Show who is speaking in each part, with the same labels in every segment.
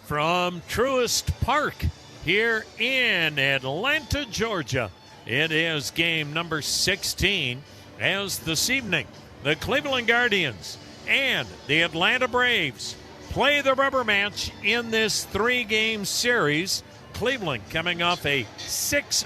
Speaker 1: from Truist Park here in Atlanta, Georgia. It is game number 16 as this evening the Cleveland Guardians and the Atlanta Braves play the rubber match in this 3-game series. Cleveland coming off a 6-0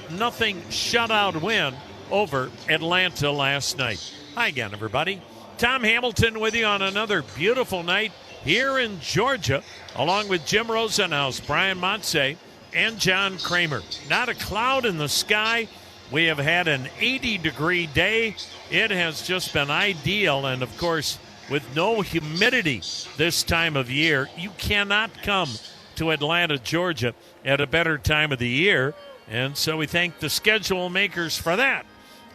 Speaker 1: shutout win over Atlanta last night. Hi again, everybody. Tom Hamilton with you on another beautiful night here in Georgia, along with Jim Rosenhaus, Brian Motze, and John Kramer. Not a cloud in the sky. We have had an 80-degree day. It has just been ideal, and of course, with no humidity this time of year, you cannot come to Atlanta, Georgia at a better time of the year, and so we thank the schedule makers for that.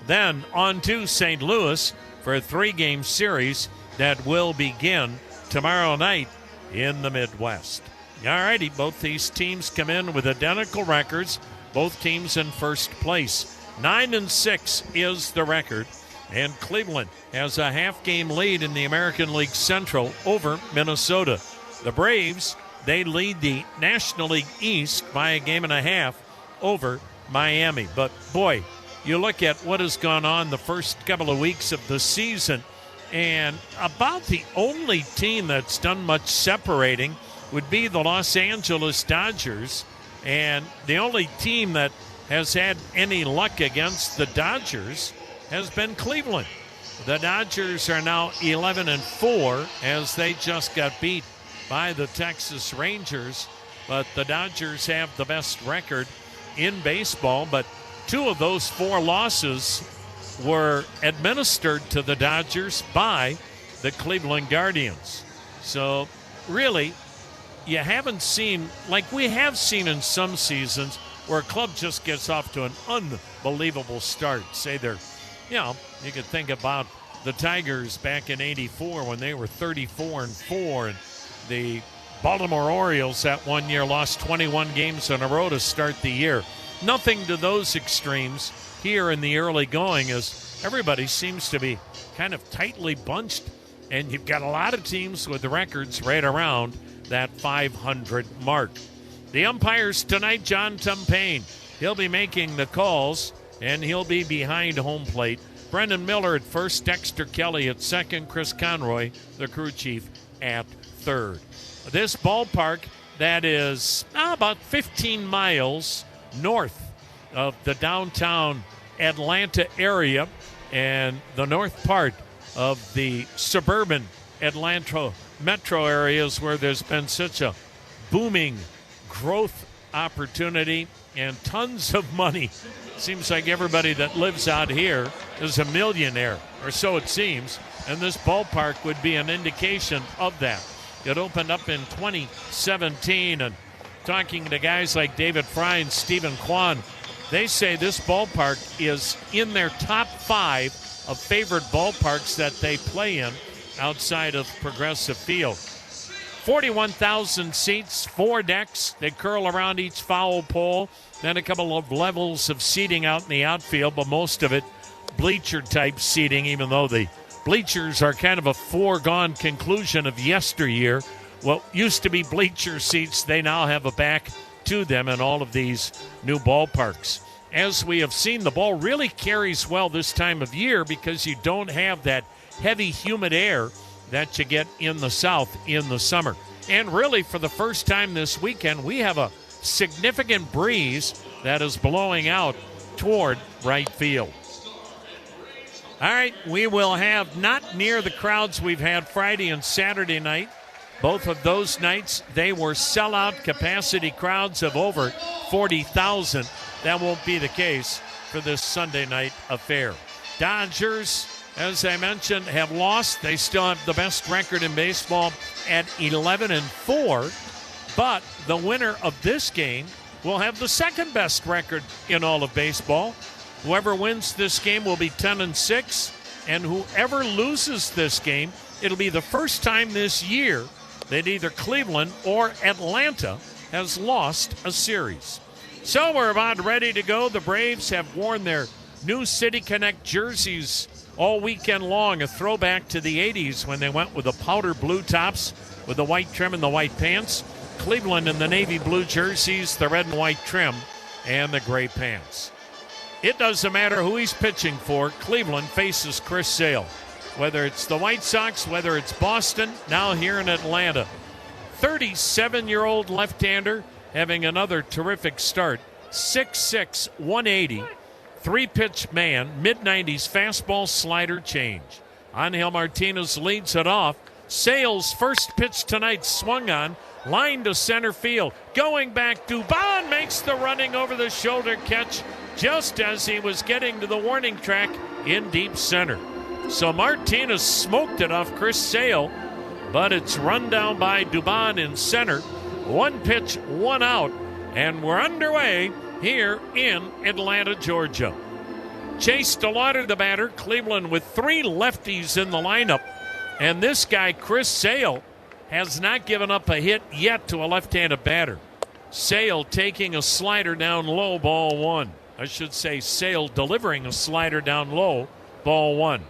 Speaker 1: Then on to St. Louis for a 3-game series that will begin tomorrow night in the Midwest. All righty, both these teams come in with identical records, both teams in first place. 9-6 is the record, and Cleveland has a half-game lead in the American League Central over Minnesota. The Braves, they lead the National League East by a game and a half over Miami. But, boy, you look at what has gone on the first couple of weeks of the season, and about the only team that's done much separating would be the Los Angeles Dodgers. And the only team that has had any luck against the Dodgers has been Cleveland. The Dodgers are now 11-4 as they just got beat by the Texas Rangers. But the Dodgers have the best record in baseball. But 2 of those 4 losses were administered to the Dodgers by the Cleveland Guardians. So really, you haven't seen, like we have seen in some seasons, where a club just gets off to an unbelievable start. Say they're, you could think about the Tigers back in '84 when they were 34-4, and the Baltimore Orioles that one year lost 21 games in a row to start the year. Nothing to those extremes here in the early going, as everybody seems to be kind of tightly bunched, and you've got a lot of teams with the records right around that 500 mark. The umpires tonight, John Tumpane. He'll be making the calls, and he'll be behind home plate. Brendan Miller at first, Dexter Kelly at second, Chris Conroy, the crew chief, at third. This ballpark that is about 15 miles north of the downtown Atlanta area and the north part of the suburban Atlanta metro areas where there's been such a booming growth opportunity and tons of money. Seems like everybody that lives out here is a millionaire, or so it seems, and this ballpark would be an indication of that. It opened up in 2017, and talking to guys like David Fry and Stephen Kwan, they say this ballpark is in their top 5 of favorite ballparks that they play in outside of Progressive Field. 41,000 seats, 4 decks. They curl around each foul pole. Then a couple of levels of seating out in the outfield, but most of it bleacher-type seating, even though the bleachers are kind of a foregone conclusion of yesteryear. What used to be bleacher seats, they now have a back to them in all of these new ballparks. As we have seen, the ball really carries well this time of year because you don't have that heavy, humid air that you get in the South in the summer. And really, for the first time this weekend, we have a significant breeze that is blowing out toward right field. All right, we will have not near the crowds we've had Friday and Saturday night. Both of those nights, they were sellout capacity crowds of over 40,000. That won't be the case for this Sunday night affair. Dodgers, as I mentioned, have lost. They still have the best record in baseball at 11-4. But the winner of this game will have the second best record in all of baseball. Whoever wins this game will be 10-6. And whoever loses this game, it'll be the first time this year that either Cleveland or Atlanta has lost a series. So we're about ready to go. The Braves have worn their new City Connect jerseys all weekend long, a throwback to the 80s when they went with the powder blue tops with the white trim and the white pants. Cleveland in the navy blue jerseys, the red and white trim, and the gray pants. It doesn't matter who he's pitching for. Cleveland faces Chris Sale. Whether it's the White Sox, whether it's Boston, now here in Atlanta. 37-year-old left-hander having another terrific start. 6'6", 180, three-pitch man, mid-90s fastball slider change. Angel Martinez leads it off. Sale's first pitch tonight swung on, line to center field. Going back, Dubon makes the running over the shoulder catch just as he was getting to the warning track in deep center. So Martinez smoked it off Chris Sale, but it's run down by Dubon in center. One pitch, one out, and we're underway here in Atlanta, Georgia. Chase DeLauder, the batter. Cleveland with three lefties in the lineup. And this guy, Chris Sale, has not given up a hit yet to a left-handed batter. Sale taking a slider down low, ball one. I should say Sale delivering a slider down low, ball one.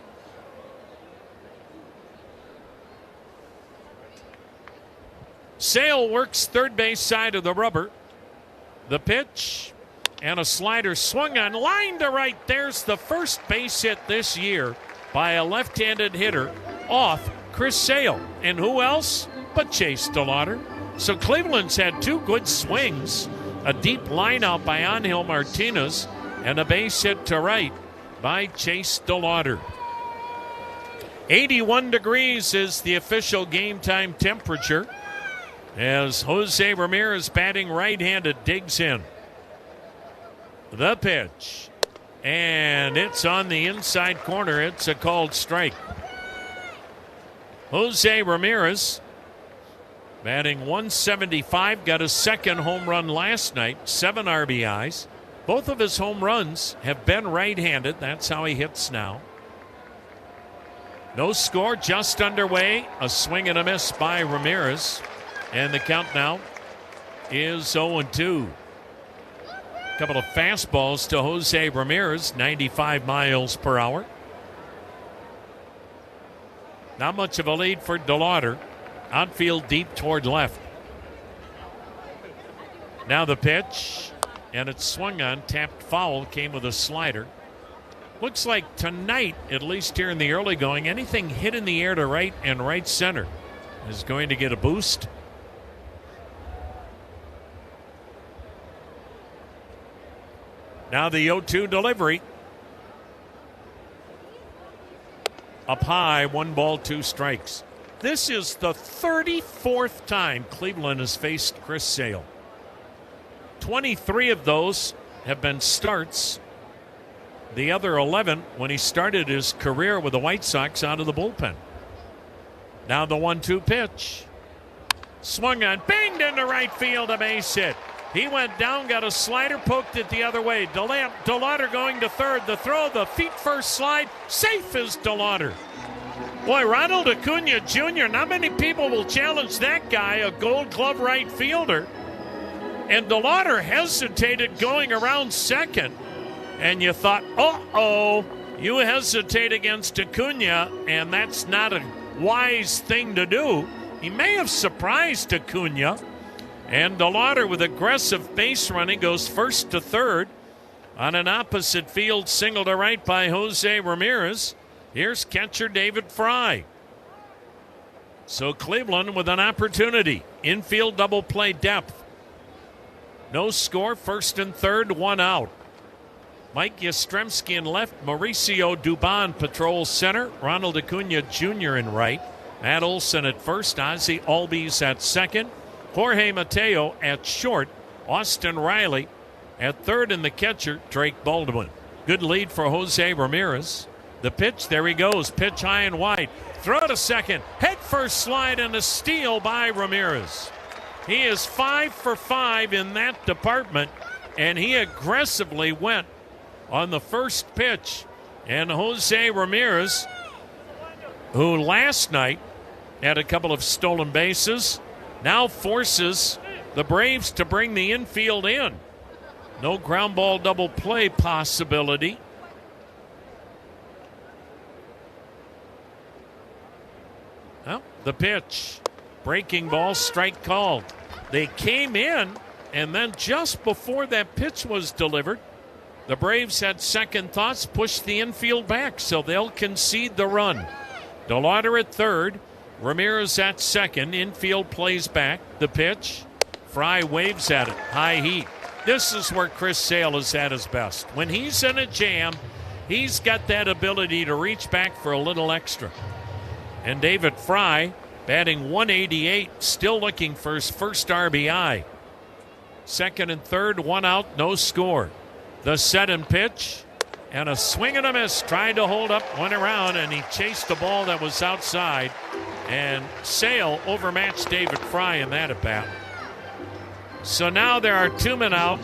Speaker 1: Sale works third base side of the rubber. The pitch and a slider swung on, line to right. There's the first base hit this year by a left-handed hitter off Chris Sale. And who else but Chase DeLauder? So Cleveland's had two good swings, a deep line out by Angel Martinez, and a base hit to right by Chase DeLauder. 81 degrees is the official game time temperature as Jose Ramirez, batting right-handed, digs in. The pitch, and it's on the inside corner. It's a called strike. Jose Ramirez, batting 175, got a second home run last night, 7 RBIs. Both of his home runs have been right-handed. That's how he hits now. No score, just underway. A swing and a miss by Ramirez. And the count now is 0-2. A couple of fastballs to Jose Ramirez, 95 miles per hour. Not much of a lead for DeLauder. Outfield deep toward left. Now the pitch, and it's swung on, tapped foul, came with a slider. Looks like tonight, at least here in the early going, anything hit in the air to right and right center is going to get a boost. Now the 0-2 delivery. Up high, 1 ball, 2 strikes. This is the 34th time Cleveland has faced Chris Sale. 23 of those have been starts. The other 11 when he started his career with the White Sox out of the bullpen. Now the 1-2 pitch. Swung on, banged into right field, a base hit. He went down, got a slider, poked it the other way. DeLauder going to third. The throw, the feet first slide. Safe is DeLauder. Boy, Ronald Acuna Jr., not many people will challenge that guy, a Gold Glove right fielder. And DeLauder hesitated going around second. And you thought, uh-oh, you hesitate against Acuna, and that's not a wise thing to do. He may have surprised Acuna. And DeLauder with aggressive base running goes first to third on an opposite field single to right by Jose Ramirez. Here's catcher David Fry. So Cleveland with an opportunity. Infield double play depth. No score, first and third, 1 out. Mike Yastrzemski in left. Mauricio Dubon patrols center. Ronald Acuna Jr. in right. Matt Olson at first. Ozzie Albies at second. Jorge Mateo at short. Austin Riley at third, and the catcher, Drake Baldwin. Good lead for Jose Ramirez. The pitch, there he goes. Pitch high and wide. Throw to second. Head first slide and a steal by Ramirez. He is 5 for 5 in that department, and he aggressively went on the first pitch. And Jose Ramirez, who last night had a couple of stolen bases, now forces the Braves to bring the infield in. No ground ball double play possibility. Well, the pitch. Breaking ball, strike called. They came in, and then just before that pitch was delivered, the Braves had second thoughts, pushed the infield back, so they'll concede the run. DeLauder at third, Ramirez at second. Infield plays back. The pitch, Fry waves at it. High heat. This is where Chris Sale is at his best. When he's in a jam, he's got that ability to reach back for a little extra. And David Fry, batting 188, still looking for his first RBI. Second and third, one out, no score. The set and pitch, and a swing and a miss. Tried to hold up, went around, and he chased the ball that was outside. And Sale overmatched David Fry in that at bat. So now there are 2 men out.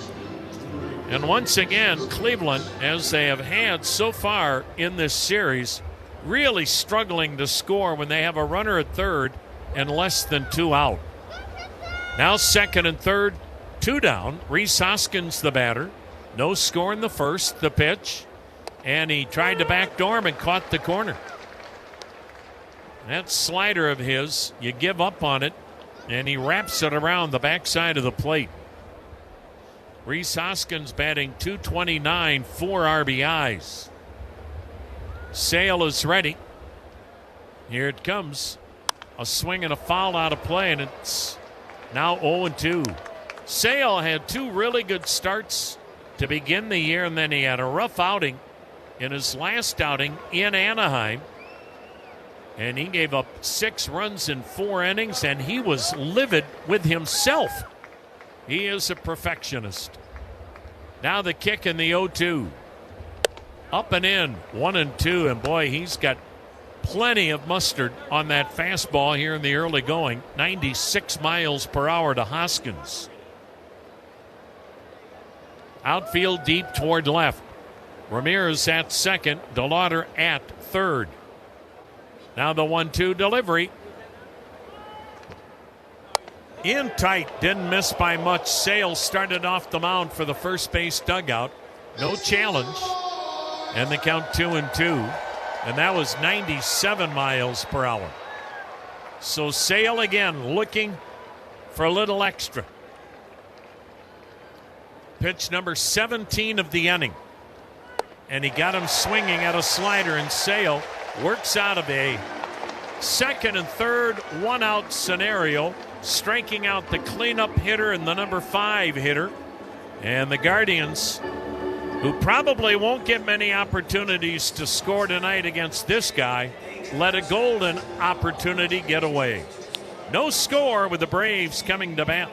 Speaker 1: And once again, Cleveland, as they have had so far in this series, really struggling to score when they have a runner at third and less than 2 out. Now second and third, 2 down. Rhys Hoskins the batter. No score in the first. The pitch. And he tried to backdoor him and caught the corner. That slider of his, you give up on it, and he wraps it around the backside of the plate. Rhys Hoskins batting .229, 4 RBIs. Sale is ready. Here it comes. A swing and a foul out of play, and it's now 0-2. Sale had 2 really good starts to begin the year, and then he had a rough outing in his last outing in Anaheim. And he gave up 6 runs in 4 innings, and he was livid with himself. He is a perfectionist. Now the kick in the 0-2. Up and in, 1-2, and boy, he's got plenty of mustard on that fastball here in the early going. 96 miles per hour to Hoskins. Outfield deep toward left. Ramirez at second, DeLauder at third. Now the 1-2 delivery. In tight, didn't miss by much. Sale started off the mound for the first base dugout. No challenge. And the count 2-2. And that was 97 miles per hour. So Sale again looking for a little extra. Pitch number 17 of the inning. And he got him swinging at a slider, and Sale works out of a second and third one-out scenario, striking out the cleanup hitter and the number 5 hitter. And the Guardians, who probably won't get many opportunities to score tonight against this guy, let a golden opportunity get away. No score with the Braves coming to bat.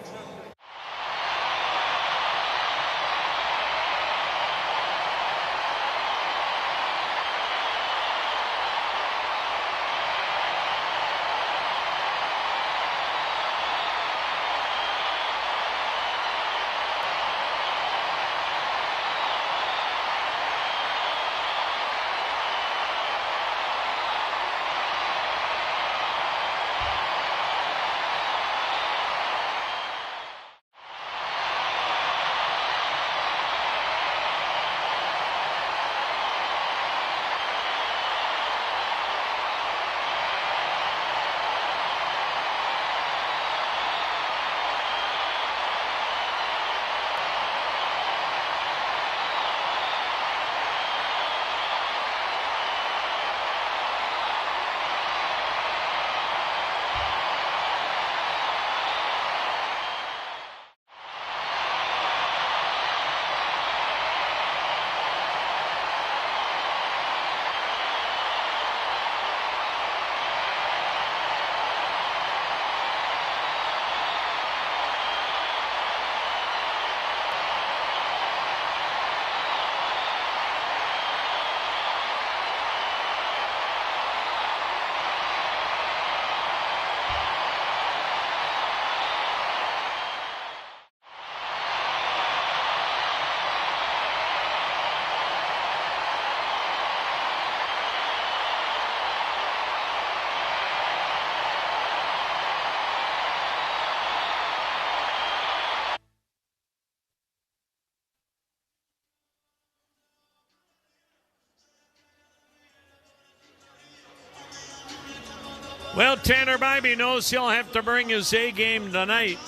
Speaker 1: Well, Tanner Bybee knows he'll have to bring his A game tonight.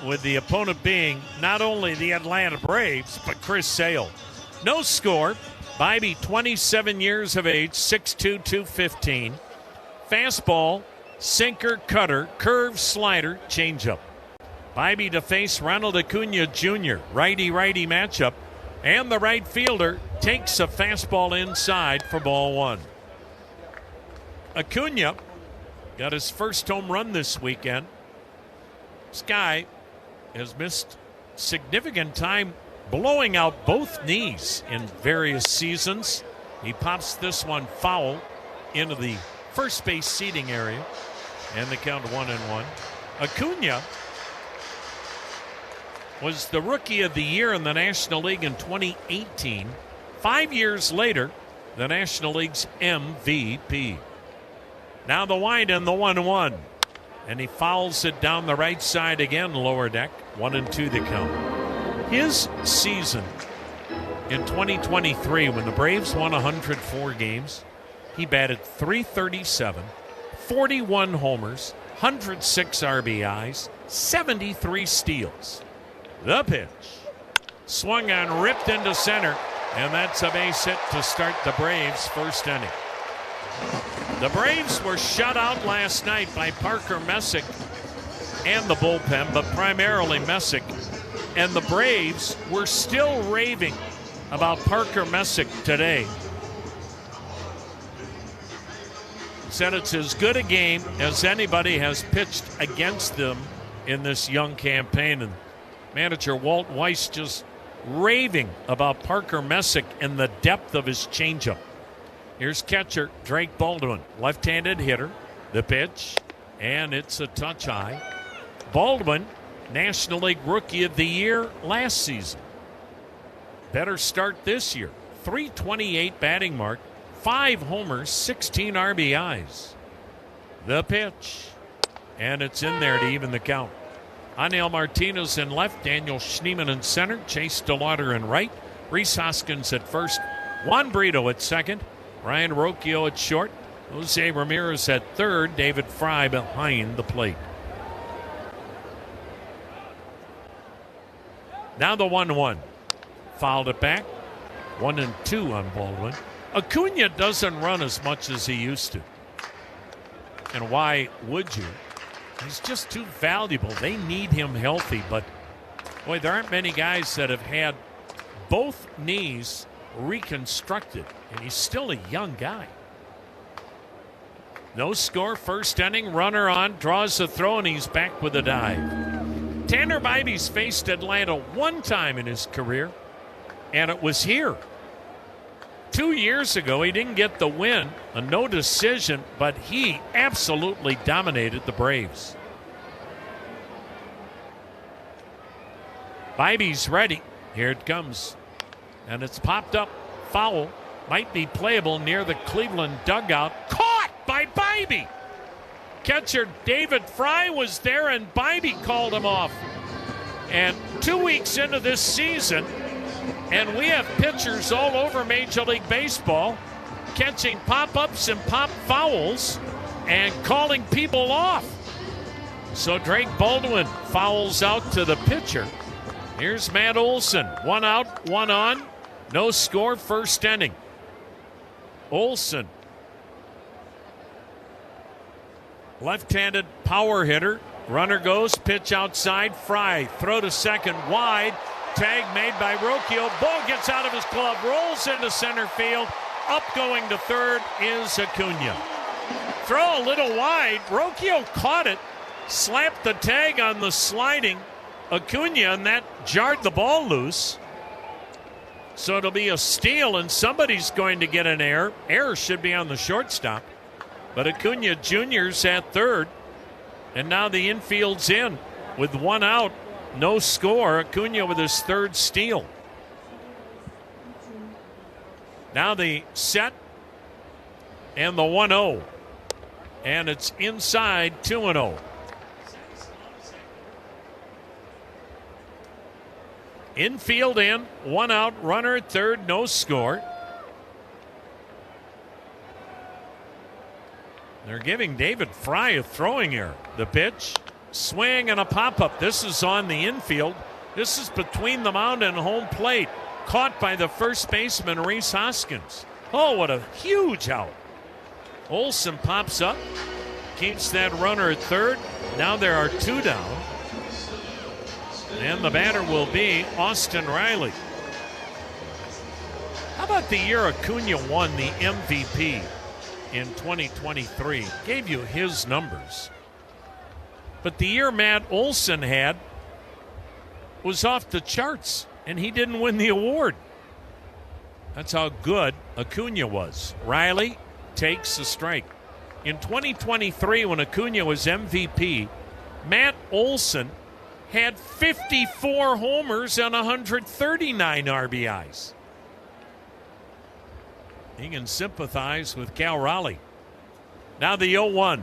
Speaker 1: with the opponent being not only the Atlanta Braves, but Chris Sale. No score. Bybee, 27 years of age, 6'2", 215. Fastball, sinker, cutter, curve, slider, changeup. Bybee to face Ronald Acuna Jr., righty-righty matchup. And the right fielder takes a fastball inside for ball one. Acuna got his first home run this weekend. This guy has missed significant time blowing out both knees in various seasons. He pops this one foul into the first base seating area, and the count 1-1. Acuna was the Rookie of the Year in the National League in 2018. 5 years later, the National League's MVP. Now the wind and the 1-1. And he fouls it down the right side again, lower deck. 1-2 the count. His season in 2023, when the Braves won 104 games, he batted .337, 41 homers, 106 RBIs, 73 steals. The pitch. Swung on, ripped into center, and that's a base hit to start the Braves' first inning. The Braves were shut out last night by Parker Messick and the bullpen, but primarily Messick. And the Braves were still raving about Parker Messick today. Said it's as good a game as anybody has pitched against them in this young campaign. And manager Walt Weiss just raving about Parker Messick and the depth of his changeup. Here's catcher Drake Baldwin, left-handed hitter. The pitch, and it's a touch high. Baldwin, National League Rookie of the Year last season. Better start this year. .328 batting mark, 5 homers, 16 RBIs. The pitch, and it's in there to even the count. Aniel Martinez in left, Daniel Schneemann in center, Chase DeLauder in right, Rhys Hoskins at first, Juan Brito at second, Ryan Rocchio at short, Jose Ramirez at third, David Fry behind the plate. Now the 1-1. Fouled it back. 1-2 on Baldwin. Acuna doesn't run as much as he used to. And why would you? He's just too valuable. They need him healthy, but boy, there aren't many guys that have had both knees reconstructed, and he's still a young guy. No score, first inning, runner on, draws the throw, and he's back with a dive. Tanner Bybee's faced Atlanta one time in his career, and it was here. 2 years ago, he didn't get the win, a no decision, but he absolutely dominated the Braves. Bybee's ready. Here it comes. And it's popped up. Foul. Might be playable near the Cleveland dugout. Caught by Bybee. Catcher David Fry was there, and Bybee called him off. And 2 weeks into this season, and we have pitchers all over Major League Baseball catching pop-ups and pop fouls and calling people off. So Drake Baldwin fouls out to the pitcher. Here's Matt Olson. 1 out, 1 on. No score, first inning. Olson. Left-handed power hitter. Runner goes, pitch outside. Fry, throw to second, wide. Tag made by Rocchio. Ball gets out of his glove, rolls into center field. Up going to third is Acuna. Throw a little wide. Rocchio caught it, slapped the tag on the sliding Acuna, and that jarred the ball loose. So it'll be a steal, and somebody's going to get an error. Error should be on the shortstop. But Acuna Jr.'s at third, and now the infield's in with 1 out. No score. Acuna with his third steal. Now the set and the 1-0. And it's inside 2-0. Infield in, 1 out, runner at third, no score. They're giving David Fry a throwing error. The pitch, Swing and a pop-up. This is on the infield. This is between the mound and home plate. Caught by the first baseman, Rhys Hoskins. Oh, what a huge out. Olson pops up, keeps that runner at third. Now there are 2 down. And the batter will be Austin Riley. How about the year Acuna won the MVP in 2023? Gave you his numbers. But the year Matt Olson had was off the charts, and he didn't win the award. That's how good Acuna was. Riley takes a strike. In 2023, when Acuna was MVP, Matt Olson had 54 homers and 139 RBIs. He can sympathize with Cal Raleigh. Now the 0-1.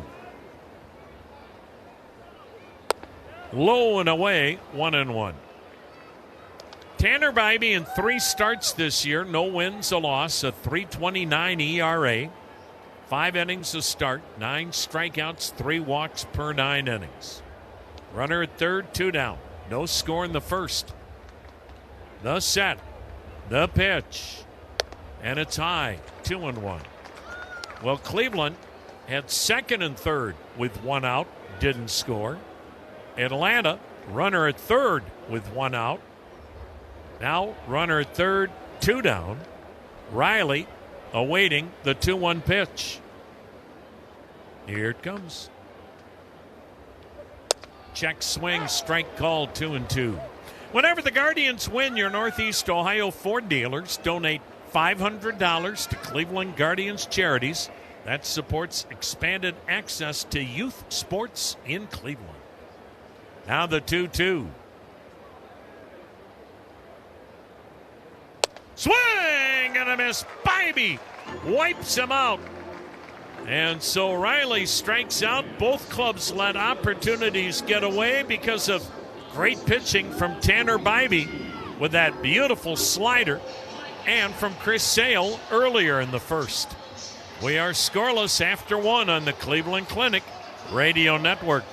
Speaker 1: Low and away, 1-1. Tanner Bybee in 3 starts this year, no wins, a loss, a 3.29 ERA, 5 innings a start, 9 strikeouts, 3 walks per 9 innings. Runner at third, 2 down. No score in the first. The set, the pitch, and it's high, 2-1. Well, Cleveland had second and third with 1 out, didn't score. Atlanta, runner at third with 1 out. Now, runner at third, 2 down. Riley awaiting the 2-1 pitch. Here it comes. Check swing, strike called, 2-2. Whenever the Guardians win, your Northeast Ohio Ford dealers donate $500 to Cleveland Guardians Charities. That supports expanded access to youth sports in Cleveland. Now the 2-2. Swing and a miss. Bybee wipes him out. And so Riley strikes out. Both clubs let opportunities get away because of great pitching from Tanner Bybee with that beautiful slider, and from Chris Sale earlier in the first. We are scoreless after 1 on the Cleveland Clinic Radio Network.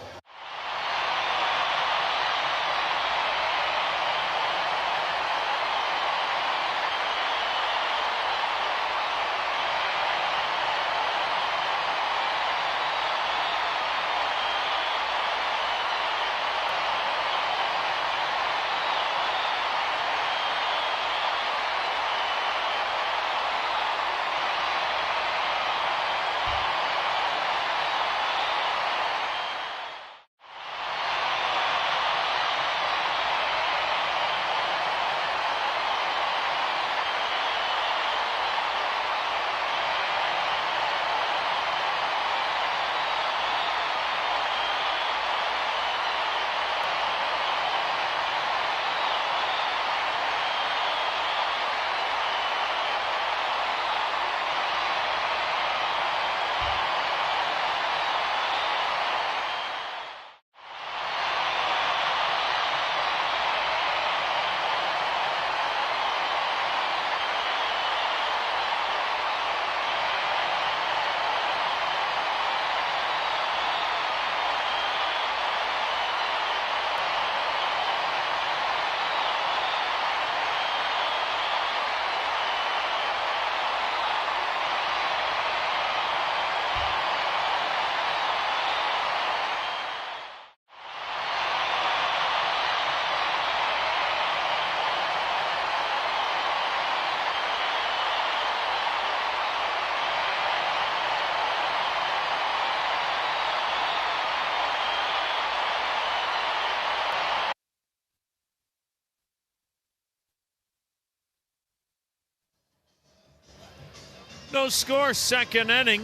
Speaker 1: No score, second inning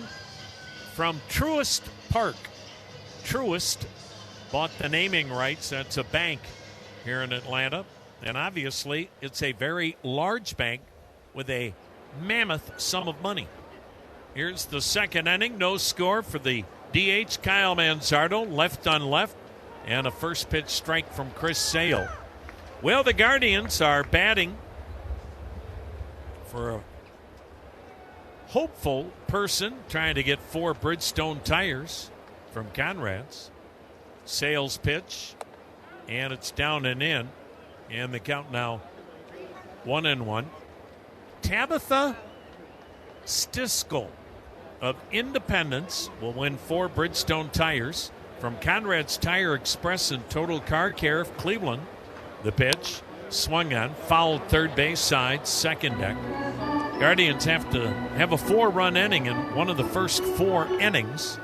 Speaker 1: from Truist Park. Truist bought the naming rights. That's a bank here in Atlanta. And obviously, it's a very large bank with a mammoth sum of money. Here's the second inning. No score for the DH, Kyle Manzardo, left on left, and a first pitch strike from Chris Sale. Well, the Guardians are batting for a hopeful person trying to get 4 Bridgestone tires from Conrad's. Sale's pitch, and it's down and in, and the count now 1-1. Tabitha Stiskel of Independence will win 4 Bridgestone tires from Conrad's Tire Express and Total Car Care of Cleveland. The pitch, swung on, fouled third base side, second deck. Guardians have to have a 4-run inning in one of the first 4 innings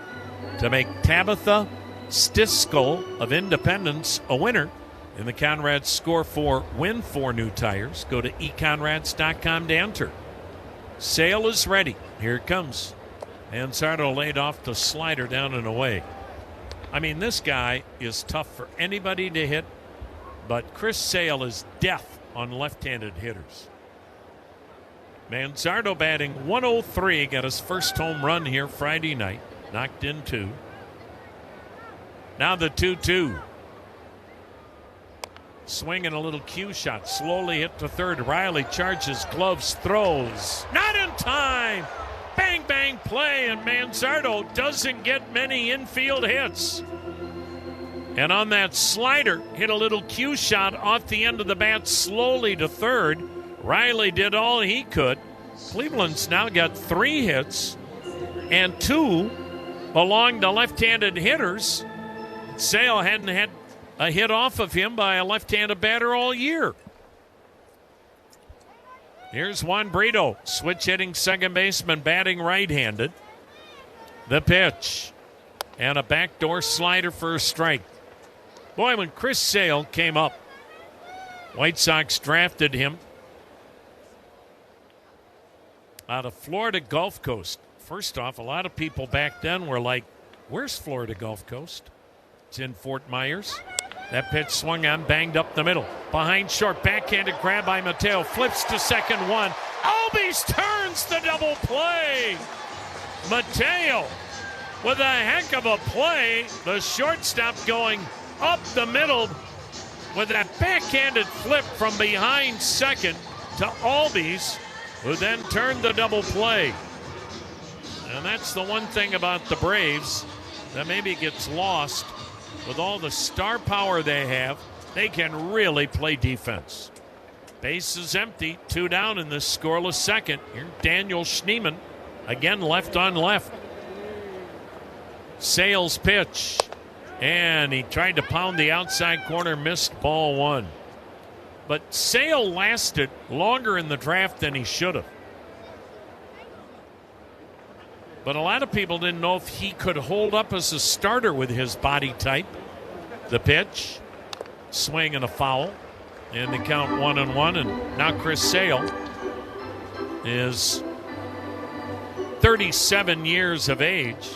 Speaker 1: to make Tabitha Stiskel of Independence a winner. In the Conrads Score 4, win 4 new tires. Go to econrads.com to enter. Sale is ready. Here it comes. Manzardo laid off the slider down and away. I mean, this guy is tough for anybody to hit, but Chris Sale is death on left-handed hitters. Manzardo batting 103, got his first home run here Friday night. Knocked in 2. Now the 2-2. Swinging a little cue shot. Slowly hit to third. Riley charges, gloves, throws. Not in time. Bang, bang play, and Manzardo doesn't get many infield hits. And on that slider, hit a little cue shot off the end of the bat slowly to third. Riley did all he could. Cleveland's now got 3 hits, and 2 belong to left-handed hitters. Sale hadn't had a hit off of him by a left-handed batter all year. Here's Juan Brito, switch hitting second baseman, batting right-handed. The pitch, and a backdoor slider for a strike. Boy, when Chris Sale came up, White Sox drafted him out of Florida Gulf Coast. First off, a lot of people back then were like, where's Florida Gulf Coast? It's in Fort Myers. That pitch swung on, banged up the middle. Behind short, backhanded grab by Mateo. Flips to second, 1. Albies turns the double play. Mateo with a heck of a play. The shortstop going up the middle with that backhanded flip from behind second to Albies, who then turned the double play. And that's the one thing about the Braves that maybe gets lost. With all the star power they have, they can really play defense. Base is empty, 2 down in this scoreless second. Here, Daniel Schneemann, again left on left. Sale's pitch, and he tried to pound the outside corner, missed ball 1. But Sale lasted longer in the draft than he should have. But a lot of people didn't know if he could hold up as a starter with his body type. The pitch, swing and a foul, and the count 1-1. And now Chris Sale is 37 years of age,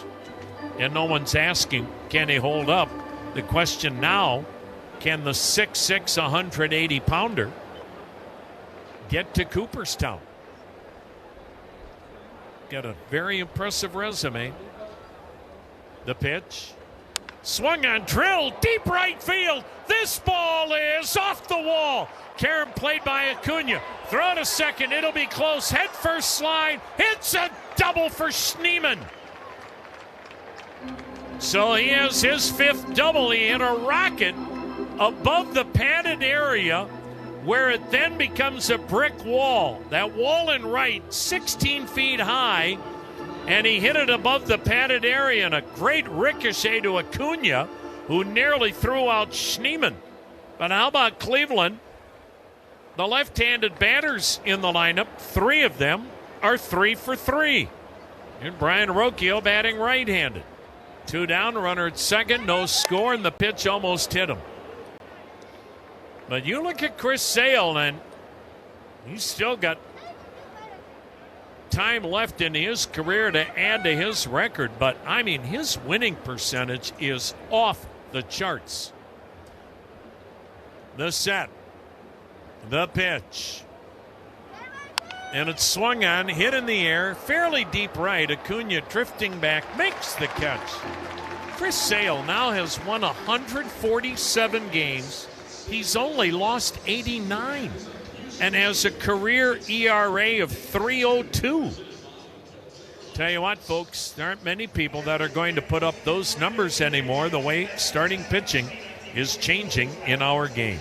Speaker 1: and no one's asking, can he hold up? The question now, can the 6'6", 180-pounder get to Cooperstown? Got a very impressive resume. The pitch, swung on, drilled, deep right field. This ball is off the wall. Karam played by Acuna. Throw to second, it'll be close. Head first slide, hits a double for Schneemann. So he has his 5th double. He hit a rocket above the padded area, where it then becomes a brick wall. That wall in right, 16 feet high, and he hit it above the padded area, and a great ricochet to Acuna, who nearly threw out Schneemann. But how about Cleveland? The left-handed batters in the lineup, 3 of them are 3 for 3. And Brian Rocchio batting right-handed. 2 down, runner at second, no score, and the pitch almost hit him. But you look at Chris Sale, and he's still got time left in his career to add to his record. But, I mean, his winning percentage is off the charts. The set. The pitch. And it's swung on, hit in the air, fairly deep right. Acuna drifting back, makes the catch. Chris Sale now has won 147 games. He's only lost 89 and has a career ERA of 3.02. Tell you what, folks, there aren't many people that are going to put up those numbers anymore. The way starting pitching is changing in our game.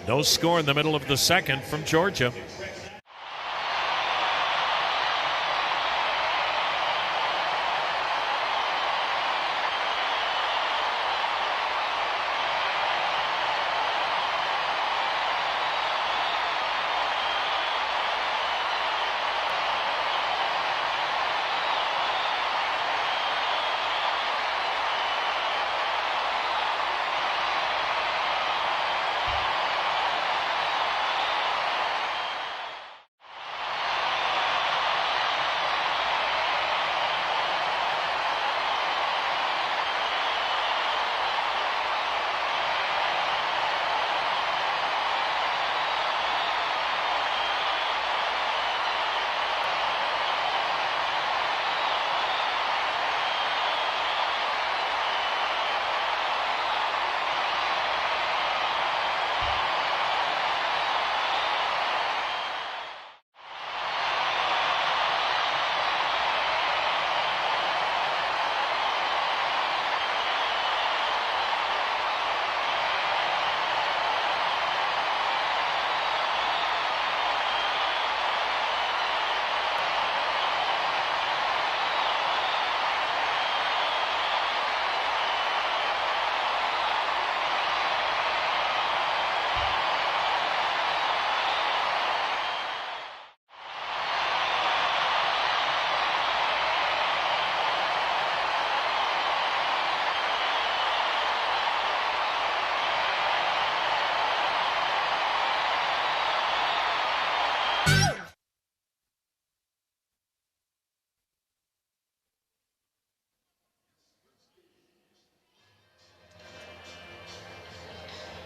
Speaker 1: No score in the middle of the second from Georgia.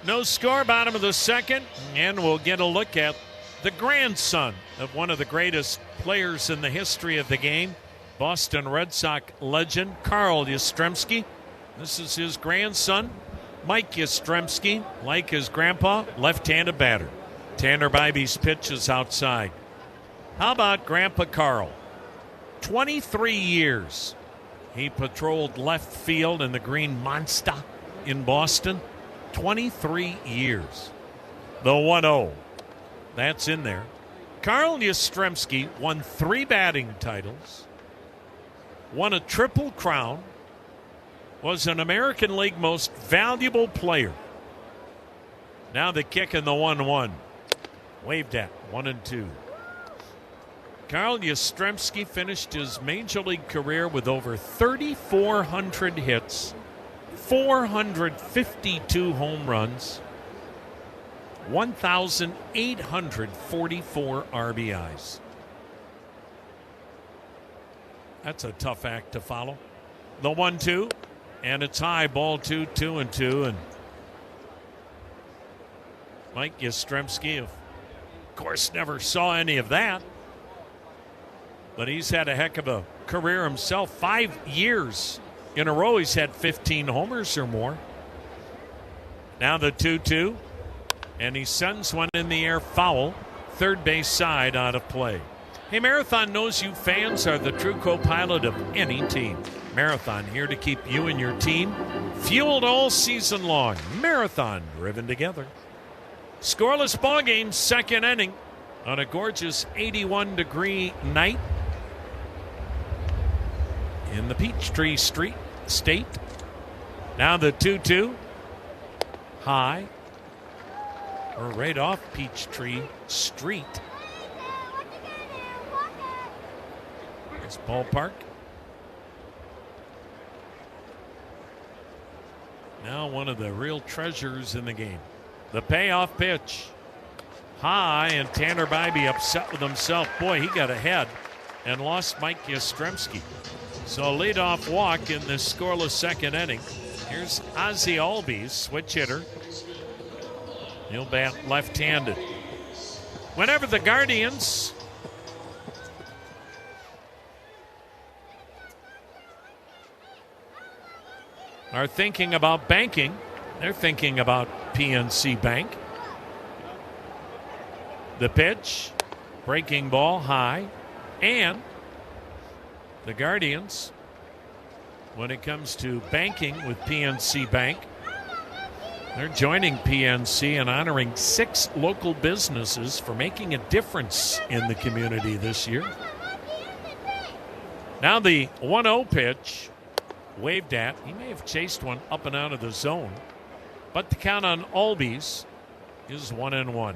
Speaker 1: No score, bottom of the second, and we'll get a look at the grandson of one of the greatest players in the history of the game, Boston Red Sox legend Carl Yastrzemski. This is his grandson, Mike Yastrzemski, like his grandpa, left-handed batter. Tanner Bybee's pitch is outside. How about Grandpa Carl? 23 years he patrolled left field in the Green Monster in Boston. 23 years. The 1-0. That's in there. Carl Yastrzemski won 3 batting titles, won a Triple Crown, was an American League Most Valuable Player. Now the kick in the 1-1. Waved at 1-2. Carl Yastrzemski finished his Major League career with over 3,400 hits, 452 home runs, 1,844 RBIs. That's a tough act to follow. The 1-2, and it's high, ball 2, 2-2, and Mike Yastrzemski, of course, never saw any of that. But he's had a heck of a career himself. 5 years in a row he's had 15 homers or more. Now the 2-2, and he sends one in the air foul, third base side out of play. Hey, Marathon knows you fans are the true co-pilot of any team. Marathon here to keep you and your team fueled all season long. Marathon driven together. Scoreless ball game, second inning on a gorgeous 81-degree night in the Peachtree State. Now the 2-2. High. We're right off Peachtree Street. This ballpark. Now one of the real treasures in the game. The payoff pitch. High, and Tanner Bybee upset with himself. Boy, he got ahead and lost Mike Yastrzemski. So leadoff walk in this scoreless second inning. Here's Ozzie Albies, switch hitter. He'll bat left-handed. Whenever the Guardians are thinking about banking, they're thinking about PNC Bank. The pitch, breaking ball high, and The Guardians, when it comes to banking with PNC Bank, they're joining PNC and honoring 6 local businesses for making a difference in the community this year. Now the 1-0 pitch, waved at. He may have chased one up and out of the zone, but the count on Albies is 1-1.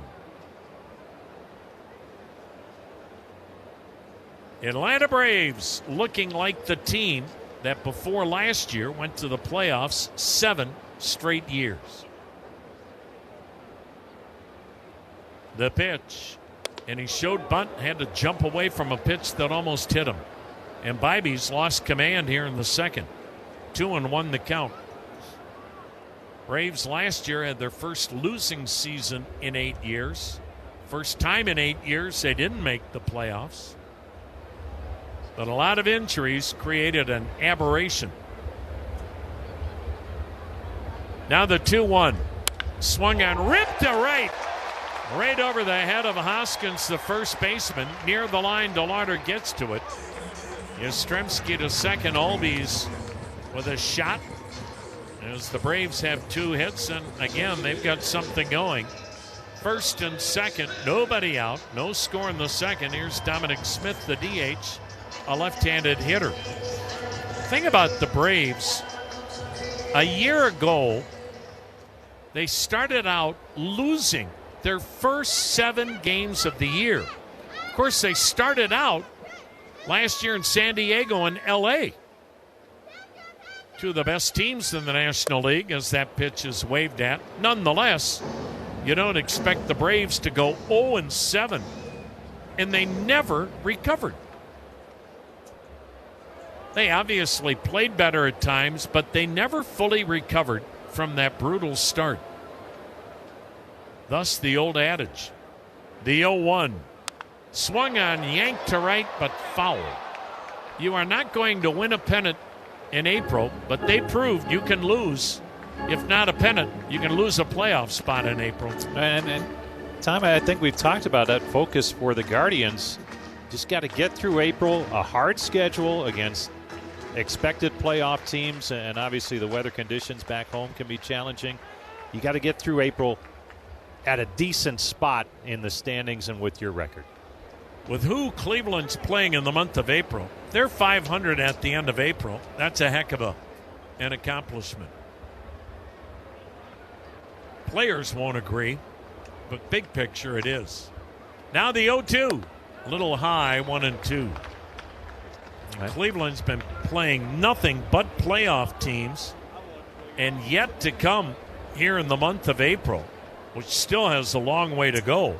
Speaker 1: Atlanta Braves looking like the team that before last year went to the playoffs 7 straight years. The pitch, and he showed bunt, had to jump away from a pitch that almost hit him. And Bibby's lost command here in the second. 2-1 the count. Braves last year had their first losing season in 8 years. First time in 8 years they didn't make the playoffs. But a lot of injuries created an aberration. Now the 2-1. Swung on, ripped to right. Right over the head of Hoskins, the first baseman. Near the line, DeLauder gets to it. Yastrzemski to second. Albies with a shot as the Braves have 2 hits, and again they've got something going. First and second, nobody out, no score in the second. Here's Dominic Smith, the DH, a left-handed hitter. Thing about the Braves, a year ago they started out losing their first 7 games of the year. Of course, they started out last year in San Diego and L.A. 2 of the best teams in the National League as that pitch is waved at. Nonetheless, you don't expect the Braves to go 0-7, and they never recovered. They obviously played better at times, but they never fully recovered from that brutal start. Thus the old adage. The 0-1. Swung on, yanked to right, but foul. You are not going to win a pennant in April, but they proved you can lose. If not a pennant, you can lose a playoff spot in April.
Speaker 2: And Tom, I think we've talked about that focus for the Guardians. Just got to get through April, a hard schedule against expected playoff teams, and obviously the weather conditions back home can be challenging. You got to get through April at a decent spot in the standings and with your record.
Speaker 1: With who Cleveland's playing in the month of April, they're 500 at the end of April. That's a heck of an accomplishment. Players won't agree, but big picture it is. Now the 0-2, a little high, 1-2.
Speaker 2: Right.
Speaker 1: Cleveland's been playing nothing but playoff teams, and yet to come here in the month of April, which still has a long way to go,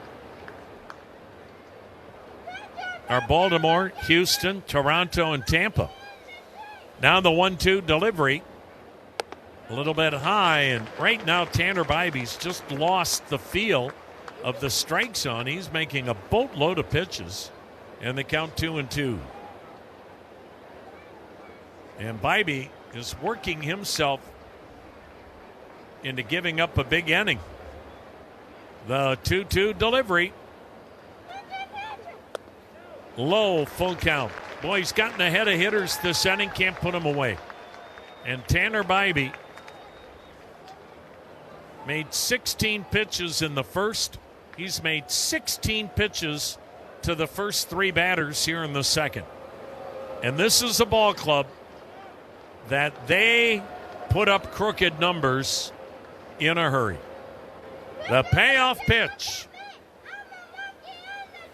Speaker 1: are Baltimore, Houston, Toronto, and Tampa. Now the 1-2 delivery, a little bit high, and right now Tanner Bybee's just lost the feel of the strike zone. He's making a boatload of pitches, and they count 2-2. And Bybee is working himself into giving up a big inning. The 2-2 delivery. Low, full count. Boy, he's gotten ahead of hitters this inning, can't put him away. And Tanner Bybee made 16 pitches in the first. He's made 16 pitches to the first 3 batters here in the second. And this is a ball club that they put up crooked numbers in a hurry. The payoff pitch.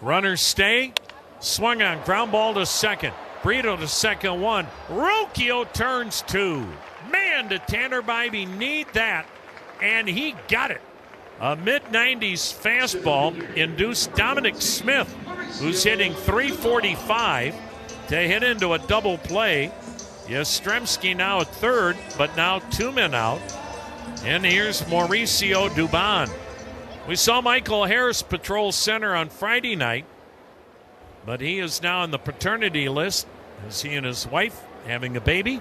Speaker 1: Runners stay. Swung on, ground ball to second. Brito to second 1. Rocchio turns 2. Man, did Tanner Bybee need that, and he got it. A mid-90s fastball induced Dominic Smith, who's hitting .345, to hit into a double play. Yastrzemski now at third, but now 2 men out. And here's Mauricio Dubon. We saw Michael Harris patrol center on Friday night, but he is now on the paternity list as he and his wife having a baby.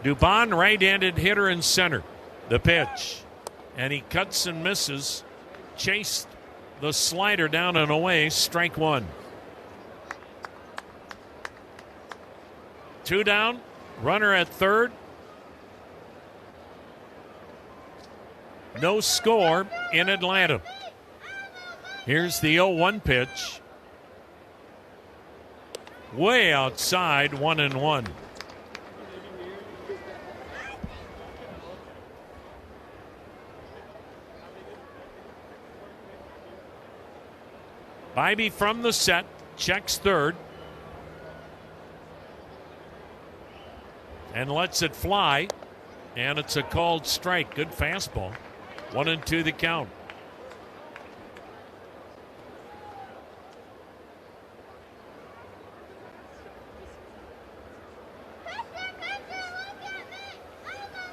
Speaker 1: Dubon, right-handed hitter in center. The pitch. And he cuts and misses. Chased the slider down and away. Strike 1. 2 down, runner at third. No score in Atlanta. Here's the 0-1 pitch. Way outside, 1-1. Bybee from the set, checks third. And lets it fly. And it's a called strike. Good fastball. 1-2 the count.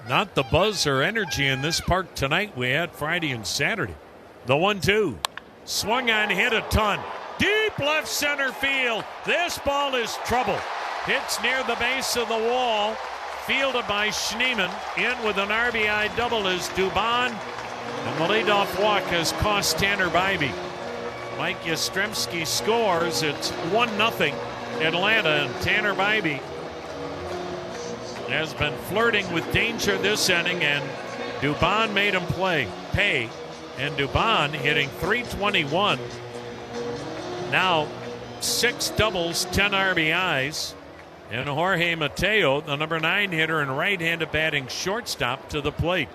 Speaker 1: Not the buzz or energy in this park tonight we had Friday and Saturday. The 1-2. Swung on, hit a ton. Deep left center field. This ball is trouble. Hits near the base of the wall. Fielded by Schneemann. In with an RBI double is Dubon. And the leadoff walk has cost Tanner Bybee. Mike Yastrzemski scores. It's 1-0 Atlanta, and Tanner Bybee has been flirting with danger this inning, and Dubon made him pay. And Dubon hitting .321. Now 6 doubles, 10 RBIs. And Jorge Mateo, the number 9 hitter and right-handed batting shortstop, to the plate.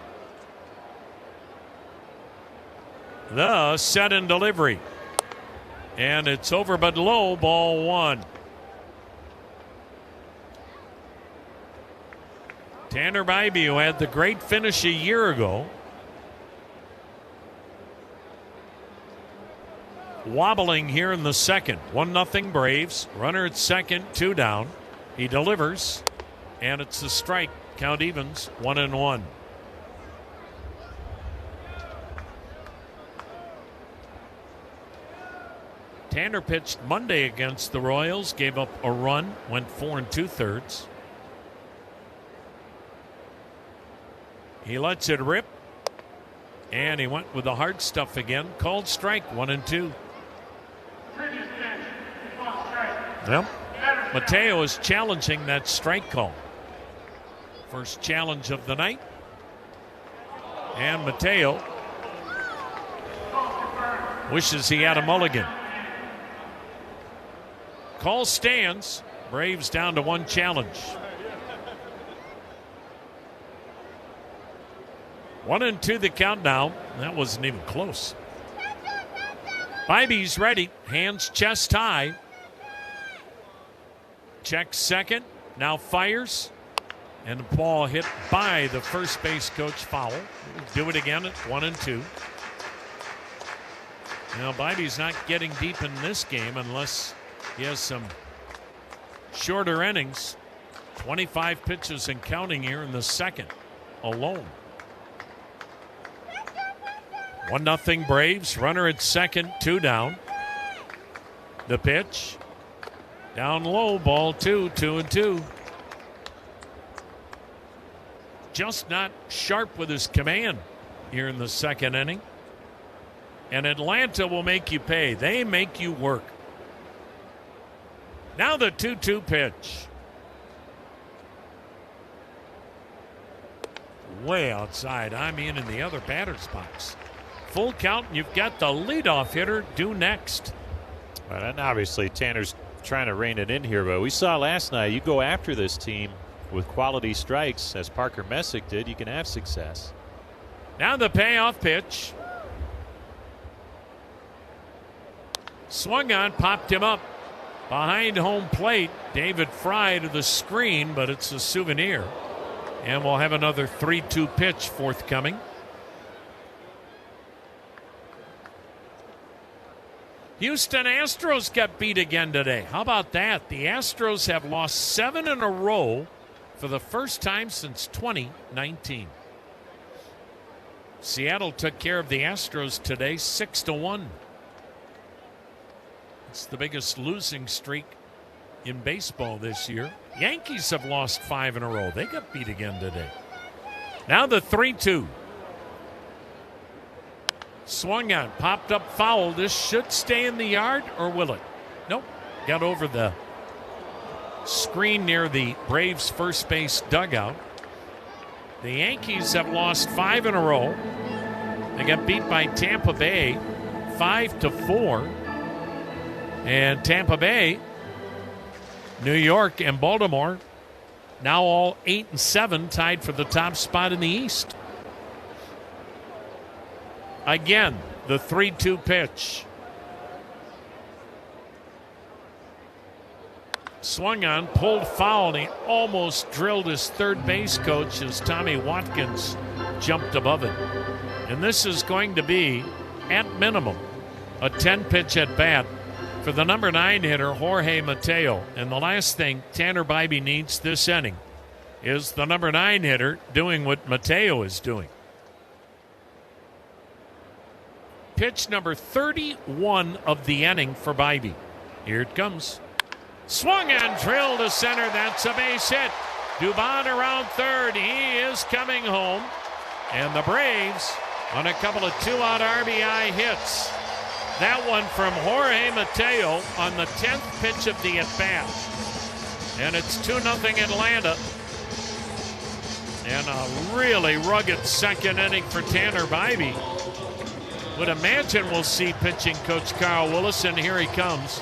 Speaker 1: The set and delivery. And it's over but low, ball 1. Tanner Bybee, who had the great finish a year ago, wobbling here in the second. 1-0 Braves. Runner at second, 2 down. He delivers, and it's a strike. Count evens, 1-1. Tanner pitched Monday against the Royals, gave up a run, went 4 2/3. He lets it rip, and he went with the hard stuff again. Called strike, 1-2. Yep. Mateo is challenging that strike call. First challenge of the night. And Mateo wishes he had a mulligan. Call stands. Braves down to 1 challenge. 1-2 the count now. That wasn't even close. Bybee's ready. Hands chest high. Checks second. Now fires. And the ball hit by the first base coach foul. We'll do it again at 1-2. Now Bybee's not getting deep in this game unless he has some shorter innings. 25 pitches and counting here in the second alone. 1-0 Braves. Runner at second, 2 down. The pitch. Down low, ball 2, 2-2. Just not sharp with his command here in the second inning. And Atlanta will make you pay. They make you work. Now the 2-2 pitch. Way outside. I mean, in the other batter's box. Full count, and you've got the leadoff hitter due next.
Speaker 2: Well, and obviously Tanner's trying to rein it in here, but we saw last night, you go after this team with quality strikes, as Parker Messick did, you can have success.
Speaker 1: Now the payoff pitch. Swung on, popped him up. Behind home plate, David Fry to the screen, but it's a souvenir. And we'll have another 3-2 pitch forthcoming. Houston Astros got beat again today. How about that? The Astros have lost 7 in a row for the first time since 2019. Seattle took care of the Astros today, 6-1. It's the biggest losing streak in baseball this year. Yankees have lost 5 in a row. They got beat again today. Now the 3-2. Swung on, popped up foul. This should stay in the yard, or will it? Nope. Got over the screen near the Braves first base dugout. The Yankees have lost 5 in a row. They got beat by Tampa Bay 5-4. And Tampa Bay, New York, and Baltimore now all 8-7, tied for the top spot in the East. Again, the 3-2 pitch. Swung on, pulled foul, and he almost drilled his third base coach as Tommy Watkins jumped above it. And this is going to be, at minimum, a 10-pitch at bat for the number 9 hitter, Jorge Mateo. And the last thing Tanner Bybee needs this inning is the number 9 hitter doing what Mateo is doing. Pitch number 31 of the inning for Bybee. Here it comes. Swung and drilled to center. That's a base hit. Dubon around third. He is coming home. And the Braves on a couple of 2-out RBI hits. That one from Jorge Mateo on the 10th pitch of the at-bat. And it's 2-0 Atlanta. And a really rugged second inning for Tanner Bybee. Would imagine we'll see pitching coach Carl Willis, and here he comes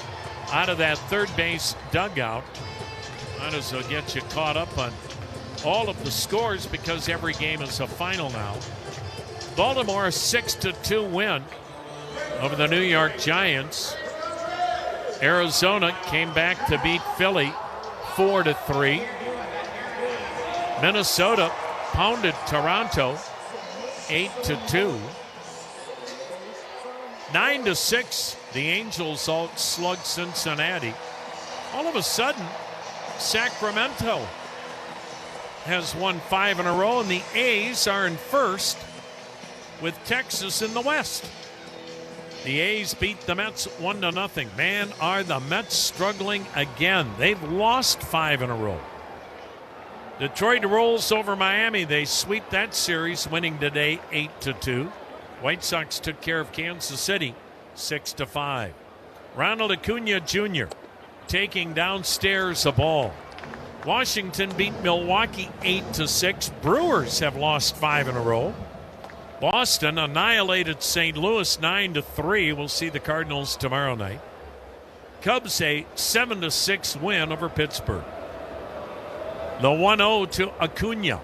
Speaker 1: out of that third base dugout. Might as well get you caught up on all of the scores because every game is a final now. Baltimore a 6-2 win over the New York Giants. Arizona came back to beat Philly 4-3. Minnesota pounded Toronto 8-2. 9-6, the Angels outslugged Cincinnati. All of a sudden, Sacramento has won 5 in a row, and the A's are in first with Texas in the West. The A's beat the Mets 1-0. Man, are the Mets struggling again. They've lost 5 in a row. Detroit rolls over Miami. They sweep that series, winning today 8-2. White Sox took care of Kansas City 6-5. Ronald Acuna Jr. taking downstairs a ball. Washington beat Milwaukee 8-6. Brewers have lost 5 in a row. Boston annihilated St. Louis 9-3. We'll see the Cardinals tomorrow night. Cubs a 7-6 win over Pittsburgh. The 1-0 to Acuna.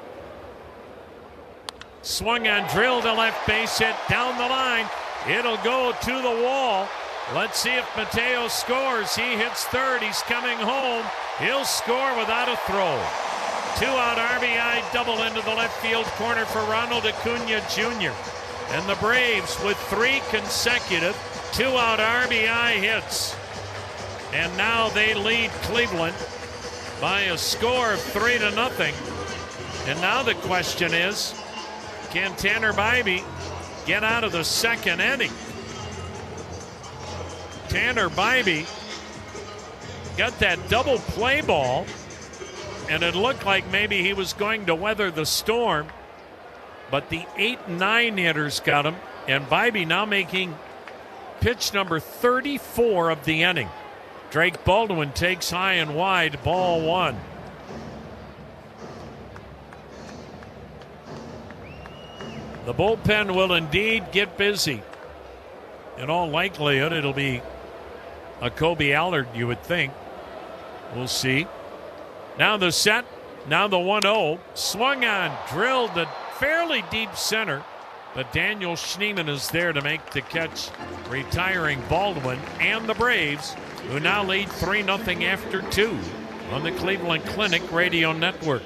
Speaker 1: Swung on, drilled to left base hit down the line. It'll go to the wall. Let's see if Mateo scores. He hits third. He's coming home. He'll score without a throw. 2-out RBI double into the left field corner for Ronald Acuna Jr. And the Braves with 3 consecutive 2-out RBI hits. And now they lead Cleveland by a score of 3-0. And now the question is, can Tanner Bybee get out of the second inning? Tanner Bybee got that double play ball, and it looked like maybe he was going to weather the storm, but the 8-9 hitters got him, and Bybee now making pitch number 34 of the inning. Drake Baldwin takes high and wide, ball 1. The bullpen will indeed get busy. In all likelihood, it'll be a Kobe Allard, you would think. We'll see. Now the set. Now the 1-0. Swung on, drilled to fairly deep center. But Daniel Schneemann is there to make the catch, retiring Baldwin and the Braves, who now lead 3-0 after 2 on the Cleveland Clinic Radio Network.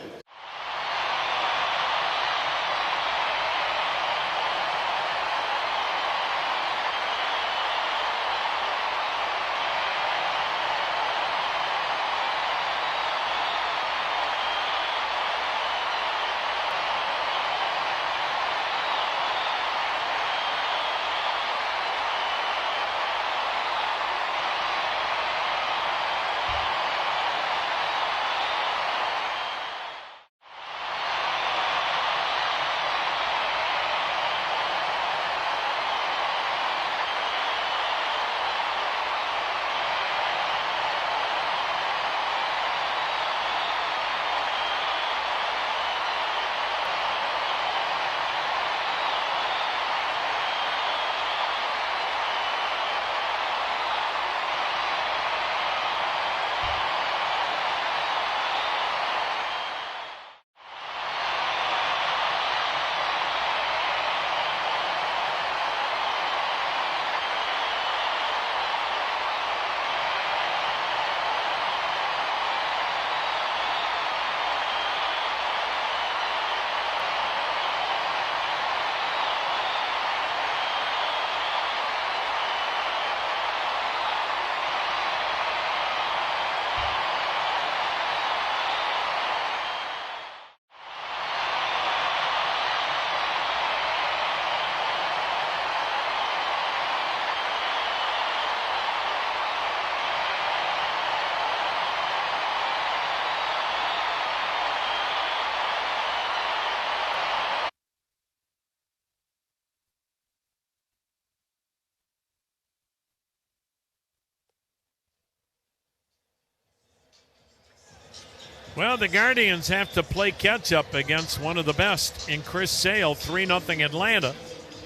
Speaker 1: Well, the Guardians have to play catch-up against one of the best in Chris Sale, 3-0 Atlanta.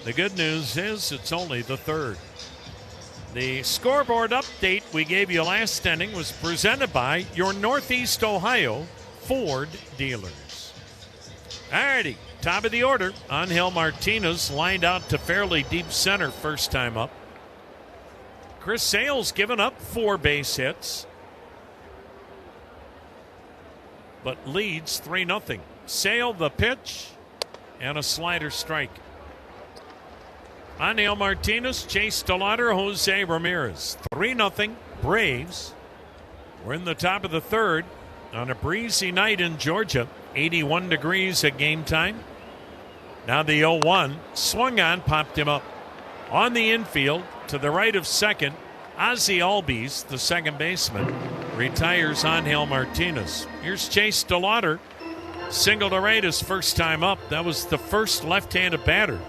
Speaker 1: The good news is it's only the third. The scoreboard update we gave you last inning was presented by your Northeast Ohio Ford dealers. Alrighty, top of the order. Angel Martinez lined out to fairly deep center first time up. Chris Sale's given up 4 base hits, but leads 3-0. Sale the pitch and a slider strike. Angel Martinez, Chase DeLauder, Jose Ramirez. 3-0 Braves. We're in the top of the third on a breezy night in Georgia. 81 degrees at game time. Now the 0-1. Swung on, popped him up. On the infield, to the right of second, Ozzie Albies, the second baseman, retires Angel Martinez. Here's Chase DeLauder. Single to right his first time up. That was the first left-handed batter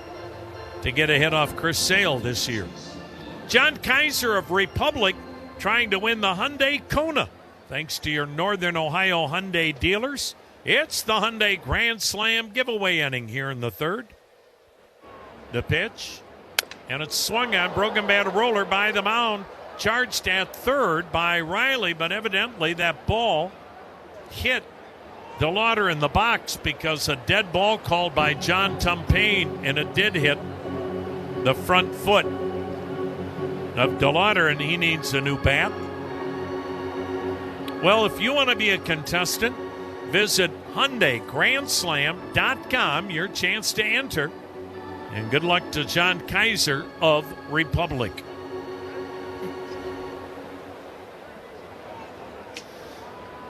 Speaker 1: to get a hit off Chris Sale this year. John Kaiser of Republic trying to win the Hyundai Kona. Thanks to your Northern Ohio Hyundai dealers. It's the Hyundai Grand Slam giveaway inning here in the third. The pitch, and it's swung on, broken bat roller by the mound. Charged at third by Riley, but evidently that ball hit DeLauder in the box because a dead ball called by John Tumpain, and it did hit the front foot of DeLauder, and he needs a new bat. Well, if you want to be a contestant, visit HyundaiGrandSlam.com. Your chance to enter. And good luck to John Kaiser of Republic.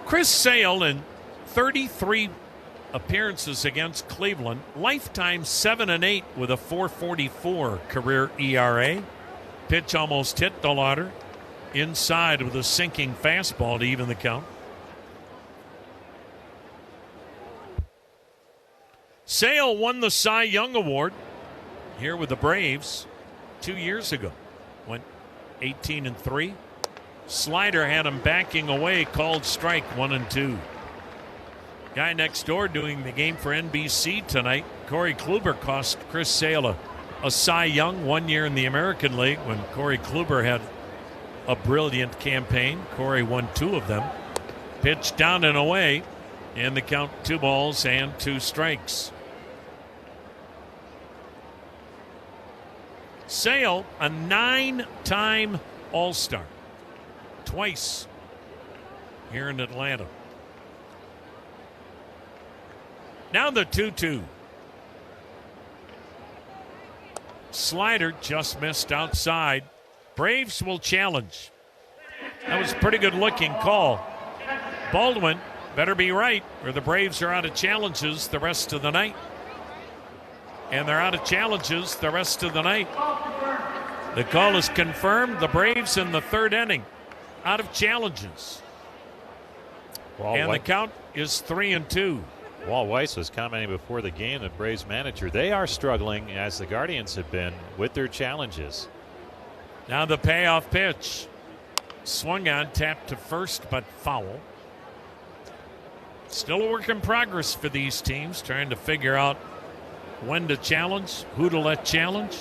Speaker 1: Chris Sale in 33 appearances against Cleveland, lifetime 7-8 with a 4.44 career ERA. Pitch almost hit DeLauder inside with a sinking fastball to even the count. Sale won the Cy Young Award here with the Braves 2 years ago. Went 18-3. Slider had him backing away, called strike 1-2. Guy next door doing the game for NBC tonight, Corey Kluber, cost Chris Sale a Cy Young 1 year in the American League when Corey Kluber had a brilliant campaign. Corey won 2 of them. Pitch down and away, and the count 2 balls and 2 strikes. Sale, a 9-time All-Star. Twice here in Atlanta. Now the 2-2. Slider just missed outside. Braves will challenge. That was a pretty good looking call. Baldwin better be right, or the Braves are out of challenges the rest of the night. And they're out of challenges the rest of the night. The call is confirmed. The Braves in the third inning out of challenges. And the count is 3-2.
Speaker 2: Walt Weiss was commenting before the game, the Braves manager, they are struggling, as the Guardians have been, with their challenges.
Speaker 1: Now the payoff pitch. Swung on, tapped to first, but foul. Still a work in progress for these teams, trying to figure out when to challenge, who to let challenge.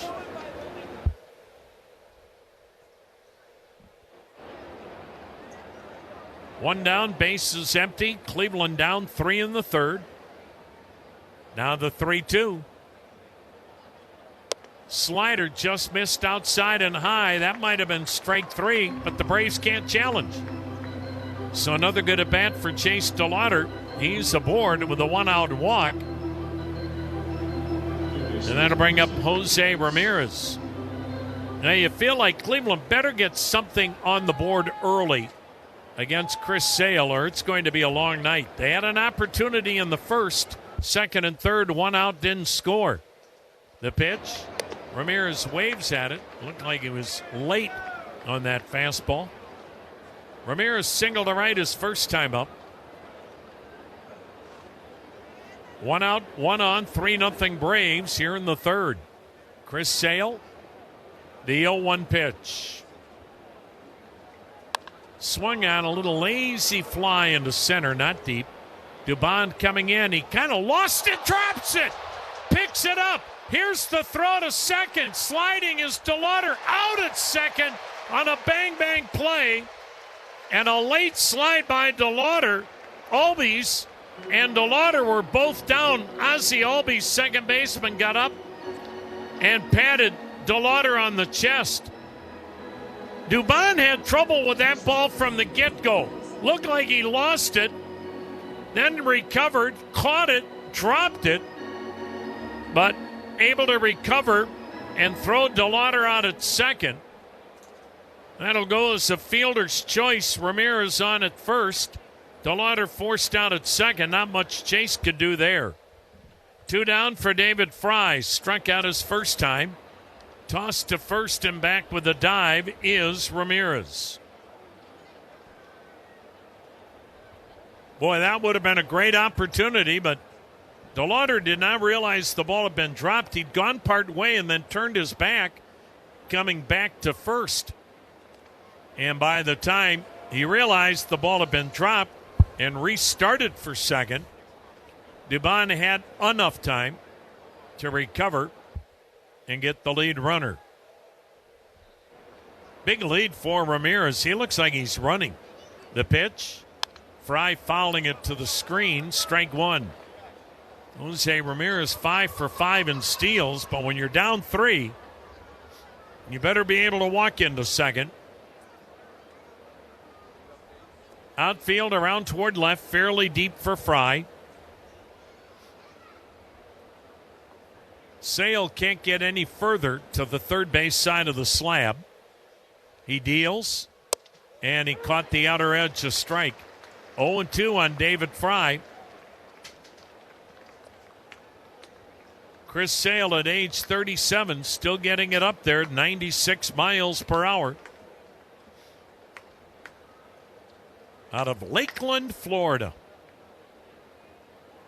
Speaker 1: One down, base is empty. Cleveland down 3 in the third. Now the 3-2. Slider just missed outside and high. That might have been strike 3, but the Braves can't challenge. So another good at bat for Chase DeLauder. He's aboard with a 1-out walk. And that'll bring up Jose Ramirez. Now you feel like Cleveland better get something on the board early against Chris Sale, or it's going to be a long night. They had an opportunity in the first, second and third, 1 out, didn't score. The pitch, Ramirez waves at it. Looked like he was late on that fastball. Ramirez single to right his first time up. 1 out, 1 on, 3-0 Braves here in the third. Chris Sale, the 0-1 pitch. Swung on, a little lazy fly into center, not deep. Dubon coming in. He kind of lost it, drops it, picks it up. Here's the throw to second. Sliding is DeLauder out at second on a bang-bang play. And a late slide by DeLauder. Albies and DeLauder were both down. Ozzie Albies, second baseman, got up and patted DeLauder on the chest. Dubon had trouble with that ball from the get-go. Looked like he lost it, then recovered, caught it, dropped it, but able to recover and throw DeLauder out at second. That'll go as a fielder's choice. Ramirez on at first. DeLauder forced out at second. Not much Chase could do there. 2 down for David Fry. Struck out his first time. Tossed to first and back with a dive is Ramirez. Boy, that would have been a great opportunity, but DeLauder did not realize the ball had been dropped. He'd gone part way and then turned his back, coming back to first. And by the time he realized the ball had been dropped and restarted for second, Dubon had enough time to recover and get the lead runner. Big lead for Ramirez. He looks like he's running. The pitch, Fry fouling it to the screen, strike one. Jose Ramirez 5 for 5 in steals, but when you're down 3, you better be able to walk into second. Outfield around toward left, fairly deep for Fry. Sale can't get any further to the third base side of the slab. He deals, and he caught the outer edge, a strike. 0-2 on David Fry. Chris Sale at age 37, still getting it up there, 96 miles per hour. Out of Lakeland, Florida.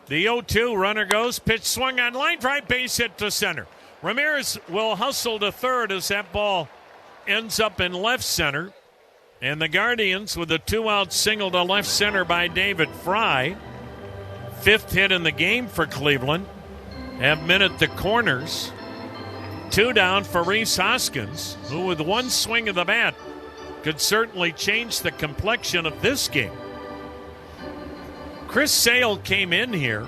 Speaker 1: The 0-2 runner goes, pitch swung on line drive, base hit to center. Ramirez will hustle to third as that ball ends up in left center. And the Guardians with a 2-out single to left center by David Fry. 5th hit in the game for Cleveland. Have men at the corners. 2 down for Rhys Hoskins, who with one swing of the bat could certainly change the complexion of this game. Chris Sale came in here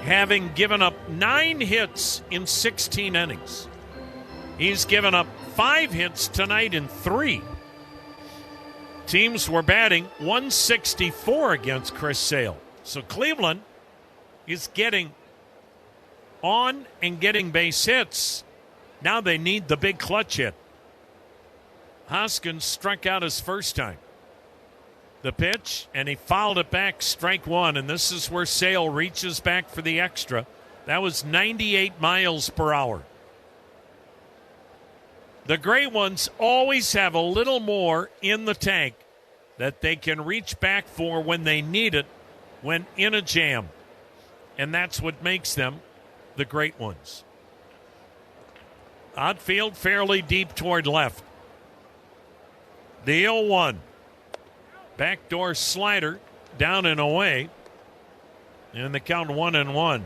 Speaker 1: having given up 9 hits in 16 innings. He's given up 5 hits tonight in 3. Teams were batting 164 against Chris Sale. So Cleveland is getting on and getting base hits. Now they need the big clutch hit. Hoskins struck out his first time. The pitch, and he fouled it back, strike one, and this is where Sale reaches back for the extra. That was 98 miles per hour. The great ones always have a little more in the tank that they can reach back for when they need it, when in a jam. And that's what makes them the great ones. Outfield fairly deep toward left. The 0-1. Backdoor slider down and away. And the count 1-1.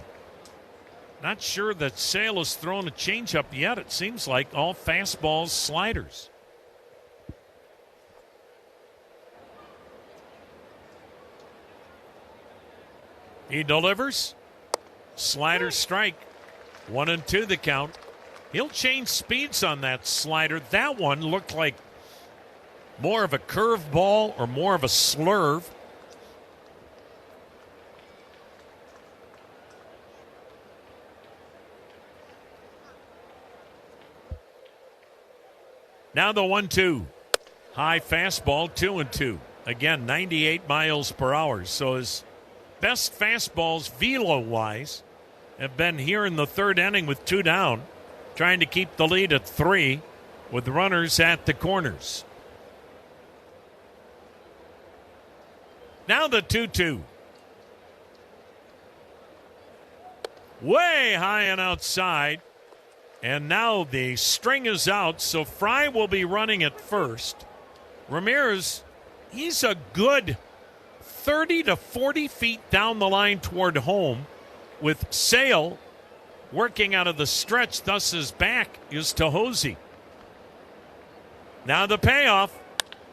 Speaker 1: Not sure that Sale has thrown a changeup yet. It seems like all fastballs, sliders. He delivers. Slider strike. 1-2 the count. He'll change speeds on that slider. That one looked like more of a curve ball or more of a slurve. Now the 1-2. High fastball, 2-2. Again, 98 miles per hour. So his best fastballs, velo-wise, have been here in the third inning with 2 down, trying to keep the lead at 3 with runners at the corners. Now the 2-2. Way high and outside. And now the string is out, so Fry will be running at first. Ramirez, he's a good 30 to 40 feet down the line toward home, with Sale working out of the stretch. Thus his back is to Hosey. Now the payoff.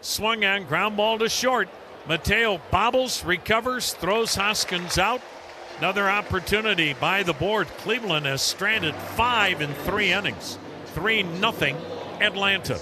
Speaker 1: Swung on, ground ball to short. Mateo bobbles, recovers, throws Hoskins out. Another opportunity by the board. Cleveland has stranded 5 in 3 innings. 3-0 Atlanta.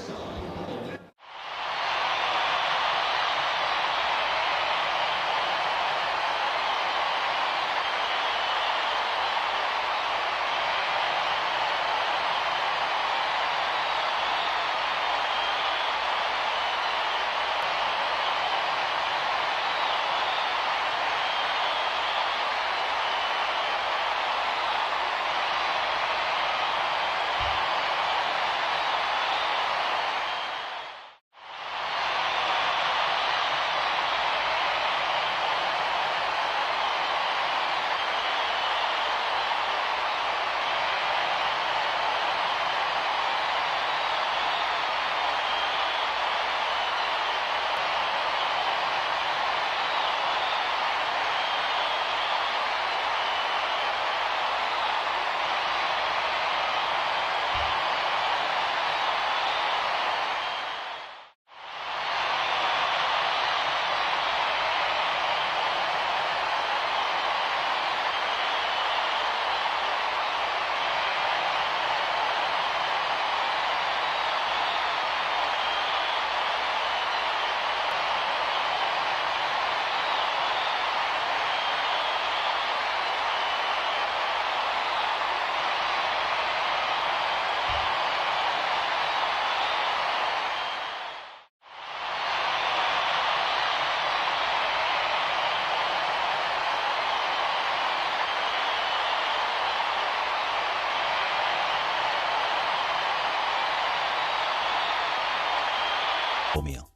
Speaker 3: Meal.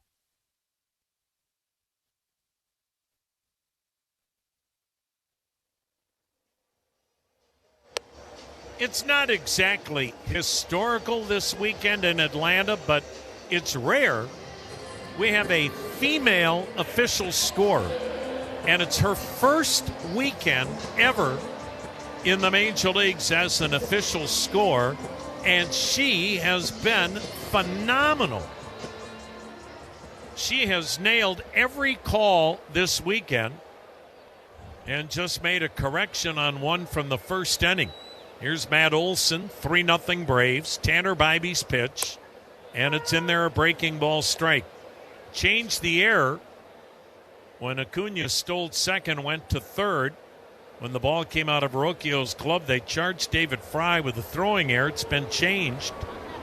Speaker 1: It's not exactly historical this weekend in Atlanta, but it's rare. We have a female official scorer, and it's her first weekend ever in the major leagues as an official scorer, and she has been phenomenal. She has nailed every call this weekend and just made a correction on one from the first inning. Here's Matt Olson, 3-0 Braves. Tanner Bybee's pitch, and it's in there, a breaking ball strike. Changed the error when Acuna stole second, went to third. When the ball came out of Rocchio's glove, they charged David Fry with a throwing error. It's been changed.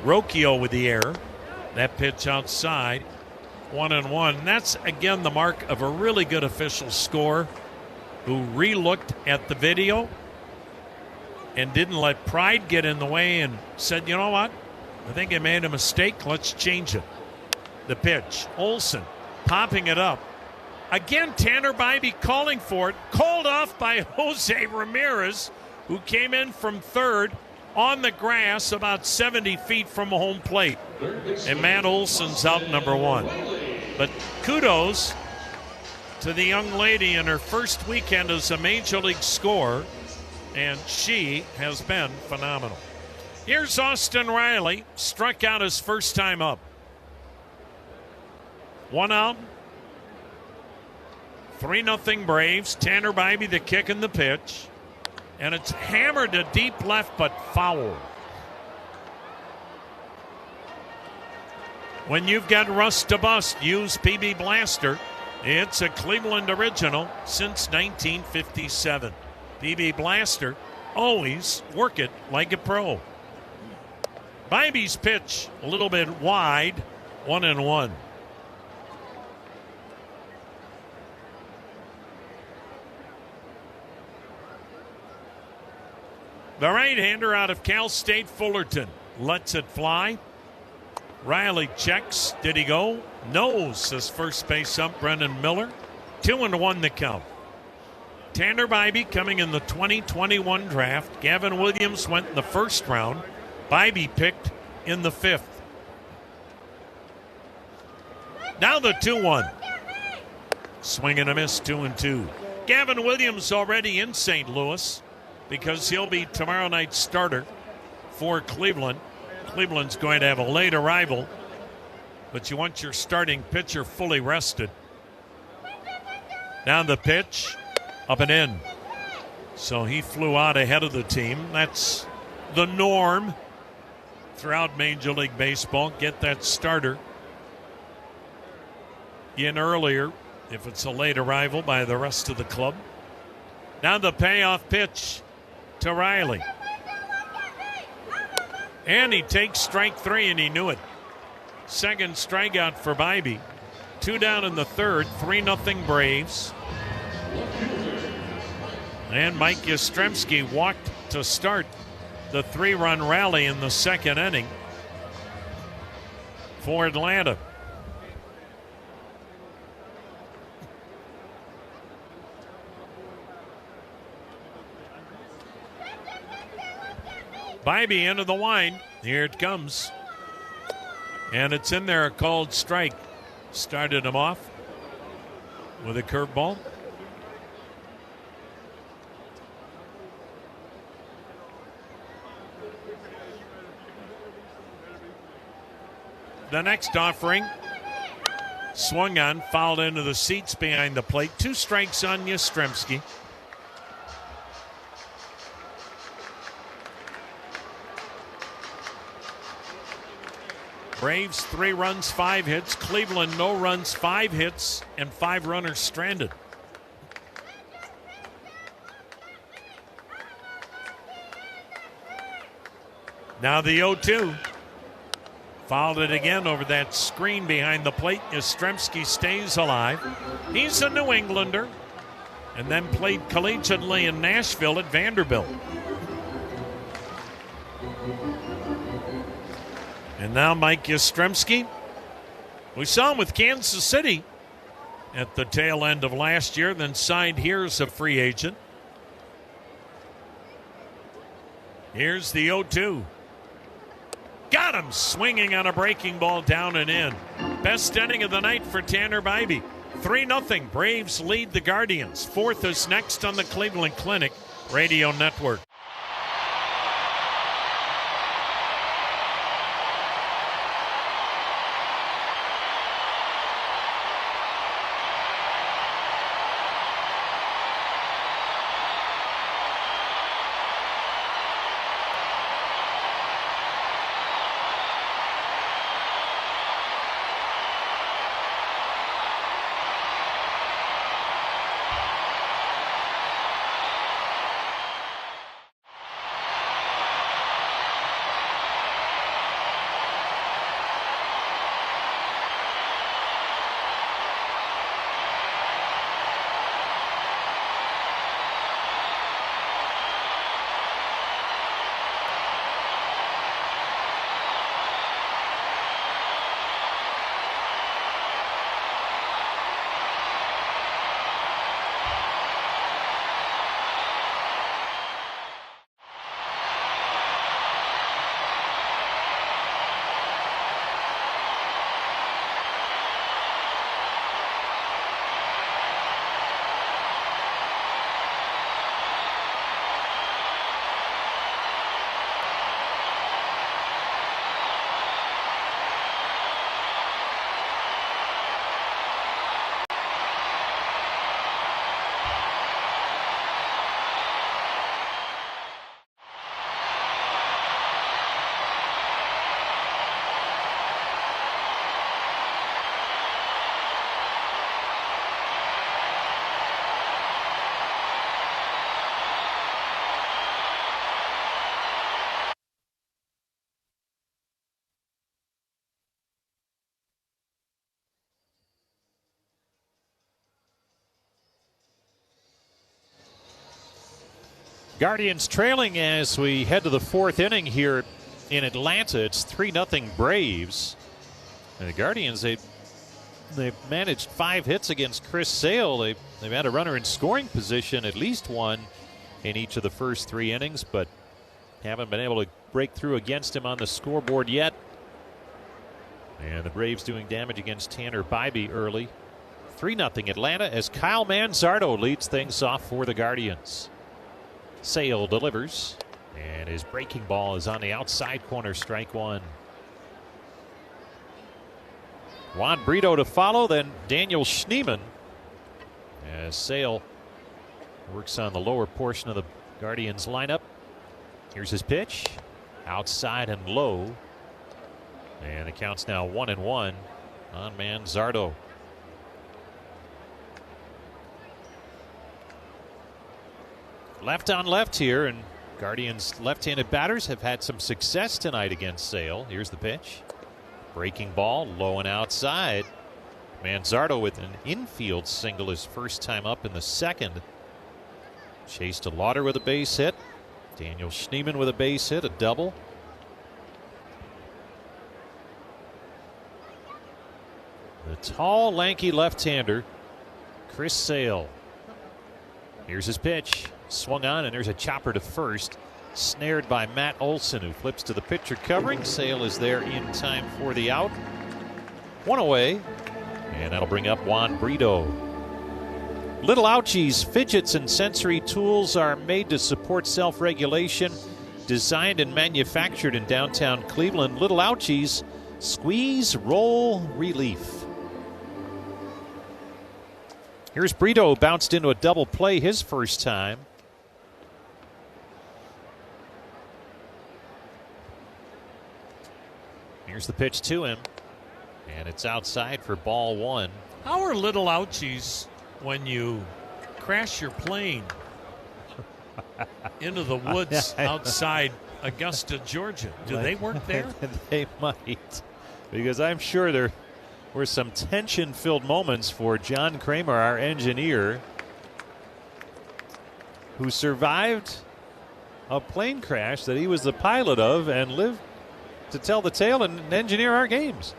Speaker 1: Rocchio with the error. That pitch outside. 1-1. That's, again, the mark of a really good official scorer who re-looked at the video and didn't let pride get in the way and said, you know what? I think I made a mistake. Let's change it. The pitch. Olson popping it up. Again, Tanner Bybee calling for it. Called off by Jose Ramirez, who came in from third on the grass about 70 feet from home plate. And Matt Olson's out number 1. But kudos to the young lady in her first weekend as a major league scorer, and she has been phenomenal. Here's Austin Riley, struck out his first time up. 1 out. 3-0 Braves. Tanner Bybee the kick and the pitch. And it's hammered to deep left, but foul. When you've got rust to bust, use PB Blaster. It's a Cleveland original since 1957. PB Blaster, always work it like a pro. Bybee's pitch a little bit wide, 1-1. The right-hander out of Cal State Fullerton lets it fly. Riley checks. Did he go? No, says first base ump Brendan Miller. 2-1 the count. Tanner Bybee coming in the 2021 draft. Gavin Williams went in the first round. Bybee picked in the 5th. Now the 2-1. Swing and a miss, 2-2. Gavin Williams already in St. Louis because he'll be tomorrow night's starter for Cleveland. Cleveland's going to have a late arrival, but you want your starting pitcher fully rested. Down the pitch, up and in. So he flew out ahead of the team. That's the norm throughout Major League Baseball. Get that starter in earlier if it's a late arrival by the rest of the club. Now the payoff pitch to Riley. And he takes strike 3, and he knew it. Second strikeout for Bybee. 2 down in the third, 3-0 Braves. And Mike Yastrzemski walked to start the 3-run rally in the second inning for Atlanta. Bybee into the line. Here it comes. And it's in there, a called strike. Started him off with a curveball. The next offering swung on, fouled into the seats behind the plate. 2 strikes on Yastrzemski. Braves 3 runs, 5 hits. Cleveland no runs, 5 hits, and 5 runners stranded. Now the 0-2. Fouled it again over that screen behind the plate. Yastrzemski stays alive. He's a New Englander and then played collegiately in Nashville at Vanderbilt. And now Mike Yastrzemski. We saw him with Kansas City at the tail end of last year, then signed here as a free agent. Here's the 0-2. Got him swinging on a breaking ball down and in. Best inning of the night for Tanner Bybee. 3-0. Braves lead the Guardians. 4th is next on the Cleveland Clinic Radio Network.
Speaker 2: Guardians trailing as we head to the 4th inning here in Atlanta. It's 3-0 Braves. And the Guardians, they've managed 5 hits against Chris Sale. They've had a runner in scoring position, at least one in each of the first 3 innings, but haven't been able to break through against him on the scoreboard yet. And the Braves doing damage against Tanner Bybee early. 3-0 Atlanta as Kyle Manzardo leads things off for the Guardians. Sale delivers, and his breaking ball is on the outside corner, strike one. Juan Brito to follow, then Daniel Schneemann as Sale works on the lower portion of the Guardians lineup. Here's his pitch, outside and low, and the count's now 1-1 on Manzardo. Left on left here, and Guardians left-handed batters have had some success tonight against Sale. Here's the pitch. Breaking ball, low and outside. Manzardo with an infield single his first time up in the second. Chase to Lauder with a base hit. Daniel Schneemann with a base hit, a double. The tall, lanky left-hander, Chris Sale. Here's his pitch. Swung on, and there's a chopper to first. Snared by Matt Olson, who flips to the pitcher covering. Sale is there in time for the out. One away, and that'll bring up Juan Brito. Little Ouchie's fidgets and sensory tools are made to support self-regulation. Designed and manufactured in downtown Cleveland, Little Ouchie's squeeze, roll, relief. Here's Brito, bounced into a double play his first time. Here's the pitch to him, and it's outside for ball one.
Speaker 1: How are Little Ouchies when you crash your plane into the woods outside Augusta, Georgia? Do they work there?
Speaker 2: They might, because I'm sure there were some tension-filled moments for John Kramer, our engineer, who survived a plane crash that he was the pilot of and lived to tell the tale and engineer our games.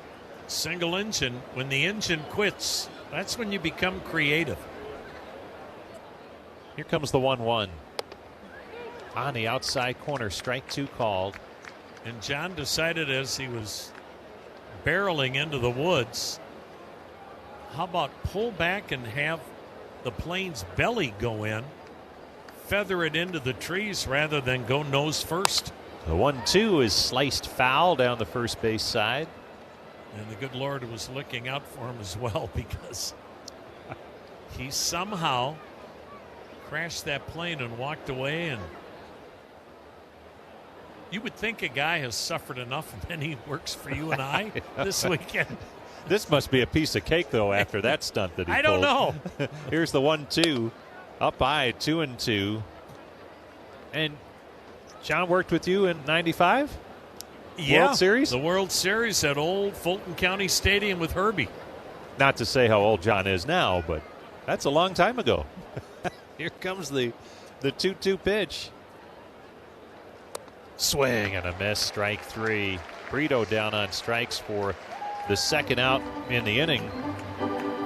Speaker 1: Single engine, when the engine quits, that's when you become creative.
Speaker 2: Here comes the 1-1. On the outside corner, strike two called.
Speaker 1: And John decided as he was barreling into the woods, how about pull back and have the plane's belly go in, feather it into the trees rather than go nose first.
Speaker 2: The 1-2 is sliced foul down the first base side.
Speaker 1: And the good Lord was looking out for him as well, because he somehow crashed that plane and walked away. And you would think a guy has suffered enough, and then he works for you and I this weekend.
Speaker 2: This must be a piece of cake, though, after that stunt that he
Speaker 1: I
Speaker 2: pulled.
Speaker 1: don't know.
Speaker 2: Here's the 1-2. Up high, 2-2. And John worked with you in '95?
Speaker 1: Yeah,
Speaker 2: World Series?
Speaker 1: The World Series at old Fulton County Stadium with Herbie.
Speaker 2: Not to say how old John is now, but that's a long time ago. Here comes the 2-2 pitch. Swing and a miss, strike three. Brito down on strikes for the second out in the inning.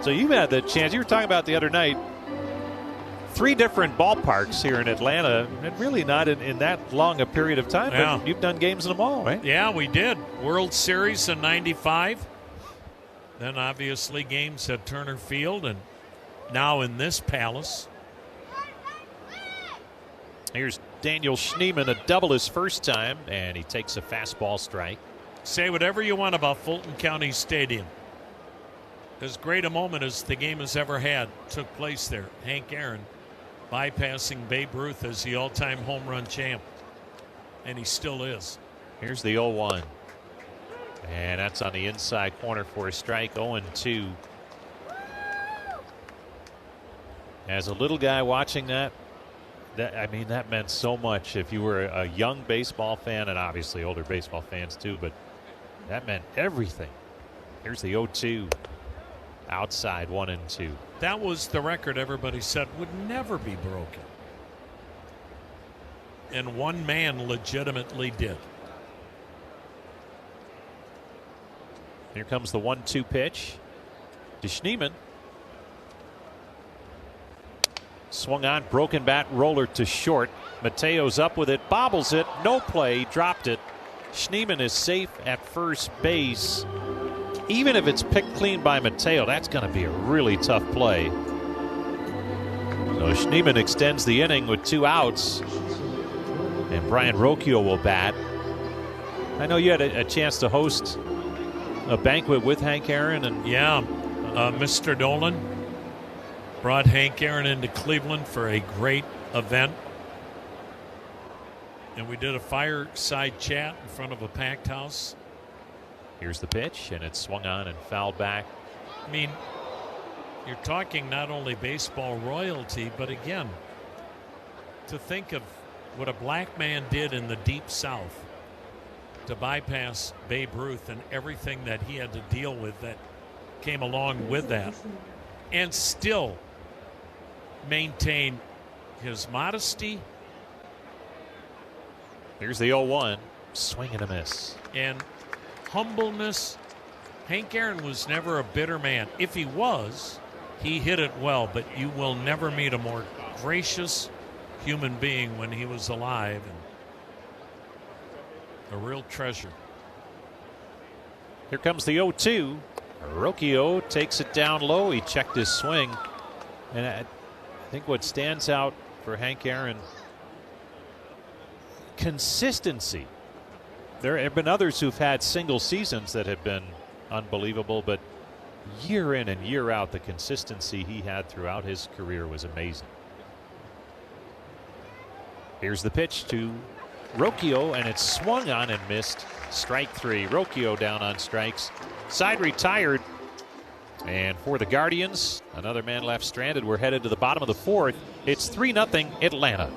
Speaker 2: So you had the chance, you were talking about the other night, 3 different ballparks here in Atlanta, and really not in that long a period of time,
Speaker 1: yeah.
Speaker 2: But you've done games in them all, right?
Speaker 1: Yeah, we did. World Series in '95. Then obviously games at Turner Field, and now in this palace.
Speaker 2: Here's Daniel Schneemann, a double his first time, and he takes a fastball strike.
Speaker 1: Say whatever you want about Fulton County Stadium. As great a moment as the game has ever had took place there. Hank Aaron bypassing Babe Ruth as the all-time home run champ. And he still is.
Speaker 2: Here's the 0-1. And that's on the inside corner for a strike, 0-2. As a little guy watching that meant so much if you were a young baseball fan, and obviously older baseball fans too, but that meant everything. Here's the 0-2. Outside, 1-2.
Speaker 1: That was the record everybody said would never be broken. And one man legitimately did.
Speaker 2: Here comes the 1-2 pitch to Schneemann. Swung on, broken bat, roller to short. Mateo's up with it, bobbles it, no play, dropped it. Schneemann is safe at first base. even if it's picked clean by Mateo, that's going to be a really tough play. So Schneemann extends the inning with 2 outs, and Brian Rocchio will bat. I know you had a chance to host a banquet with Hank Aaron. And
Speaker 1: yeah, Mr. Dolan brought Hank Aaron into Cleveland for a great event. And we did a fireside chat in front of a packed house.
Speaker 2: Here's the pitch, and it's swung on and fouled back.
Speaker 1: I mean, you're talking not only baseball royalty, but again, to think of what a black man did in the Deep South to bypass Babe Ruth and everything that he had to deal with that came along with that, and still maintain his modesty.
Speaker 2: Here's the 0-1, swing and a miss.
Speaker 1: And humbleness. Hank Aaron was never a bitter man. If he was, he hit it well, but you will never meet a more gracious human being when he was alive, and a real treasure.
Speaker 2: Here comes the 0-2. Rocchio takes it down low. He checked his swing, and I think what stands out for Hank Aaron, consistency. There have been others who've had single seasons that have been unbelievable, but year in and year out, the consistency he had throughout his career was amazing. Here's the pitch to Rocchio, and it's swung on and missed. Strike 3. Rocchio down on strikes. Side retired. And for the Guardians, another man left stranded. We're headed to the bottom of the 4th. It's 3-0 Atlanta.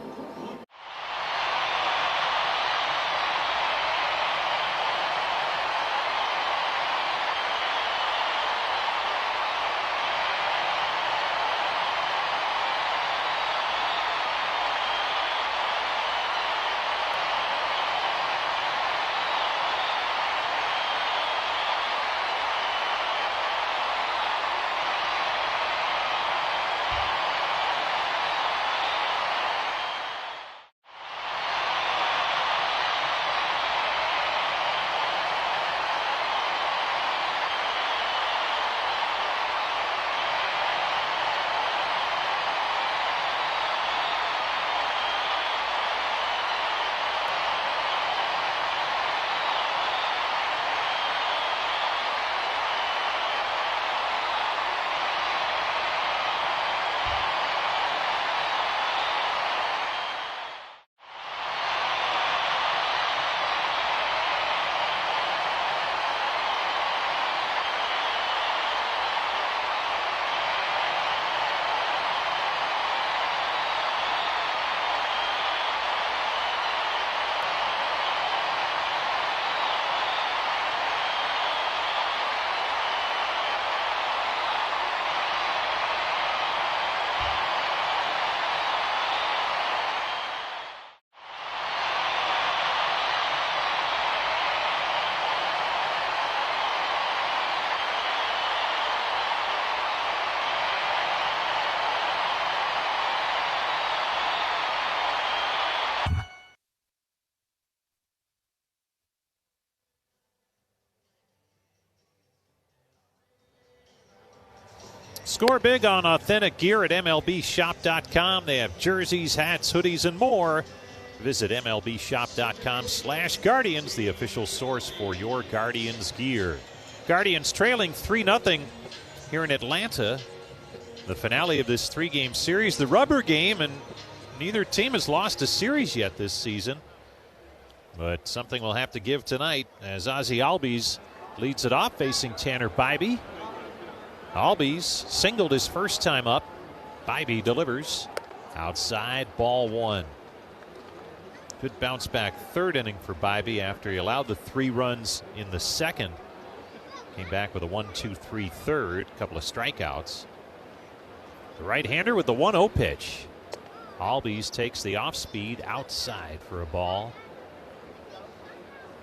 Speaker 2: Score big on authentic gear at MLBshop.com. They have jerseys, hats, hoodies, and more. Visit MLBshop.com/Guardians, the official source for your Guardians gear. Guardians trailing 3-0 here in Atlanta. The finale of this 3-game series, the rubber game, and neither team has lost a series yet this season. But something will have to give tonight as Ozzie Albies leads it off facing Tanner Bybee. Albies singled his first time up. Bybee delivers. Outside, ball 1. Good bounce back third inning for Bybee after he allowed the 3 runs in the second. Came back with a 1-2-3 third, a couple of strikeouts. The right-hander with the 1-0 pitch. Albies takes the off speed outside for a ball.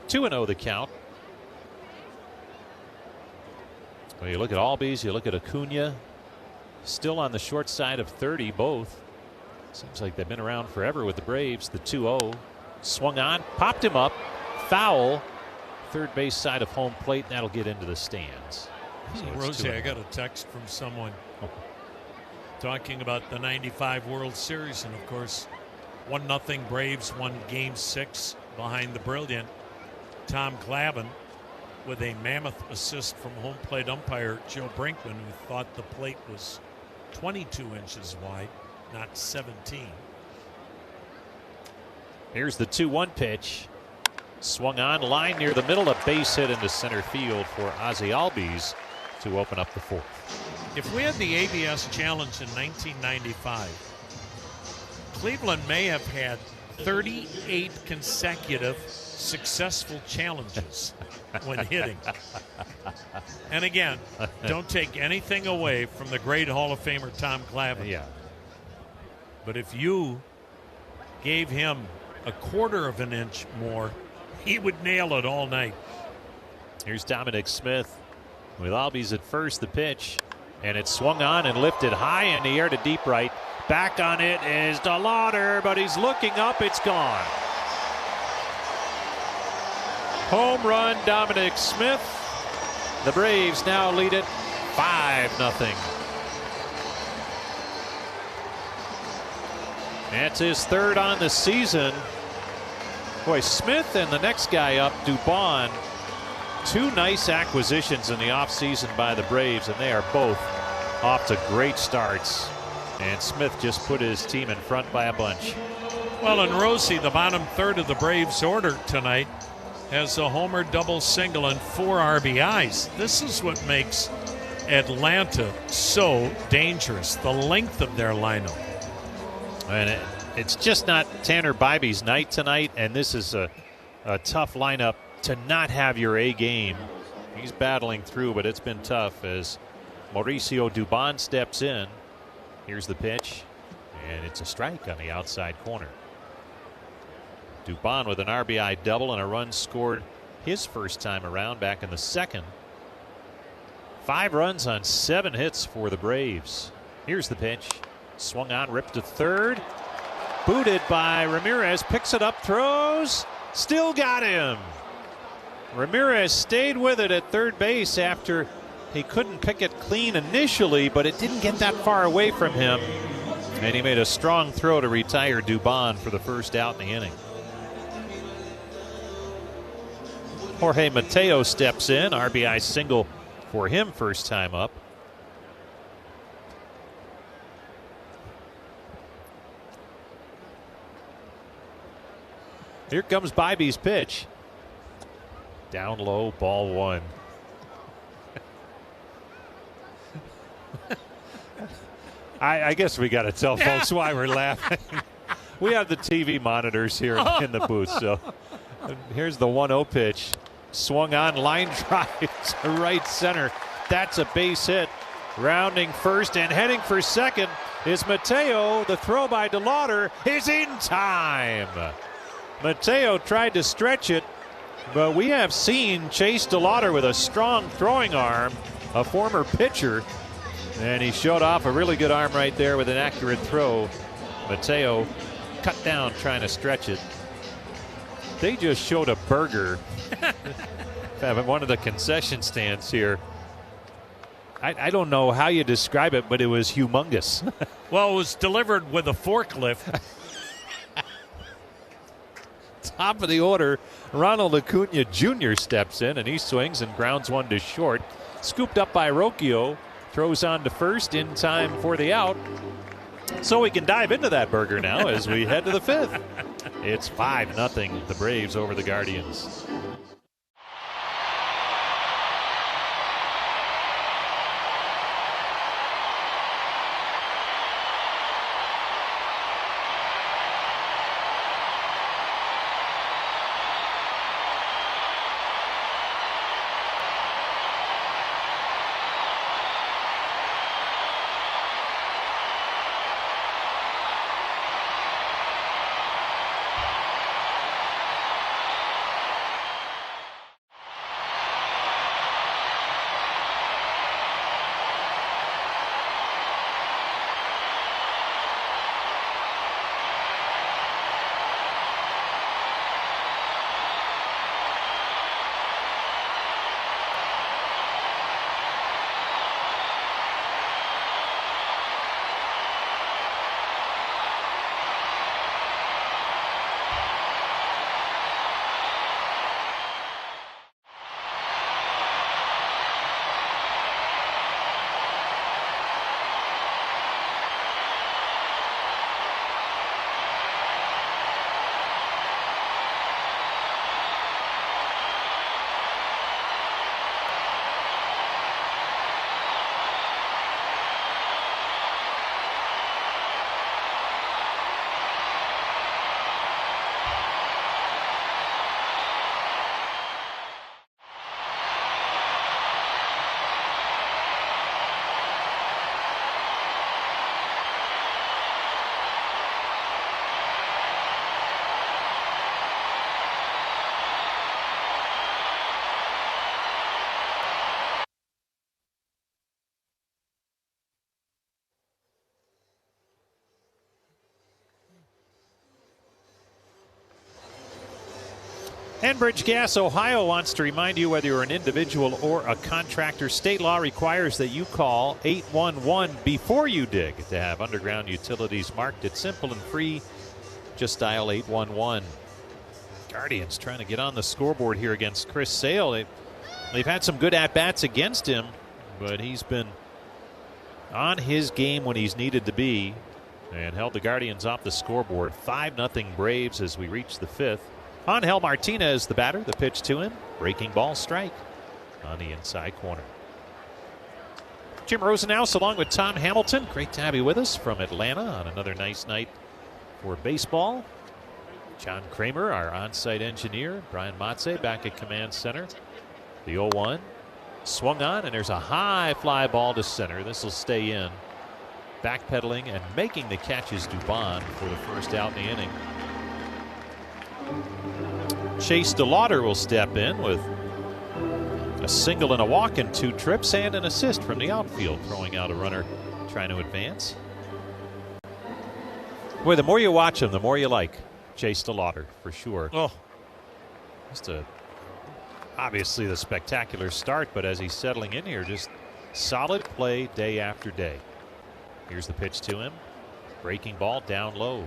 Speaker 2: 2-0 the count. When you look at Albies, you look at Acuna, still on the short side of 30, both. Seems like they've been around forever with the Braves. The 2-0 swung on, popped him up, foul. third base side of home plate, and that'll get into the stands. So
Speaker 1: Rosie, I got a text from someone talking about the 95 World Series, and of course 1-0 Braves won Game 6 behind the brilliant Tom Glavine with a mammoth assist from home plate umpire Joe Brinkman, who thought the plate was 22 inches wide, not 17.
Speaker 2: Here's the 2-1 pitch. Swung on, line near the middle, a base hit into center field for Ozzie Albies to open up the fourth.
Speaker 1: If we had the ABS Challenge in 1995, Cleveland may have had 38 consecutive successful challenges when hitting. And again, don't take anything away from the great Hall of Famer Tom Glavine.
Speaker 2: Yeah.
Speaker 1: But if you gave him a quarter of an inch more, he would nail it all night.
Speaker 2: Here's Dominic Smith with Albies at first. The pitch, and it's swung on and lifted high in the air to deep right. Back on it is DeLauder, but he's looking up. It's gone. Home run, Dominic Smith. The Braves now lead it 5-0. That's his third on the season. Boy, Smith and the next guy up, Dubon, two nice acquisitions in the offseason by the Braves, and they are both off to great starts. And Smith just put his team in front by a bunch.
Speaker 1: Well, and Rosie, the bottom third of the Braves order tonight, has a homer, double, single, and 4 RBIs. This is what makes Atlanta so dangerous, the length of their lineup.
Speaker 2: And it's just not Tanner Bybee's night tonight, and this is a tough lineup to not have your A game. He's battling through, but it's been tough as Mauricio Dubon steps in. Here's the pitch, and it's a strike on the outside corner. Dubon with an RBI double and a run scored his first time around back in the second. 5 runs on 7 hits for the Braves. Here's the pitch. Swung on, ripped to third. Booted by Ramirez, picks it up, throws, still got him. Ramirez stayed with it at third base after he couldn't pick it clean initially, but it didn't get that far away from him. And he made a strong throw to retire Dubon for the first out in the inning. Jorge Mateo steps in, RBI single for him first time up. Here comes Bybee's pitch. Down low, ball 1. I guess we got to tell folks why we're laughing. We have the TV monitors here in the booth. So here's the 1-0 pitch. Swung on, line drive to right center. That's a base hit. Rounding first and heading for second is Mateo. The throw by DeLauder is in time. Mateo tried to stretch it, but we have seen Chase DeLauder with a strong throwing arm, a former pitcher, and he showed off a really good arm right there with an accurate throw. Mateo cut down trying to stretch it. They just showed a burger at one of the concession stands here. I don't know how you describe it, but it was humongous.
Speaker 1: Well, it was delivered with a forklift.
Speaker 2: Top of the order, Ronald Acuna Jr. steps in, and he swings and grounds one to short. Scooped up by Rocchio, throws on to first in time for the out. So we can dive into that burger now as we head to the fifth. It's 5-0, the Braves over the Guardians. Enbridge Gas Ohio wants to remind you, whether you're an individual or a contractor, state law requires that you call 811 before you dig to have underground utilities marked. It's simple and free. Just dial 811. Guardians trying to get on the scoreboard here against Chris Sale. They've had some good at-bats against him, but he's been on his game when he's needed to be and held the Guardians off the scoreboard. 5-0 Braves as we reach the 5th. Angel Martinez, the batter. The pitch to him. Breaking ball, strike on the inside corner. Jim Rosenhaus along with Tom Hamilton. Great to have you with us from Atlanta on another nice night for baseball. John Kramer, our on-site engineer. Brian Matze back at command center. The 0-1 swung on, and there's a high fly ball to center. This will stay in. Backpedaling and making the catch is Dubon for the first out in the inning. Chase DeLauder will step in with a single and a walk and 2 trips and an assist from the outfield, throwing out a runner trying to advance. Boy, the more you watch him, the more you like Chase DeLauder, for sure.
Speaker 1: Oh,
Speaker 2: just obviously the spectacular start, but as he's settling in here, just solid play day after day. Here's the pitch to him. Breaking ball down low.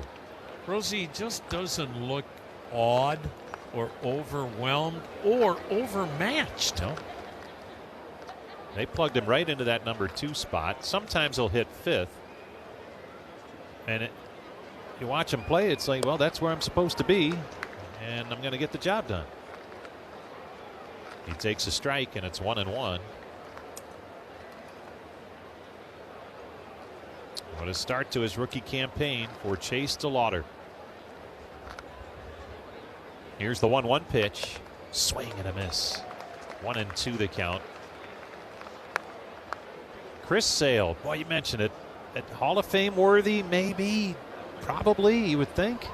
Speaker 1: Rosie just doesn't look awed or overwhelmed or overmatched.
Speaker 2: No. They plugged him right into that number 2 spot. Sometimes he'll hit 5th. And you watch him play, it's like, well, that's where I'm supposed to be, and I'm going to get the job done. He takes a strike, and it's 1-1. What a start to his rookie campaign for Chase DeLauder. Here's the 1-1 pitch. Swing and a miss. 1-2 the count. Chris Sale, boy, you mentioned it. Hall of Fame worthy, maybe, probably, you would think.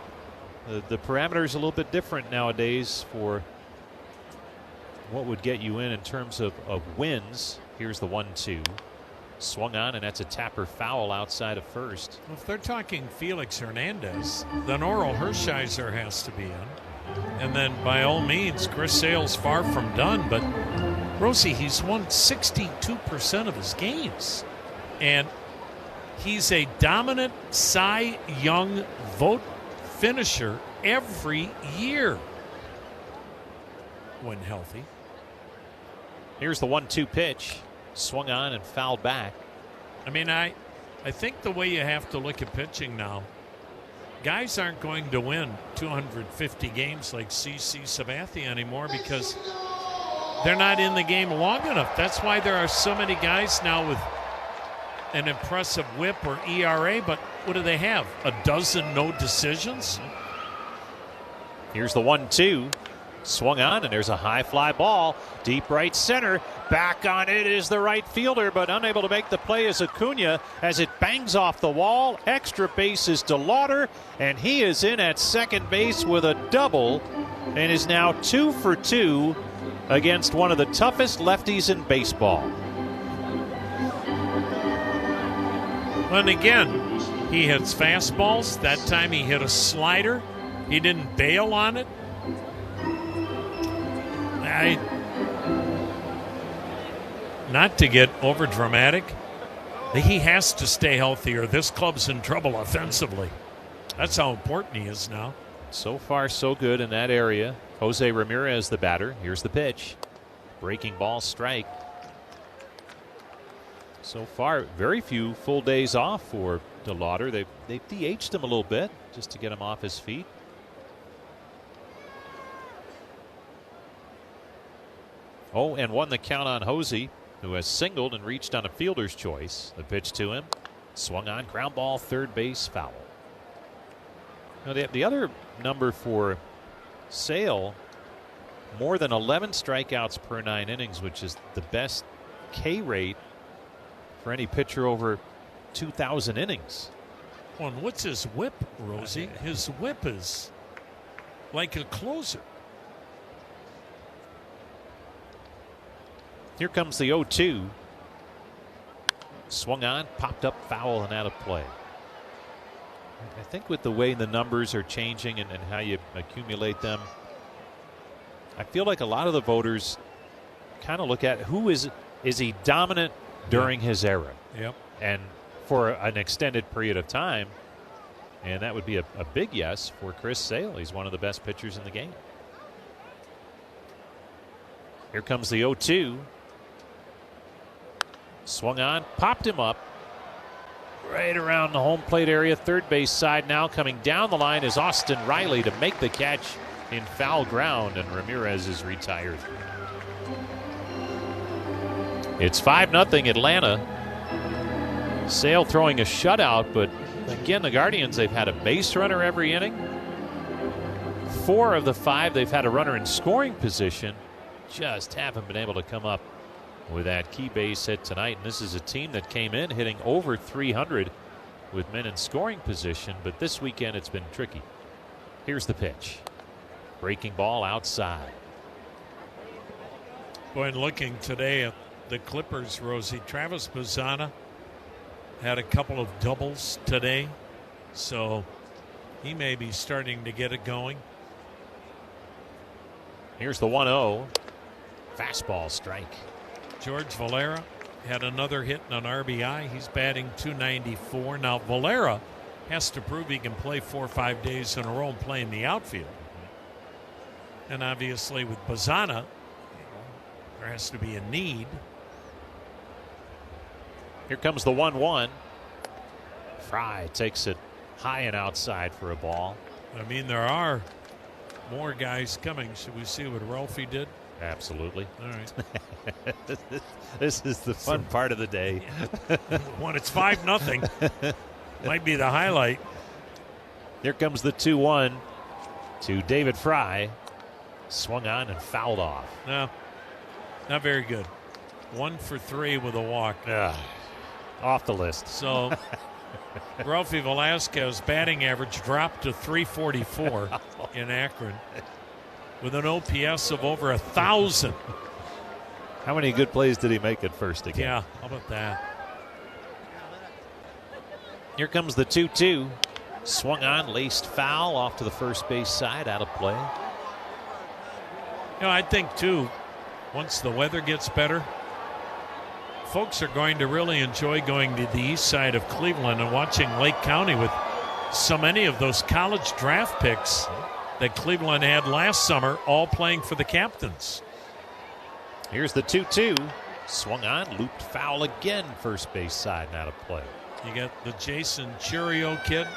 Speaker 2: The parameters a little bit different nowadays for what would get you in terms of wins. Here's the 1-2. Swung on, and that's a tapper foul outside of first.
Speaker 1: Well, if they're talking Felix Hernandez, then Oral Hershiser has to be in. And then, by all means, Chris Sale's far from done. But, Rosie, he's won 62% of his games. And he's a dominant Cy Young vote finisher every year when healthy.
Speaker 2: Here's the 1-2 pitch. Swung on and fouled back.
Speaker 1: I mean, I think the way you have to look at pitching now, guys aren't going to win 250 games like CC Sabathia anymore because they're not in the game long enough. That's why there are so many guys now with an impressive whip or ERA, but what do they have? A dozen no decisions?
Speaker 2: Here's the 1-2. Swung on, and there's a high fly ball. Deep right center. Back on it is the right fielder, but unable to make the play is Acuna as it bangs off the wall. Extra base is DeLauder, and he is in at second base with a double and is now 2 for 2 against one of the toughest lefties in baseball.
Speaker 1: And again, he hits fastballs. That time he hit a slider. He didn't bail on it. Not to get over dramatic, he has to stay healthy or this club's in trouble offensively. That's how important he is now.
Speaker 2: So far, so good in that area. Jose Ramirez, the batter. Here's the pitch. Breaking ball, strike. So far, very few full days off for DeLauder. They've DH'd him a little bit just to get him off his feet. Oh, and 1 the count on Jose, who has singled and reached on a fielder's choice. The pitch to him. Swung on, ground ball, third base, foul. Now the other number for Sale, more than 11 strikeouts per 9 innings, which is the best K rate for any pitcher over 2,000 innings.
Speaker 1: Well, and what's his whip, Rosie? His whip is like a closer.
Speaker 2: Here comes the 0-2. Swung on, popped up foul and out of play. I think with the way the numbers are changing and how you accumulate them, I feel like a lot of the voters kind of look at who is he dominant during his era?
Speaker 1: Yep.
Speaker 2: And for an extended period of time. And that would be a big yes for Chris Sale. He's one of the best pitchers in the game. Here comes the 0-2. Swung on, popped him up. Right around the home plate area, third base side now. Coming down the line is Austin Riley to make the catch in foul ground, and Ramirez is retired. It's 5-0 Atlanta. Sale throwing a shutout, but again, the Guardians, they've had a base runner every inning. 4 of the 5, they've had a runner in scoring position. Just haven't been able to come up with that key base hit tonight. And this is a team that came in hitting over 300 with men in scoring position, but this weekend it's been tricky. Here's the pitch. Breaking ball outside.
Speaker 1: Boy, and looking today at the Clippers, Rosie, Travis Bazzana had a couple of doubles today, so he may be starting to get it going.
Speaker 2: Here's the 1-0. Fastball strike.
Speaker 1: George Valera had another hit and an RBI. He's batting .294. Now, Valera has to prove he can play 4 or 5 days in a row and play in the outfield. And obviously with Bazzana, there has to be a need.
Speaker 2: Here comes the 1-1. Fry takes it high and outside for a ball.
Speaker 1: I mean, there are more guys coming. Should we see what Ralphie did?
Speaker 2: Absolutely.
Speaker 1: All right.
Speaker 2: This is the fun part of the day.
Speaker 1: When it's 5-0, might be the highlight.
Speaker 2: Here comes the 2-1 to David Fry. Swung on and fouled off.
Speaker 1: No, not very good. 1 for 3 with a walk.
Speaker 2: Off the list.
Speaker 1: So Ralphie Velasquez batting average dropped to .344 in Akron with an OPS of over 1,000.
Speaker 2: How many good plays did he make at first again?
Speaker 1: Yeah, how about that?
Speaker 2: Here comes the 2-2. Swung on, laced foul off to the first base side, out of play.
Speaker 1: You know, I think, too, once the weather gets better, folks are going to really enjoy going to the east side of Cleveland and watching Lake County with so many of those college draft picks that Cleveland had last summer, all playing for the Captains.
Speaker 2: Here's the 2-2. Swung on, looped foul again, first base side, and out of play.
Speaker 1: You got the Jason Churio kid.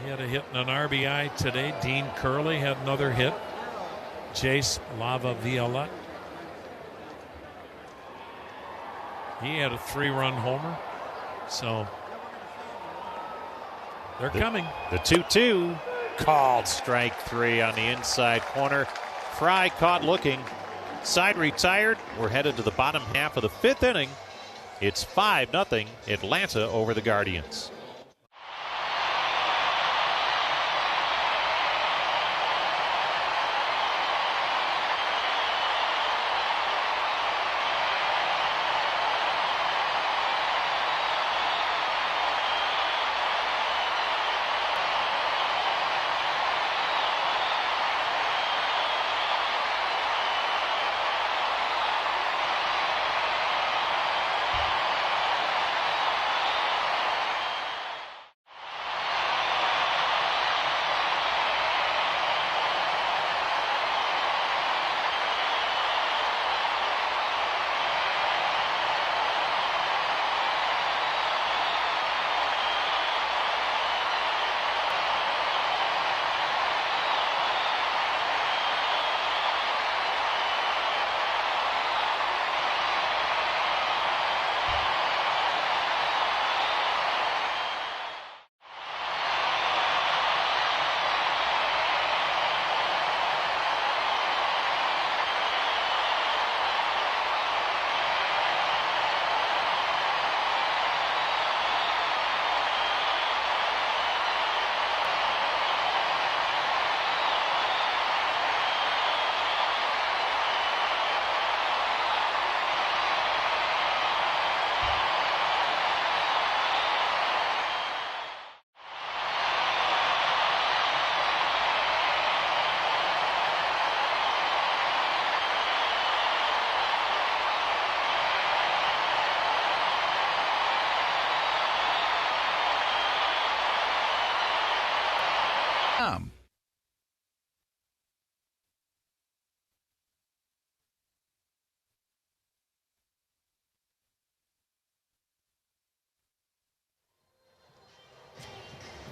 Speaker 1: He had a hit and an RBI today. Dean Curley had another hit. Jace Lava Viola. He had a 3-run homer. So they're coming.
Speaker 2: The 2-2 called strike 3 on the inside corner. Fry caught looking. Side retired. We're headed to the bottom half of the 5th inning. It's 5-0 Atlanta over the Guardians.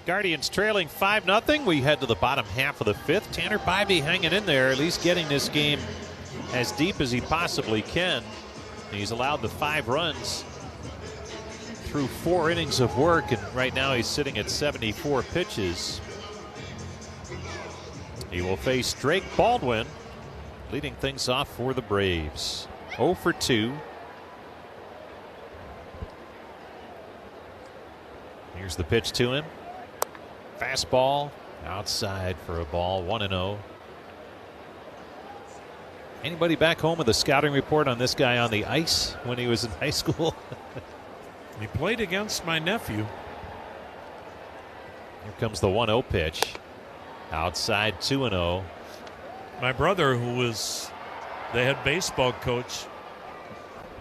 Speaker 2: Guardians trailing 5-0. We head to the bottom half of the fifth. Tanner Bybee hanging in there, at least getting this game as deep as he possibly can. He's allowed the 5 runs through 4 innings of work, and right now he's sitting at 74 pitches. He will face Drake Baldwin, leading things off for the Braves. 0 for 2. Here's the pitch to him. Fastball outside for a ball. 1-0. Anybody back home with a scouting report on this guy on the ice when he was in high school?
Speaker 1: He played against my nephew.
Speaker 2: Here comes the 1-0 pitch. Outside 2-0.
Speaker 1: My brother, who was the head baseball coach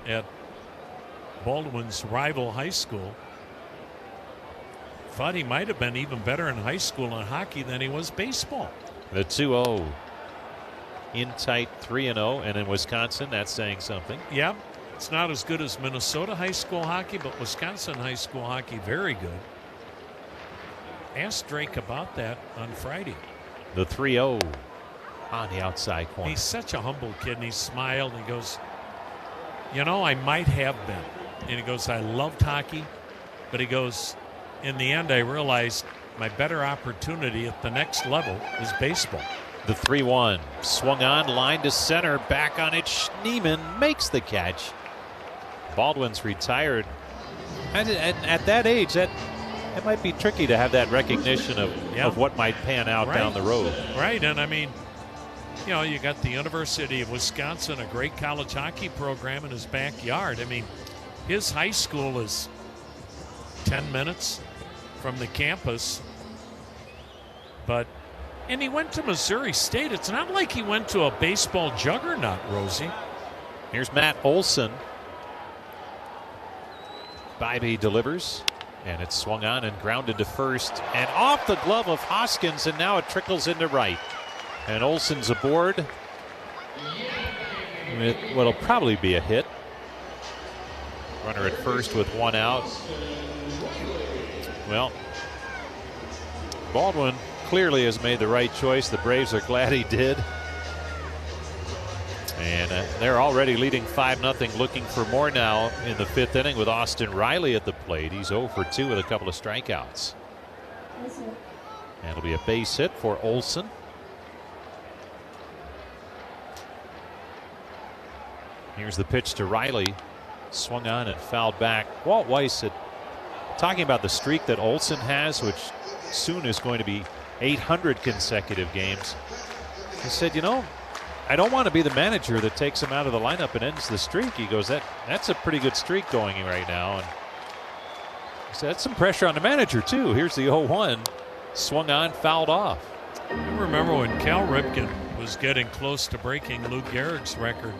Speaker 1: at Baldwin's rival high school, thought he might have been even better in high school in hockey than he was baseball.
Speaker 2: The 2-0. In tight 3-0, and in Wisconsin, that's saying something.
Speaker 1: Yep. It's not as good as Minnesota high school hockey, but Wisconsin high school hockey, very good. Ask Drake about that on Friday.
Speaker 2: The 3-0 on the outside corner.
Speaker 1: He's such a humble kid, and he smiled. And he goes, you know, I might have been. And he goes, I loved hockey. But he goes, in the end, I realized my better opportunity at the next level is baseball.
Speaker 2: The 3-1 swung on, line to center, back on it. Schneemann makes the catch. Baldwin's retired. And at that age, it might be tricky to have that recognition of what might pan out down the road.
Speaker 1: Right, and I mean, you know, you got the University of Wisconsin, a great college hockey program in his backyard. I mean, his high school is 10 minutes from the campus, and he went to Missouri State. It's not like he went to a baseball juggernaut, Rosie.
Speaker 2: Here's Matt Olson. Bybee delivers, and it's swung on and grounded to first and off the glove of Hoskins, and now it trickles into right. And Olson's aboard with what'll probably be a hit. Runner at first with 1 out. Well, Baldwin clearly has made the right choice. The Braves are glad he did. And they're already leading 5-0, looking for more now in the 5th inning with Austin Riley at the plate. He's 0 for 2 with a couple of strikeouts. And it'll be a base hit for Olson. Here's the pitch to Riley. Swung on and fouled back. Walt Weiss said, talking about the streak that Olson has, which soon is going to be 800 consecutive games. He said, you know, I don't want to be the manager that takes him out of the lineup and ends the streak. He goes, that's a pretty good streak going right now. And he said, that's some pressure on the manager, too. Here's the 0-1. Swung on, fouled off.
Speaker 1: I remember when Cal Ripken was getting close to breaking Lou Gehrig's record.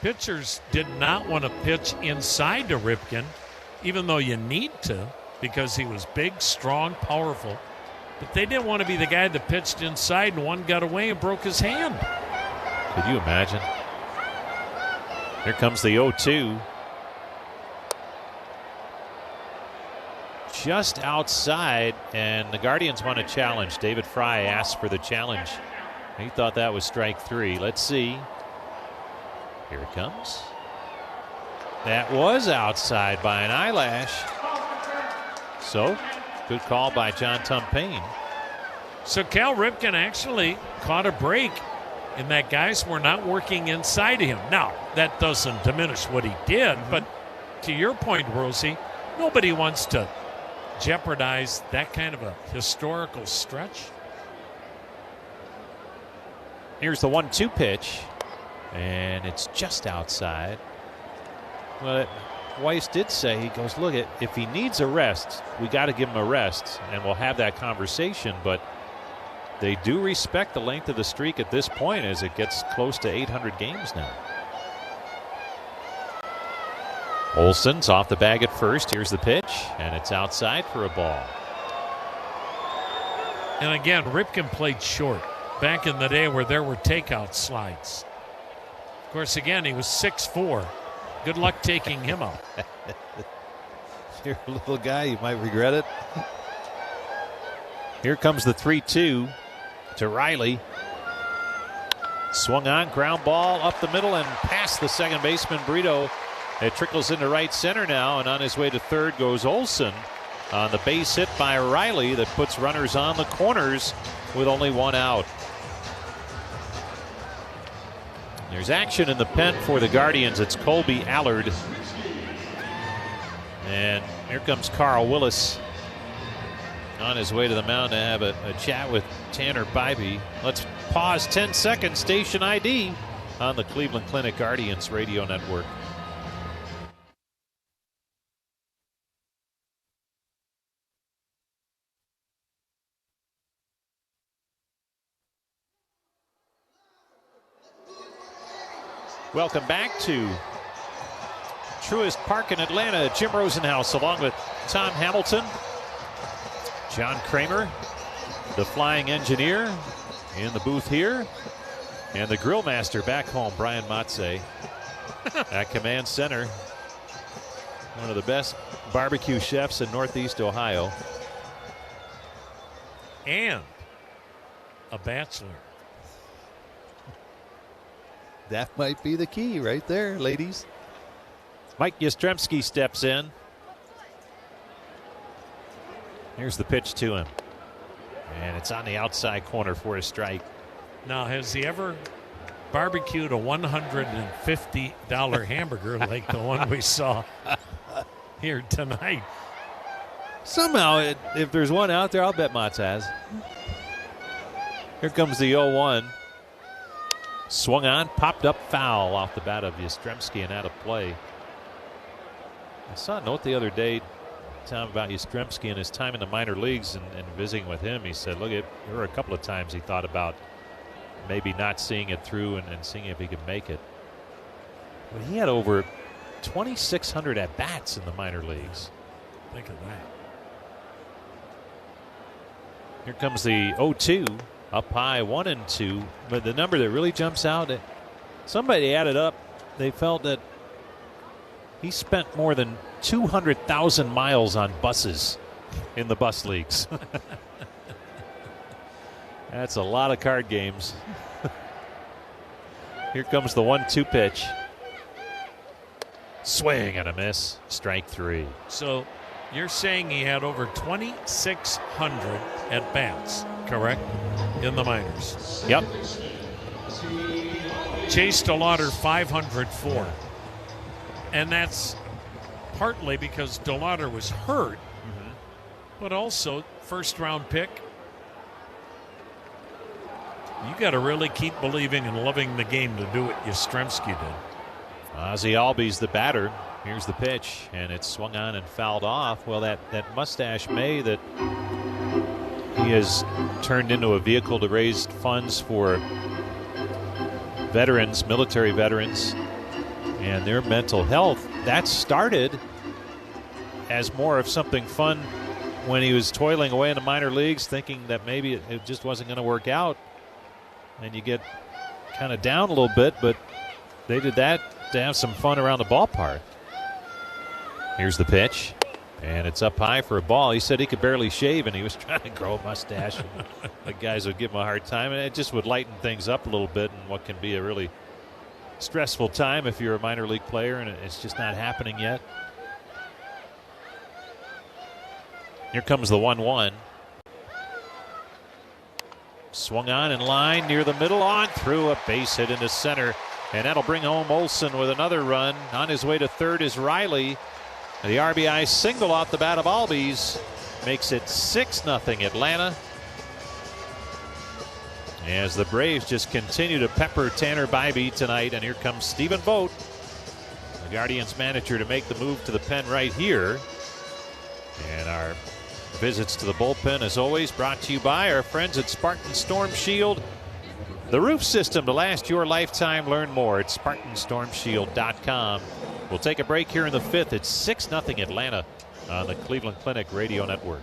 Speaker 1: Pitchers did not want to pitch inside to Ripken, even though you need to, because he was big, strong, powerful. But they didn't want to be the guy that pitched inside and one got away and broke his hand.
Speaker 2: Could you imagine? Here comes the 0-2. Just outside, and the Guardians want a challenge. David Fry asked for the challenge. He thought that was strike 3. Let's see. Here it comes. That was outside by an eyelash. So, good call by John Tumpane.
Speaker 1: So Cal Ripken actually caught a break in that guys were not working inside of him. Now, that doesn't diminish what he did, but to your point, Rosie, nobody wants to jeopardize that kind of a historical stretch.
Speaker 2: Here's the 1-2 pitch, and it's just outside. Well, Weiss did say, he goes, look, if he needs a rest, we got to give him a rest, and we'll have that conversation, but they do respect the length of the streak at this point as it gets close to 800 games now. Olson's off the bag at first. Here's the pitch, and it's outside for a ball.
Speaker 1: And again, Ripken played short back in the day where there were takeout slides. Of course, again, he was 6'4". Good luck taking him out.
Speaker 2: You're a little guy, you might regret it. Here comes the 3-2 to Riley. Swung on, ground ball up the middle and past the second baseman, Brito. It trickles into right center now, and on his way to third goes Olson on the base hit by Riley that puts runners on the corners with only one out. There's action in the pen for the Guardians. It's Colby Allard. And here comes Carl Willis on his way to the mound to have a chat with Tanner Bybee. Let's pause 10 seconds. Station ID on the Cleveland Clinic Guardians Radio Network. Welcome back to Truist Park in Atlanta. Jim Rosenhaus along with Tom Hamilton, John Kramer, the flying engineer in the booth here, and the grill master back home, Brian Matze, at command center. One of the best barbecue chefs in Northeast Ohio.
Speaker 1: And a bachelor.
Speaker 3: That might be the key right there, ladies.
Speaker 2: Mike Yastrzemski steps in. Here's the pitch to him. And it's on the outside corner for a strike.
Speaker 1: Now, has he ever barbecued a $150 hamburger like the one we saw here tonight?
Speaker 2: Somehow, if there's one out there, I'll bet Mats has. Here comes the 0-1. Swung on, popped up foul off the bat of Yastrzemski and out of play. I saw a note the other day, Tom, about Yastrzemski and his time in the minor leagues and visiting with him. He said, look, there were a couple of times he thought about maybe not seeing it through and seeing if he could make it. But he had over 2,600 at-bats in the minor leagues.
Speaker 1: Think of that.
Speaker 2: Here comes the 0-2. Up high, 1-2. But the number that really jumps out, somebody added up, they felt that he spent more than 200,000 miles on buses in the bus leagues. That's a lot of card games. Here comes the 1-2 pitch. Swing and a miss. Strike three.
Speaker 1: So you're saying he had over 2,600 at-bats, correct? In the minors.
Speaker 2: Yep.
Speaker 1: Chase DeLauder 504. And that's partly because DeLauder was hurt, but also first round pick. You got to really keep believing and loving the game to do what Yastrzemski did.
Speaker 2: Ozzie Albies the batter. Here's the pitch, and it's swung on and fouled off. Well, that mustache May that he has turned into a vehicle to raise funds for veterans, military veterans, and their mental health. That started as more of something fun when he was toiling away in the minor leagues, thinking that maybe it just wasn't going to work out. And you get kind of down a little bit, but they did that to have some fun around the ballpark. Here's the pitch, and it's up high for a ball. He said he could barely shave, and he was trying to grow a mustache. The guys would give him a hard time, and it just would lighten things up a little bit in what can be a really stressful time if you're a minor league player, and it's just not happening yet. Here comes the 1-1. Swung on in line near the middle, on through a base hit into center, and that'll bring home Olson with another run. On his way to third is Riley. The RBI single off the bat of Albies makes it 6-0 Atlanta. As the Braves just continue to pepper Tanner Bybee tonight, and here comes Stephen Vogt, the Guardians manager, to make the move to the pen right here. And our visits to the bullpen, as always, brought to you by our friends at Spartan Storm Shield. The roof system to last your lifetime. Learn more at SpartanStormShield.com. We'll take a break here in the fifth. It's 6-0 Atlanta on the Cleveland Clinic Radio Network.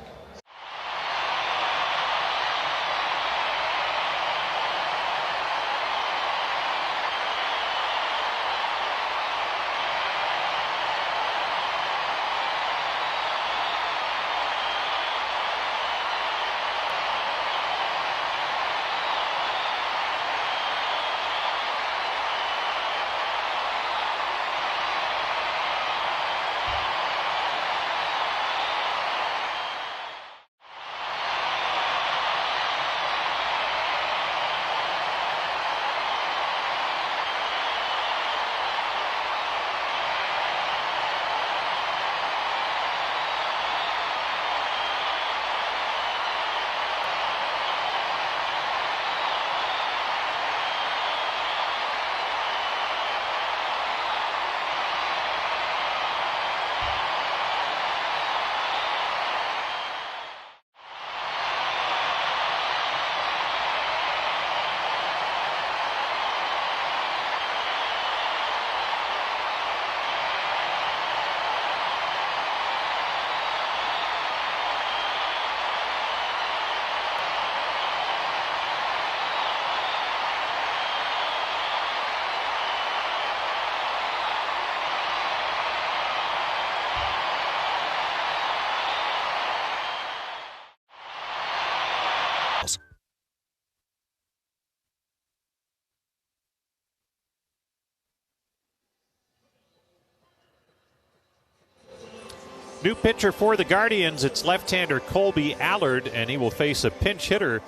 Speaker 2: New pitcher for the Guardians. It's left-hander Colby Allard, and he will face a pinch hitter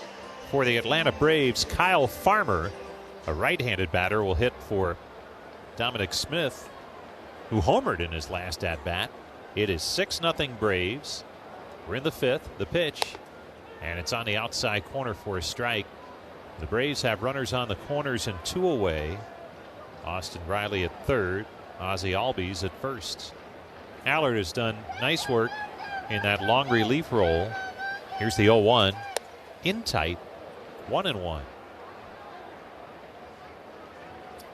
Speaker 2: for the Atlanta Braves, Kyle Farmer. A right-handed batter will hit for Dominic Smith, who homered in his last at-bat. It is 6-0 Braves. We're in the fifth. The pitch, and it's on the outside corner for a strike. The Braves have runners on the corners and 2 away. Austin Riley at third. Ozzie Albies at first. Allard has done nice work in that long relief role. Here's the 0-1. In tight. 1-1.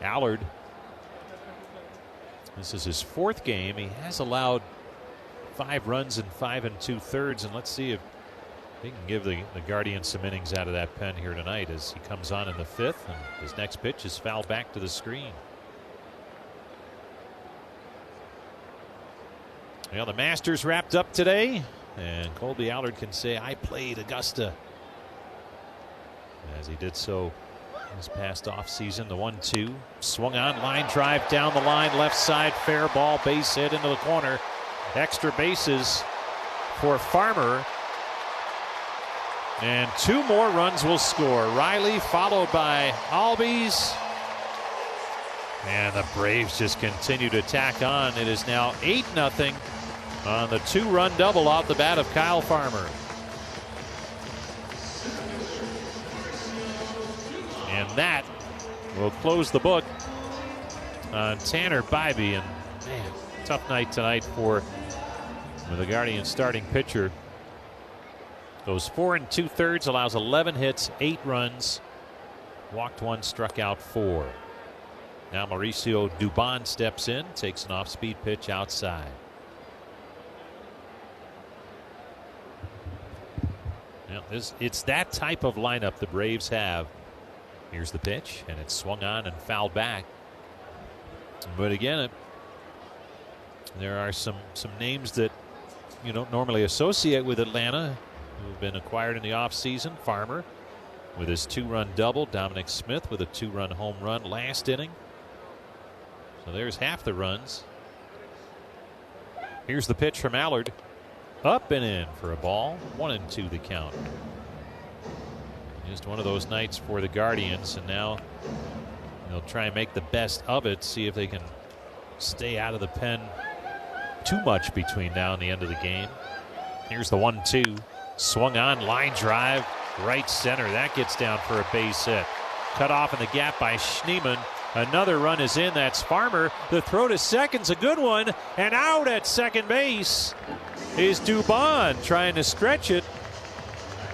Speaker 2: Allard, this is his 4th game. He has allowed 5 runs in 5 2/3. And let's see if he can give the Guardians some innings out of that pen here tonight as he comes on in the 5th. And his next pitch is fouled back to the screen. Well, the Masters wrapped up today, and Colby Allard can say, I played Augusta, as he did so this past offseason. The 1-2 swung on, line drive down the line, left side, fair ball, base hit into the corner. Extra bases for Farmer, and 2 more runs will score. Riley followed by Albies, and the Braves just continue to tack on. It is now 8-0 on the 2-run double off the bat of Kyle Farmer. And that will close the book on Tanner Bybee. And man, tough night tonight for the Guardians starting pitcher. Goes 4 2/3, allows 11 hits, 8 runs, walked 1, struck out 4. Now Mauricio Dubon steps in, takes an off-speed pitch outside. Now it's that type of lineup the Braves have. Here's the pitch, and it's swung on and fouled back. But again, there are some names that you don't normally associate with Atlanta who've been acquired in the offseason. Farmer with his 2-run double. Dominic Smith with a 2-run home run last inning. So there's half the runs. Here's the pitch from Allard. Up and in for a ball. 1-2 the count. Just one of those nights for the Guardians, and now they'll try and make the best of it, see if they can stay out of the pen too much between now and the end of the game. Here's the 1-2. Swung on, line drive, right center. That gets down for a base hit. Cut off in the gap by Schneemann. Another run is in. That's Farmer. The throw to second's a good one, and out at second base is Dubon trying to stretch it,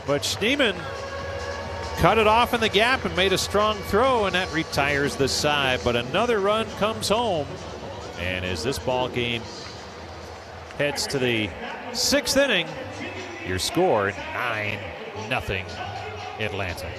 Speaker 2: but Schneemann cut it off in the gap and made a strong throw, and that retires the side. But another run comes home, and as this ball game heads to the 6th inning, your score 9-0 Atlanta.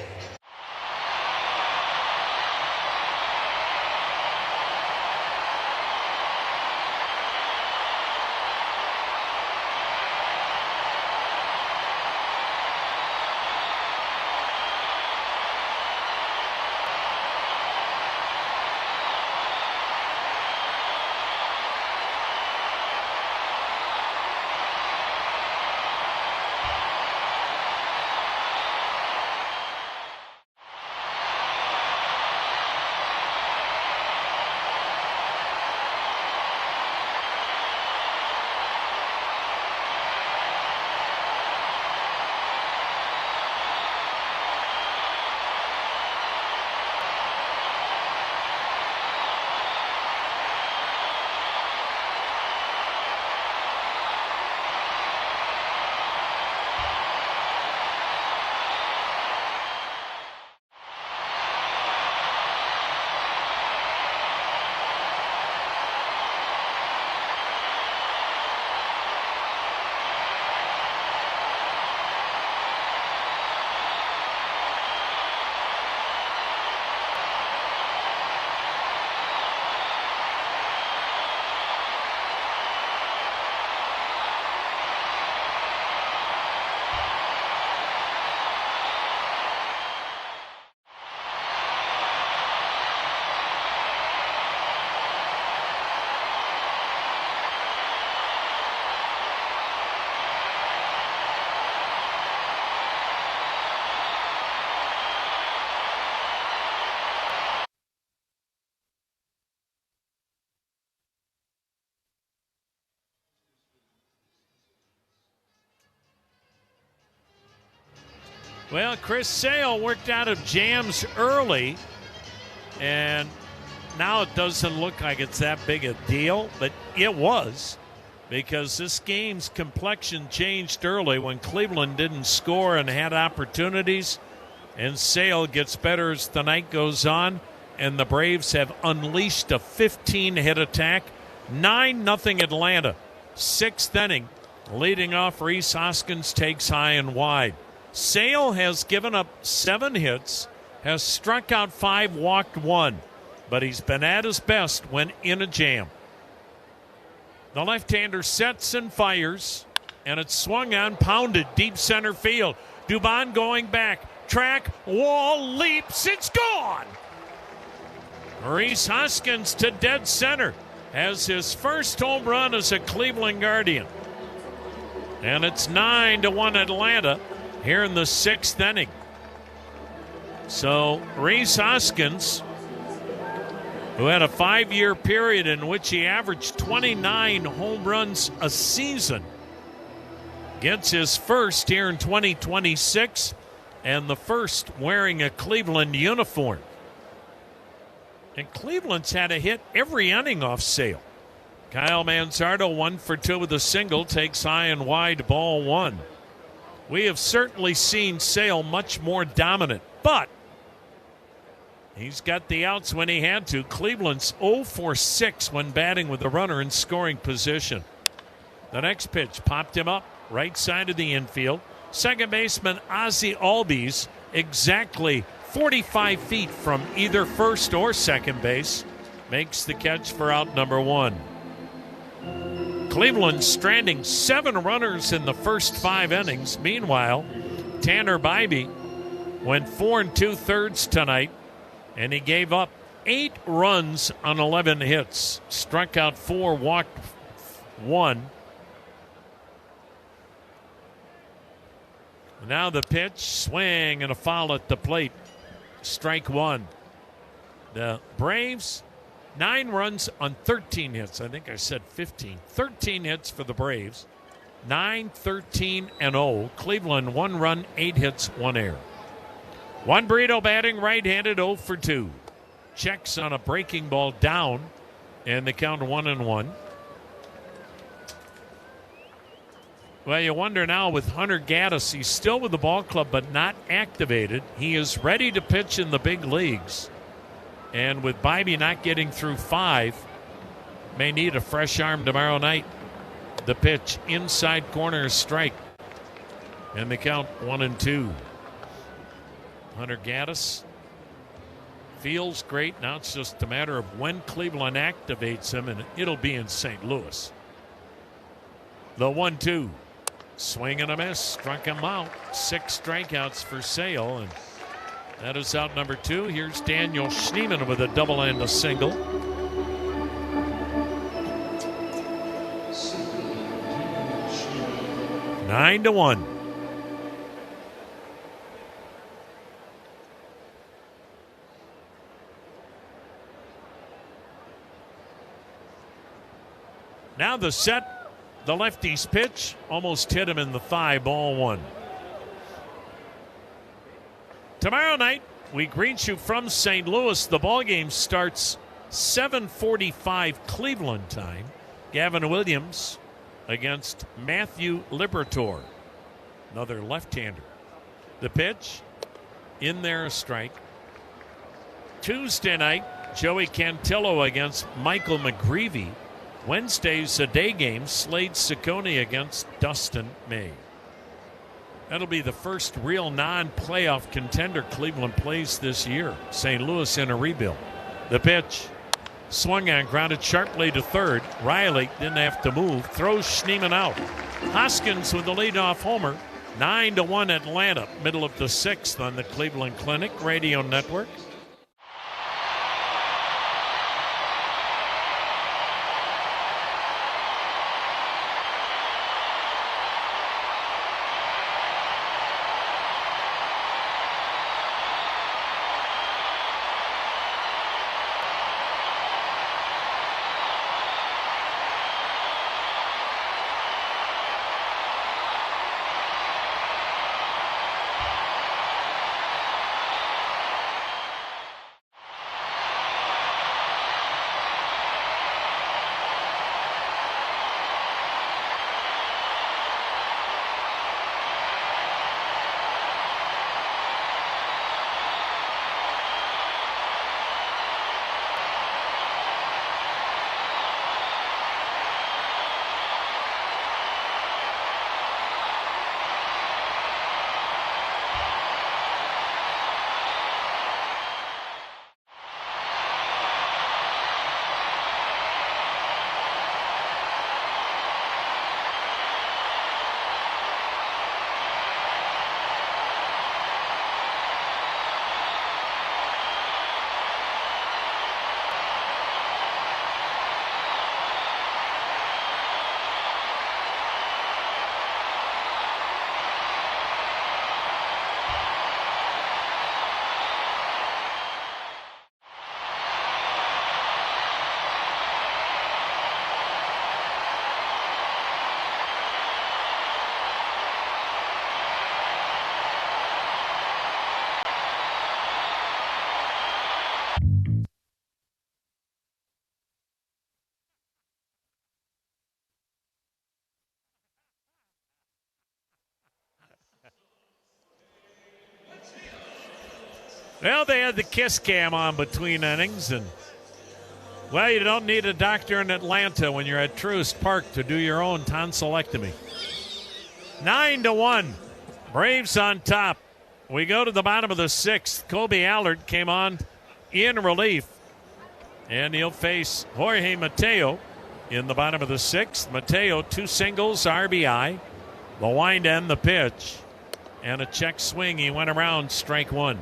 Speaker 1: Well, Chris Sale worked out of jams early, and now it doesn't look like it's that big a deal, but it was, because this game's complexion changed early when Cleveland didn't score and had opportunities, and Sale gets better as the night goes on, and the Braves have unleashed a 15-hit attack. 9-0 Atlanta. 6th inning. Leading off, Rhys Hoskins takes high and wide. Sale has given up 7 hits, has struck out 5, walked 1, but he's been at his best when in a jam. The left-hander sets and fires, and it's swung on, pounded deep center field. Dubon going back, track, wall, leaps, it's gone! Rhys Hoskins to dead center has his first home run as a Cleveland Guardian. And it's 9-1 Atlanta here in the 6th inning. So Rhys Hoskins, who had a 5-year period in which he averaged 29 home runs a season, gets his first here in 2026, and the first wearing a Cleveland uniform. And Cleveland's had a hit every inning off Sale. Kyle Manzardo 1 for 2 with a single, takes high and wide, ball 1. We have certainly seen Sale much more dominant, but he's got the outs when he had to. Cleveland's 0 for 6 when batting with the runner in scoring position. The next pitch popped him up, right side of the infield. Second baseman Ozzie Albies, exactly 45 feet from either first or second base, makes the catch for out number 1. Cleveland stranding 7 runners in the first 5 innings. Meanwhile, Tanner Bybee went 4 2/3 tonight, and he gave up 8 runs on 11 hits. Struck out 4, walked 1. Now the pitch, swing and a foul at the plate. Strike 1. The Braves, 9 runs on 13 hits. I think I said 15. 13 hits for the Braves. 9-13-0. Cleveland, 1 run, 8 hits, 1 error. Juan Brito batting right-handed, 0 for 2. Checks on a breaking ball down, and the count 1-1. Well, you wonder now with Hunter Gaddis, he's still with the ball club but not activated. He is ready to pitch in the big leagues. And with Bybee not getting through 5, may need a fresh arm tomorrow night. The pitch, inside corner, strike. And the count 1-2. Hunter Gaddis feels great. Now it's just a matter of when Cleveland activates him, and it'll be in St. Louis. The 1-2. Swing and a miss. Struck him out. 6 strikeouts for Sale, and that is out number 2. Here's Daniel Schneemann with a double and a single. Nine to 1. Now the set. The lefty's pitch almost hit him in the thigh, ball 1. Tomorrow night, we greet you from St. Louis. The ballgame starts 7:45 Cleveland time. Gavin Williams against Matthew Liberatore, another left-hander. The pitch, in there, a strike. Tuesday night, Joey Cantillo against Michael McGreevy. Wednesday's a day game. Slade Ciccone against Dustin May. That'll be the first real non-playoff contender Cleveland plays this year. St. Louis in a rebuild. The pitch, swung on, grounded sharply to third. Riley didn't have to move. Throws Schneemann out. Hoskins with the leadoff homer. 9-1 Atlanta. Middle of the 6th on the Cleveland Clinic Radio Network. Well, they had the kiss cam on between innings, and well, you don't need a doctor in Atlanta when you're at Truist Park to do your own tonsillectomy. 9-1. Braves on top. We go to the bottom of the sixth. Kobe Allard came on in relief, and he'll face Jorge Mateo in the bottom of the sixth. Mateo, 2 singles, RBI. The wind and the pitch. And a check swing. He went around, strike one.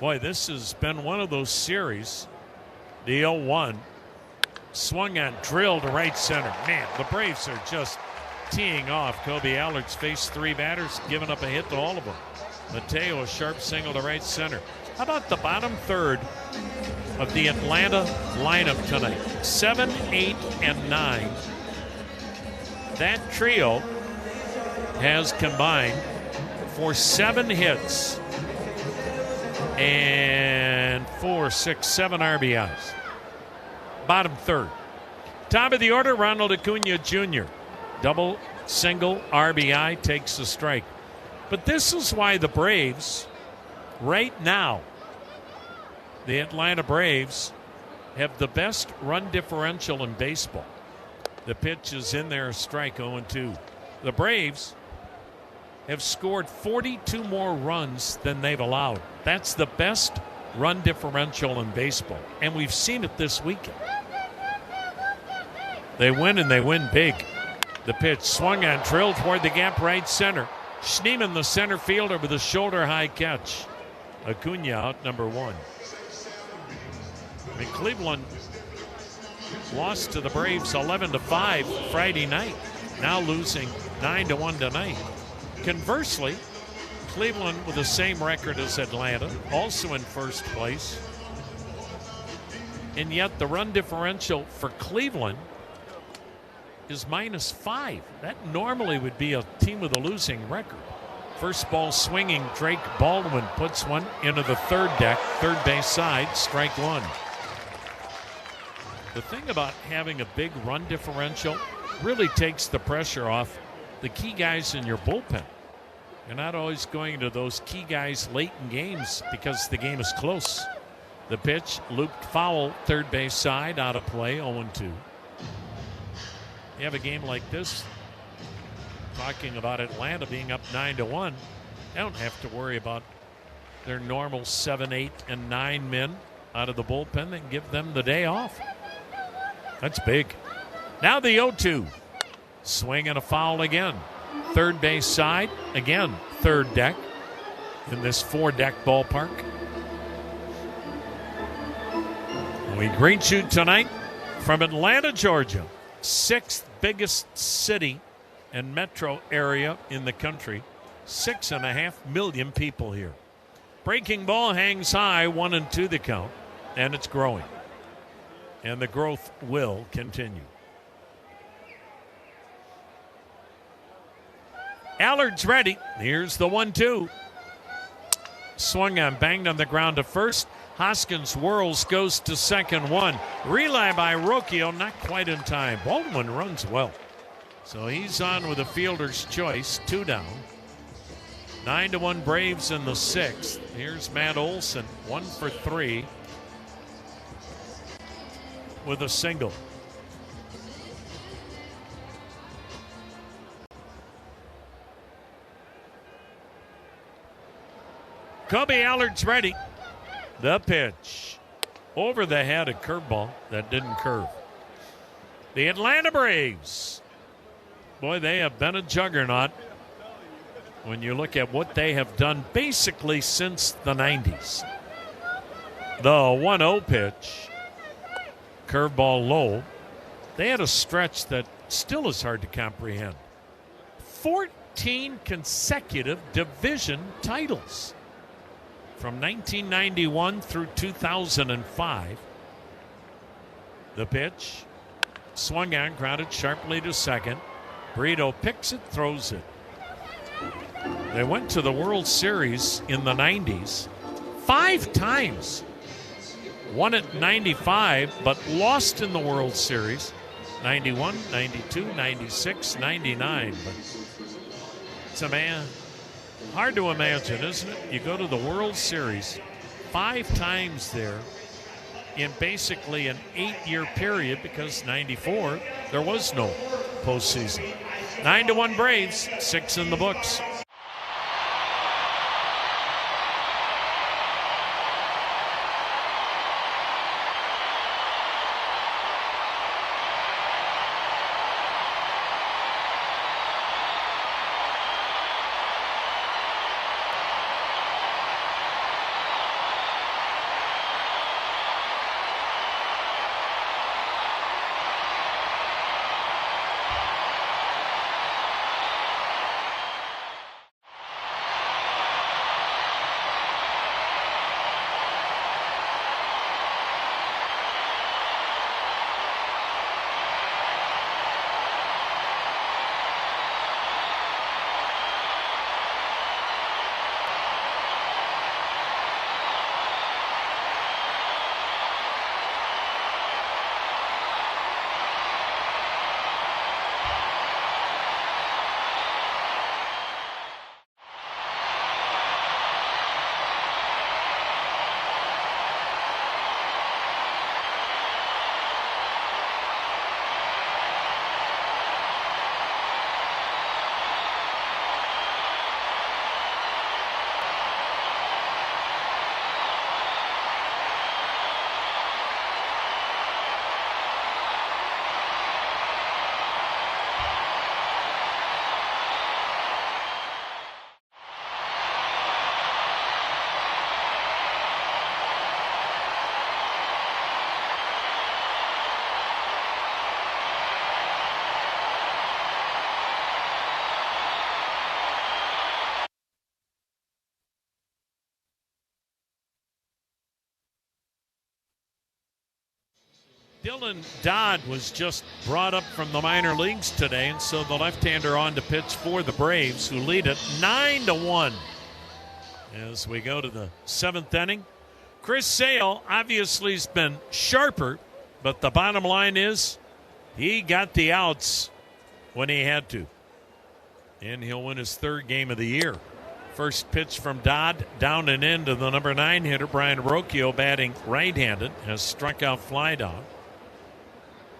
Speaker 1: Boy, this has been one of those series. The 0-1. Swung on, drilled to right center. Man, the Braves are just teeing off. Kobe Allard's faced 3 batters, giving up a hit to all of them. Mateo, a sharp single to right center. How about the bottom third of the Atlanta lineup tonight? 7, 8, and 9. That trio has combined for 7 hits and 4, 6, 7 RBIs. Bottom third. Top of the order, Ronald Acuna Jr. Double, single, RBI, takes the strike. But this is why the Braves, right now, the Atlanta Braves have the best run differential in baseball. The pitch is in there, strike 0-2. The Braves have scored 42 more runs than they've allowed. That's the best run differential in baseball. And we've seen it this weekend. They win, and they win big. The pitch swung on, drilled toward the gap right center. Schneemann, the center fielder, with a shoulder high catch. Acuna out, number 1. I mean, Cleveland lost to the Braves 11-5 Friday night. Now losing 9-1 tonight. Conversely, Cleveland with the same record as Atlanta, also in first place. And yet the run differential for Cleveland is -5. That normally would be a team with a losing record. First ball swinging, Drake Baldwin puts one into the third deck, third base side, strike 1. The thing about having a big run differential really takes the pressure off the key guys in your bullpen. You're not always going to those key guys late in games because the game is close. The pitch looped foul, third base side, out of play, 0-2. You have a game like this, talking about Atlanta being up 9-1, they don't have to worry about their normal 7, 8, and 9 men out of the bullpen. They can give them the day off. That's big. Now the 0-2. Swing and a foul again. Third base side, again, third deck in this 4-deck ballpark. We greet you tonight from Atlanta, Georgia, 6th biggest city and metro area in the country. 6.5 million people here. Breaking ball hangs high, 1-2 the count, and it's growing. And the growth will continue. Allard's ready. Here's the 1-2. Swung on, banged on the ground to first. Hoskins whirls, goes to second, 1. Relay by Rocchio, not quite in time. Baldwin runs well. So he's on with a fielder's choice, 2 down. 9-1 Braves in the 6th. Here's Matt Olson, 1 for 3 with a single. Kobe Allard's ready. The pitch. Over the head, a curveball that didn't curve. The Atlanta Braves. Boy, they have been a juggernaut when you look at what they have done basically since the 90s. The 1-0 pitch. Curveball low. They had a stretch that still is hard to comprehend. 14 consecutive division titles. From 1991 through 2005. The pitch. Swung on, grounded sharply to second. Brito picks it, throws it. They went to the World Series in the 90s 5 times. Won it in 95, but lost in the World Series. 91, 92, 96, 99. But It's hard to imagine, isn't it? You go to the World Series 5 times there in basically an 8-year period, because 94 there was no postseason. 9-1 Braves, 6 in the books. Dylan Dodd was just brought up from the minor leagues today, and so the left-hander on to pitch for the Braves, who lead it 9-1 as we go to the 7th inning. Chris Sale obviously has been sharper, but the bottom line is he got the outs when he had to, and he'll win his 3rd game of the year. First pitch from Dodd, down and in to the number 9 hitter, Brian Rocchio, batting right-handed, has struck out fly down.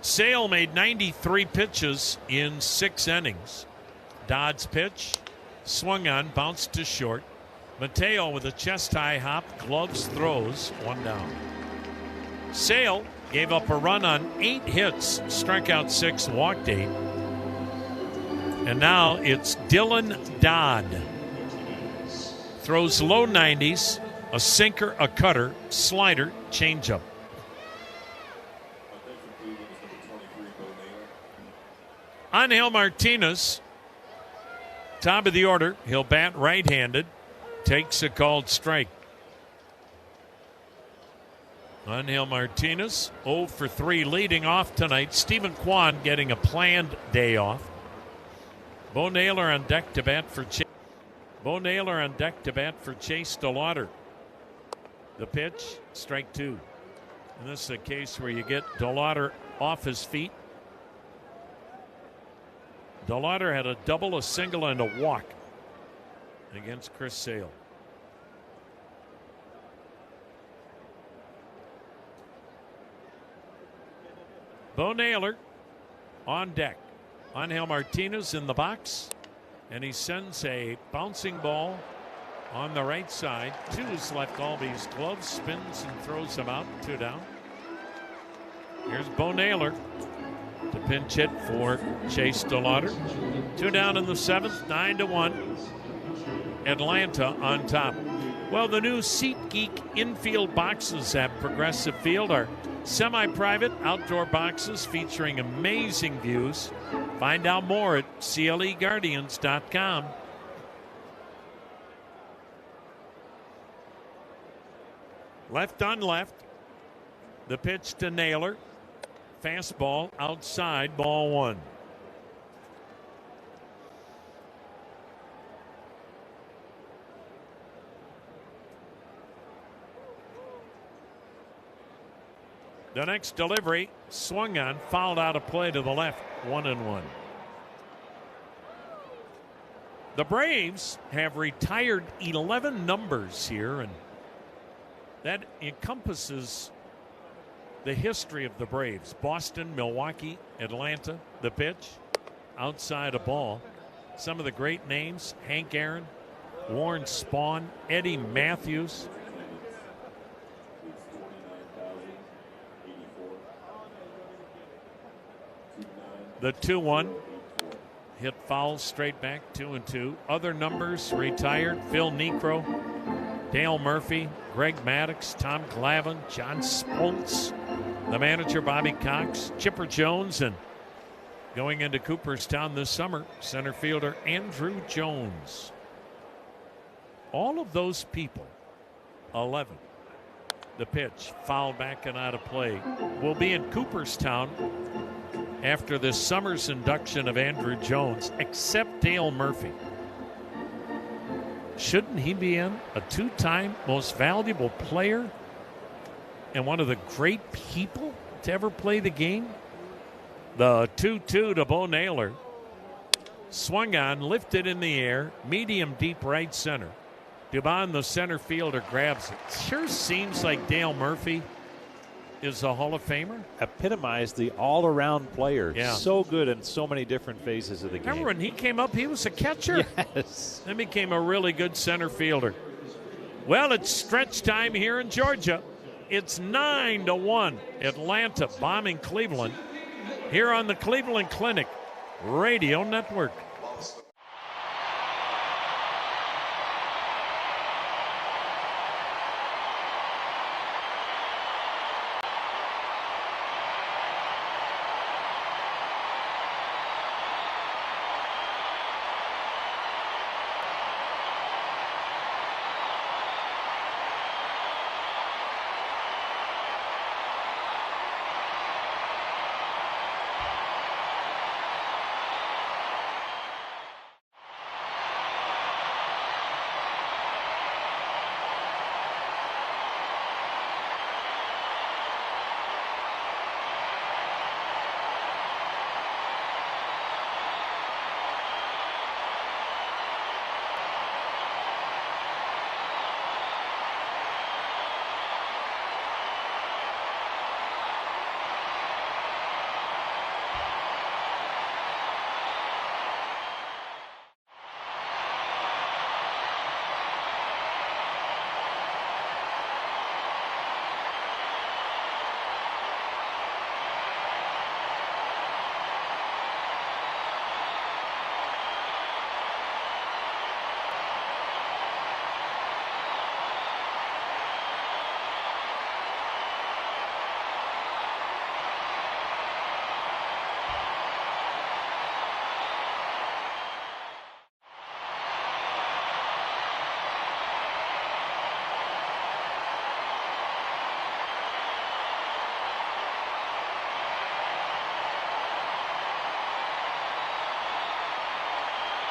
Speaker 1: Sale made 93 pitches in 6 innings. Dodd's pitch, swung on, bounced to short. Mateo with a chest-high hop, gloves, throws, 1 down. Sale gave up a run on 8 hits, struck out 6, walked 8. And now it's Dylan Dodd. Throws low 90s, a sinker, a cutter, slider, changeup. Angel Martinez, top of the order. He'll bat right-handed. Takes a called strike. Angel Martinez, 0 for 3, leading off tonight. Stephen Kwan getting a planned day off. Bo Naylor on deck to bat for Chase. Chase DeLauder. The pitch, strike 2. And this is a case where you get DeLauder off his feet. DeLauder had a double, a single, and a walk against Chris Sale. Bo Naylor on deck. Angel Martinez in the box, and he sends a bouncing ball on the right side to his left Albies gloves, spins and throws him out. 2 down. Here's Bo Naylor to pinch hit for Chase DeLauder. 2 down in the 7th, 9-1. Atlanta on top. Well, the new SeatGeek infield boxes at Progressive Field are semi-private outdoor boxes featuring amazing views. Find out more at CLEGuardians.com. Left on left. The pitch to Naylor. Fastball outside, ball 1. The next delivery, swung on, fouled out of play to the left, 1-1. The Braves have retired 11 numbers here, and that encompasses the history of the Braves. Boston, Milwaukee, Atlanta, the pitch, outside a ball. Some of the great names: Hank Aaron, Warren Spahn, Eddie Matthews. The 2-1 hit foul straight back, 2-2. Other numbers retired: Phil Niekro, Dale Murphy, Greg Maddux, Tom Glavine, John Spoltz, the manager Bobby Cox, Chipper Jones, and going into Cooperstown this summer, center fielder Andrew Jones. All of those people, 11. The pitch, foul back and out of play, will be in Cooperstown after this summer's induction of Andrew Jones, except Dale Murphy. Shouldn't he be in? A two-time most valuable player and one of the great people to ever play the game? The 2-2 to Bo Naylor. Swung on, lifted in the air, medium deep right center. Dubon, the center fielder, grabs it. Sure seems like Dale Murphy is a Hall of Famer.
Speaker 2: Epitomized the all-around player.
Speaker 1: Yeah.
Speaker 2: So good in so many different phases of the game.
Speaker 1: Remember when he came up, he was a catcher?
Speaker 2: Yes.
Speaker 1: Then became a really good center fielder. Well, it's stretch time here in Georgia. It's 9-1. Atlanta bombing Cleveland here on the Cleveland Clinic Radio Network.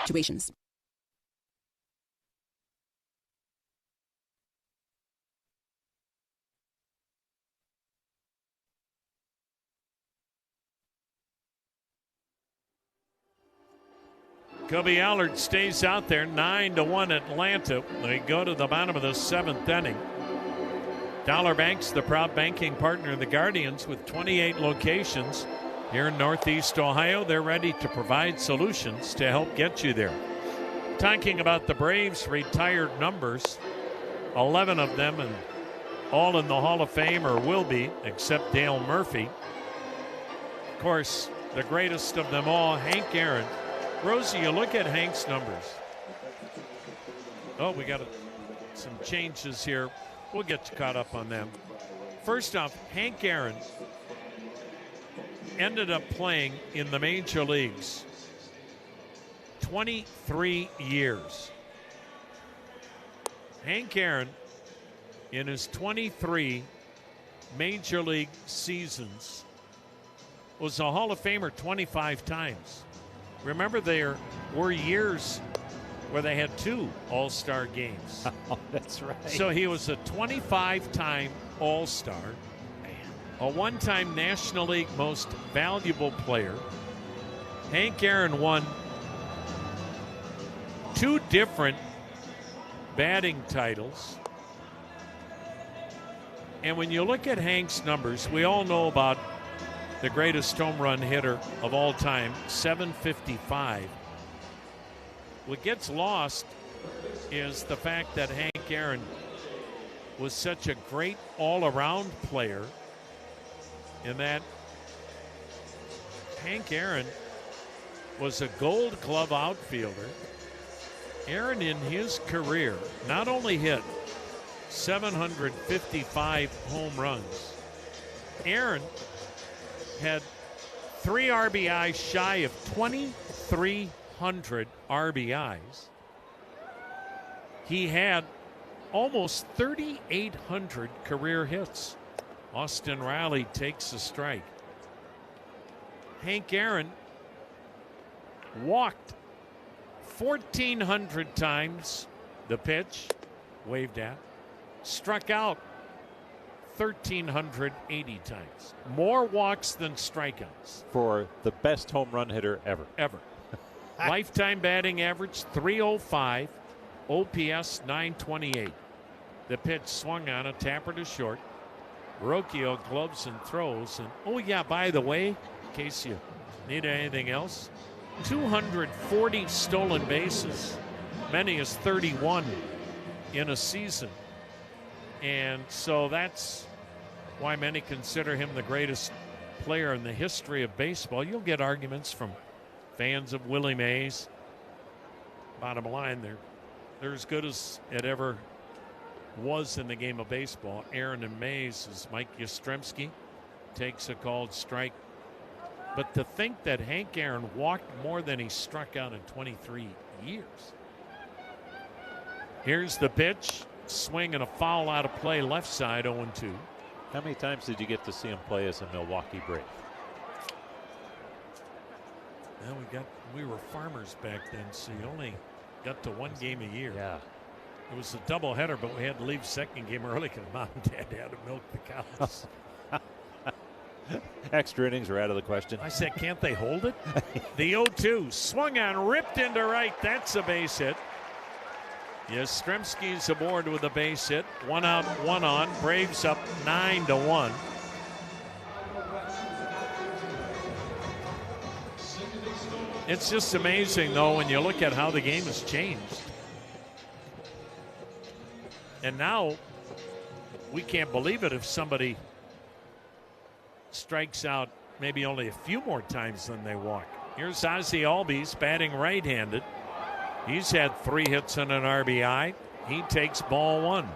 Speaker 4: Situations.
Speaker 1: Kobe Allard stays out there. 9-1 Atlanta. They go to the bottom of the seventh inning. Dollar Bank's the proud banking partner of the Guardians with 28 locations here in Northeast Ohio. They're ready to provide solutions to help get you there. Talking about the Braves' retired numbers, 11 of them, and all in the Hall of Fame or will be, except Dale Murphy. Of course, the greatest of them all, Hank Aaron. Rosie, you look at Hank's numbers. Oh, we got some changes here. We'll get you caught up on them. First off, Hank Aaron ended up playing in the major leagues 23 years. Hank Aaron, in his 23 major league seasons, was a Hall of Famer 25 times. Remember, there were years where they had 2 All-Star games.
Speaker 2: Oh, that's right.
Speaker 1: So he was a 25-time All-Star, a one-time National League Most Valuable Player. Hank Aaron won 2 different batting titles. And when you look at Hank's numbers, we all know about the greatest home run hitter of all time, 755. What gets lost is the fact that Hank Aaron was such a great all-around player, in that Hank Aaron was a Gold Glove outfielder. Aaron, in his career, not only hit 755 home runs, Aaron had 3 RBIs shy of 2,300 RBIs. He had almost 3,800 career hits. Austin Riley takes a strike. Hank Aaron walked 1,400 times, the pitch, waved at, struck out 1,380 times. More walks than strikeouts.
Speaker 2: For the best home run hitter ever.
Speaker 1: Ever. Lifetime batting average 305, OPS 928. The pitch swung on a tapper to short. Rocchio gloves and throws. And oh yeah, by the way, in case you need anything else, 240 stolen bases, many as 31 in a season. And so that's why many consider him the greatest player in the history of baseball. You'll get arguments from fans of Willie Mays. Bottom line, they're as good as it ever was in the game of baseball. Aaron and Mays, as Mike Yastrzemski takes a called strike. But to think that Hank Aaron walked more than he struck out in 23 years. Here's the pitch. Swing and a foul out of play, left side, 0-2.
Speaker 2: How many times did you get to see him play as a Milwaukee Brave?
Speaker 1: Well, we were farmers back then, so you only got to 1 game a year.
Speaker 2: Yeah.
Speaker 1: It was a doubleheader, but we had to leave second game early because Mom and Dad had to milk the cows.
Speaker 2: Extra innings are out of the question.
Speaker 1: I said, can't they hold it? The 0-2, swung on, ripped into right. That's a base hit. Yastrzemski's aboard with a base hit. 1 out, 1 on. Braves up 9-1. It's just amazing, though, when you look at how the game has changed. And now we can't believe it if somebody strikes out maybe only a few more times than they walk. Here's Ozzie Albies batting right-handed. He's had 3 hits and an RBI. He takes ball 1.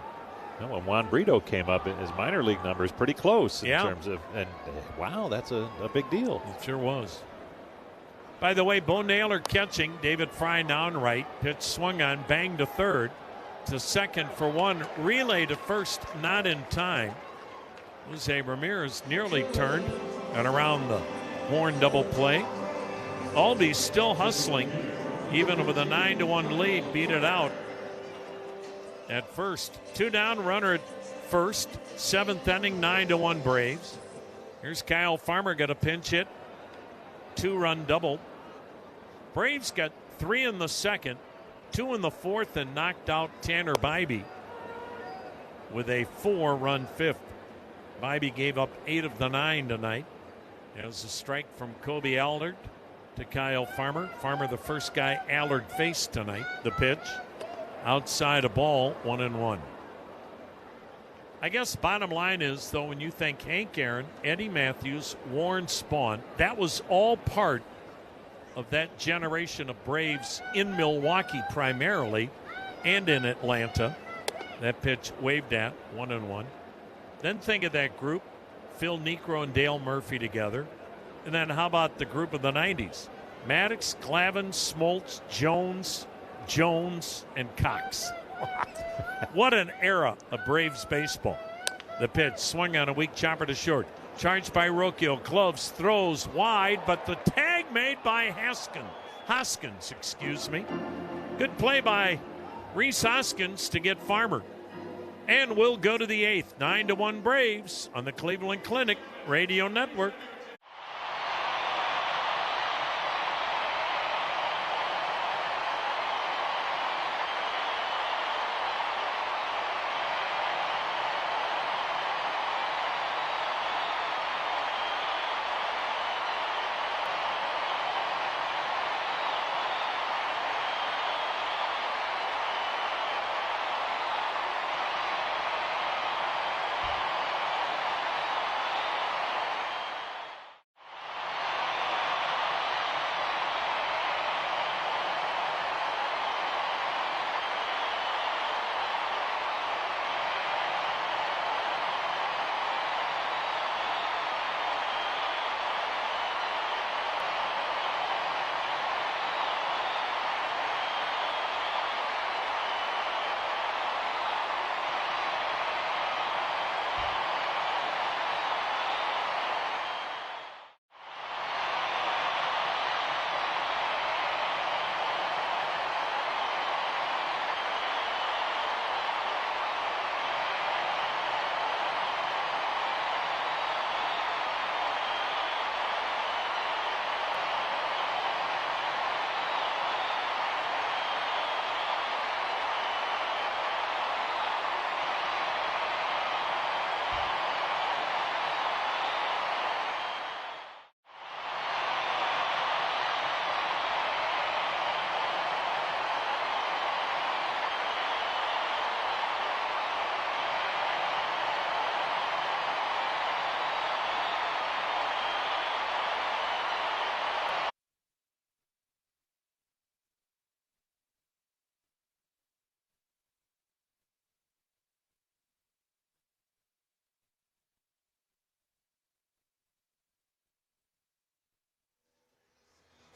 Speaker 2: Well, when Juan Brito came up, his minor league numbers pretty close in
Speaker 1: Yeah.
Speaker 2: terms of, and wow, that's a big deal.
Speaker 1: It sure was. By the way, Bo Naylor catching. David Fry now in right. Pitch swung on, banged to third. To second for 1. Relay to first, not in time. Jose Ramirez nearly turned and around the horn double play. Albies still hustling, even with a 9-1 lead, beat it out at first. 2 down, runner at first. 7th inning, 9-1 Braves. Here's Kyle Farmer, got a pinch hit. 2-run double. Braves got 3 in the second, 2 in the fourth, and knocked out Tanner Bybee with a 4-run fifth. Bybee gave up 8 of the 9 tonight. There's a strike from Kobe Allard to Kyle Farmer. Farmer, the first guy Allard faced tonight. The pitch outside a ball, 1-1. I guess bottom line is, though, when you think Hank Aaron, Eddie Matthews, Warren Spahn, that was all part of that generation of Braves in Milwaukee primarily and in Atlanta. That pitch waved at, 1-1. Then think of that group, Phil Niekro and Dale Murphy together. And then how about the group of the 90s? Maddox, Glavine, Smoltz, Jones, and Cox. What an era of Braves baseball. The pitch swung on a weak chopper to short. Charged by Rocchio. Gloves, throws wide, but the tag made by Hoskins. Good play by Rhys Hoskins to get Farmer. And we'll go to the 8th. 9-1 Braves on the Cleveland Clinic Radio Network.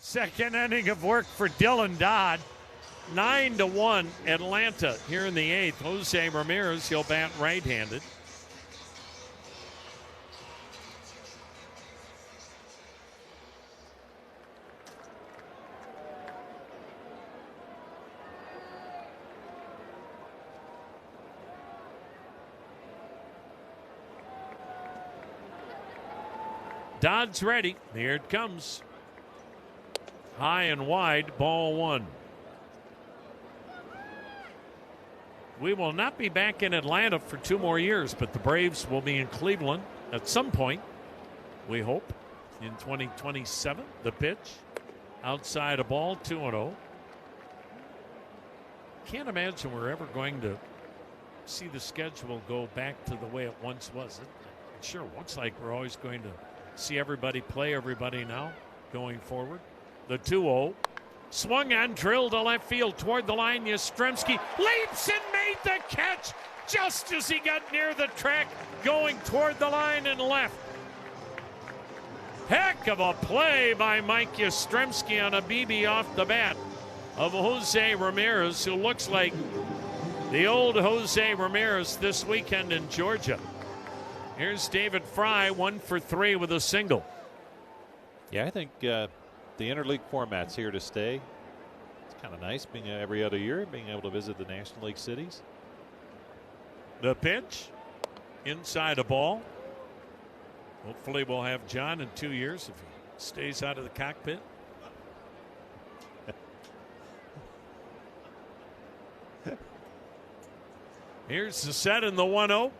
Speaker 1: Second inning of work for Dylan Dodd. 9-1 Atlanta here in the 8th. Jose Ramirez, he'll bat right-handed. Dodd's ready. Here it comes. High and wide, ball 1. We will not be back in Atlanta for 2 more years, but the Braves will be in Cleveland at some point, we hope, in 2027. The pitch, outside a ball, 2-0. Can't imagine we're ever going to see the schedule go back to the way it once was. It sure looks like we're always going to see everybody play everybody now going forward. The 2-0. Swung on, drilled to left field toward the line. Yastrzemski leaps and made the catch just as he got near the track, going toward the line and left. Heck of a play by Mike Yastrzemski on a BB off the bat of Jose Ramirez, who looks like the old Jose Ramirez this weekend in Georgia. Here's David Fry, 1 for 3 with a single.
Speaker 2: Yeah, I think the interleague format's here to stay. It's kind of nice being every other year, being able to visit the National League cities.
Speaker 1: The pitch, inside a ball. Hopefully we'll have John in 2 years if he stays out of the cockpit. Here's the set in the 1-0.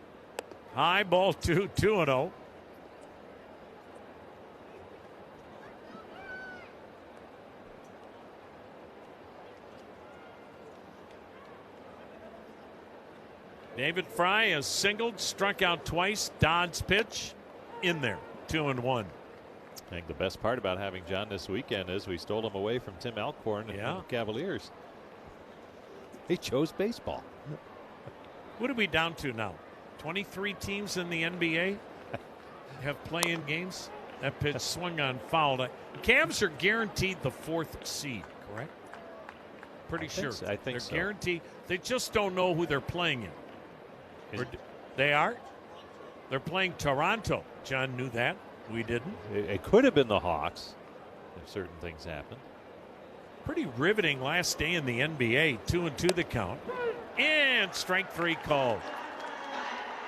Speaker 1: High, ball 2, 2-0. David Fry has singled, struck out twice. Dodd's pitch in there, 2-1.
Speaker 2: I think the best part about having John this weekend is we stole him away from Tim Alcorn and the Cavaliers.
Speaker 3: He chose baseball.
Speaker 1: What are we down to now? 23 teams in the NBA have play-in games. That pitch swung on, fouled. Cavs are guaranteed the 4th seed, correct? Pretty sure.
Speaker 2: I think
Speaker 1: they're
Speaker 2: so.
Speaker 1: guaranteed. They just don't know who they're playing in. They are? They're playing Toronto. John knew that. We didn't.
Speaker 2: It could have been the Hawks if certain things happened.
Speaker 1: Pretty riveting last day in the NBA. 2-2 the count. And strike 3 called.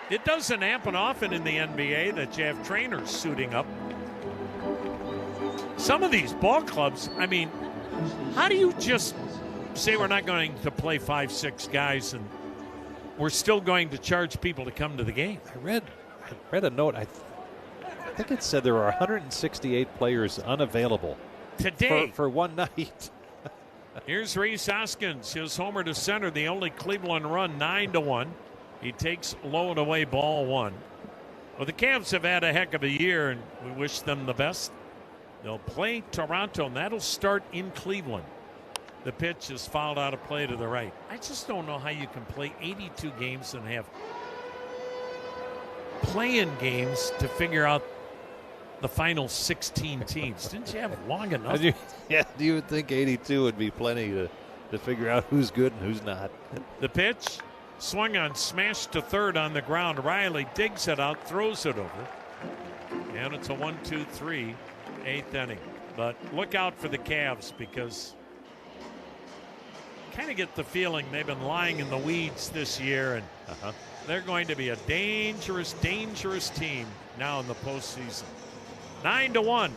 Speaker 1: It doesn't happen often in the NBA that you have trainers suiting up. Some of these ball clubs, I mean, how do you just say we're not going to play 5-6 guys and we're still going to charge people to come to the game?
Speaker 3: I read a note. I think it said there are 168 players unavailable
Speaker 1: today
Speaker 3: for one night.
Speaker 1: Here's Rhys Hoskins, his homer to center, the only Cleveland run, 9-1. He takes low and away, ball 1. Well, the Cavs have had a heck of a year, and we wish them the best. They'll play Toronto, and that'll start in Cleveland. The pitch is fouled out of play to the right. I just don't know how you can play 82 games and have play-in games to figure out the final 16 teams. Didn't you have long enough?
Speaker 3: You would think 82 would be plenty to figure out who's good and who's not.
Speaker 1: The pitch, swung on, smashed to third on the ground. Riley digs it out, throws it over. And it's a 1-2-3, 8th inning. But look out for the Cavs because kind of get the feeling they've been lying in the weeds this year, and they're going to be a dangerous, dangerous team now in the postseason. 9-1.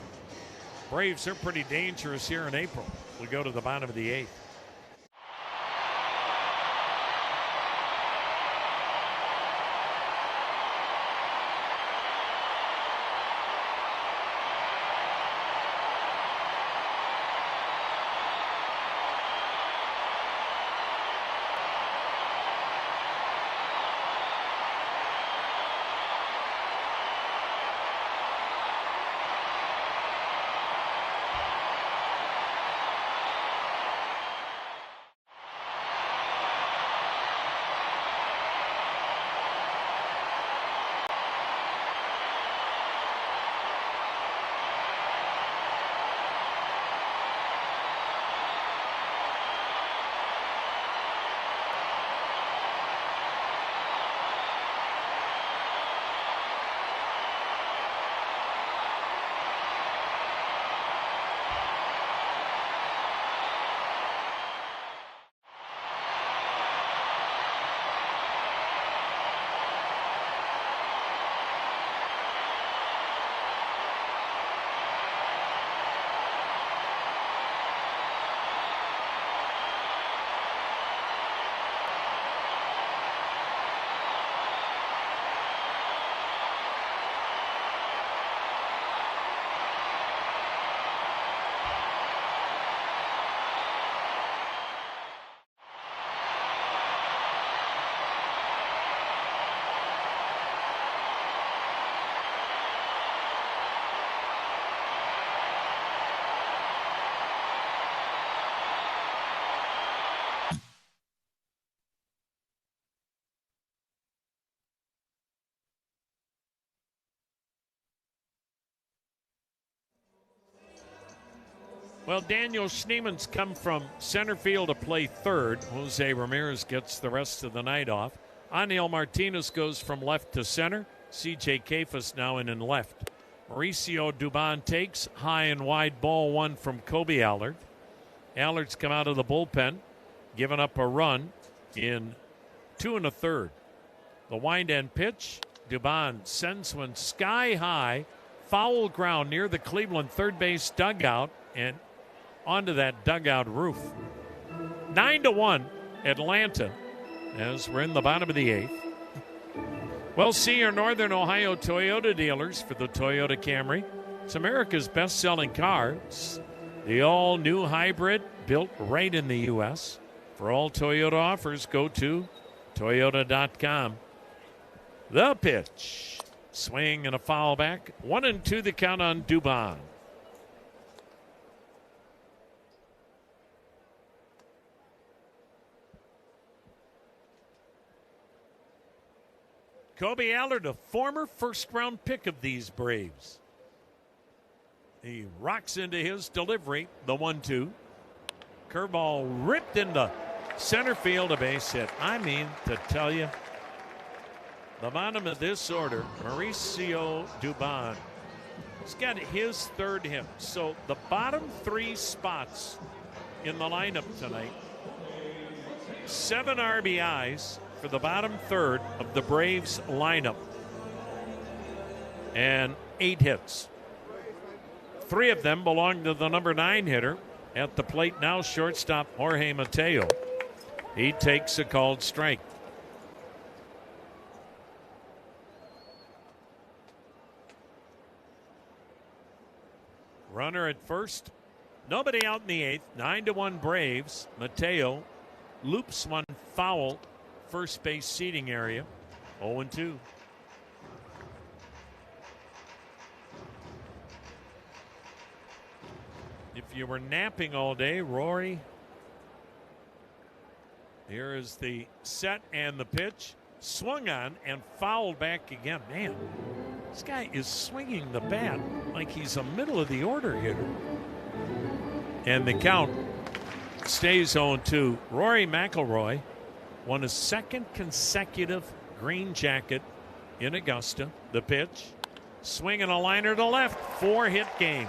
Speaker 1: Braves are pretty dangerous here in April. We go to the bottom of the 8th. Well, Daniel Schneeman's come from center field to play third. Jose Ramirez gets the rest of the night off. Aniel Martinez goes from left to center. C.J. Kafus now in left. Mauricio Dubon takes high and wide ball one from Kobe Allard. Allard's come out of the bullpen, giving up a run in 2 1/3. The wind end pitch. Dubon sends one sky high, foul ground near the Cleveland third base dugout and onto that dugout roof. 9-1 Atlanta as we're in the bottom of the 8th. Well, see your Northern Ohio Toyota dealers for the Toyota Camry. It's America's best-selling car. It's the all-new hybrid built right in the U.S. For all Toyota offers, go to Toyota.com. The pitch. Swing and a foul back. 1-2 the count on Dubon. Kobe Allard, a former first-round pick of these Braves. He rocks into his delivery, the 1-2. Curveball ripped into center field, a base hit. I mean, to tell you, the bottom of this order, Mauricio Dubon. He's got his third hit. So the bottom 3 spots in the lineup tonight, 7 RBIs for the bottom third of the Braves lineup and 8 hits. 3 of them belong to the number 9 hitter. At the plate now, shortstop Jorge Mateo. He takes a called strike. Runner at first. Nobody out in the 8th. 9-1 Braves. Mateo loops one foul. First base seating area. 0-2. If you were napping all day, Rory. Here is the set and the pitch. Swung on and fouled back again. Man, this guy is swinging the bat like he's a middle of the order hitter. And the count stays 0-2. Rory McIlroy won his 2nd consecutive green jacket in Augusta. The pitch. Swinging a liner to left. 4-hit game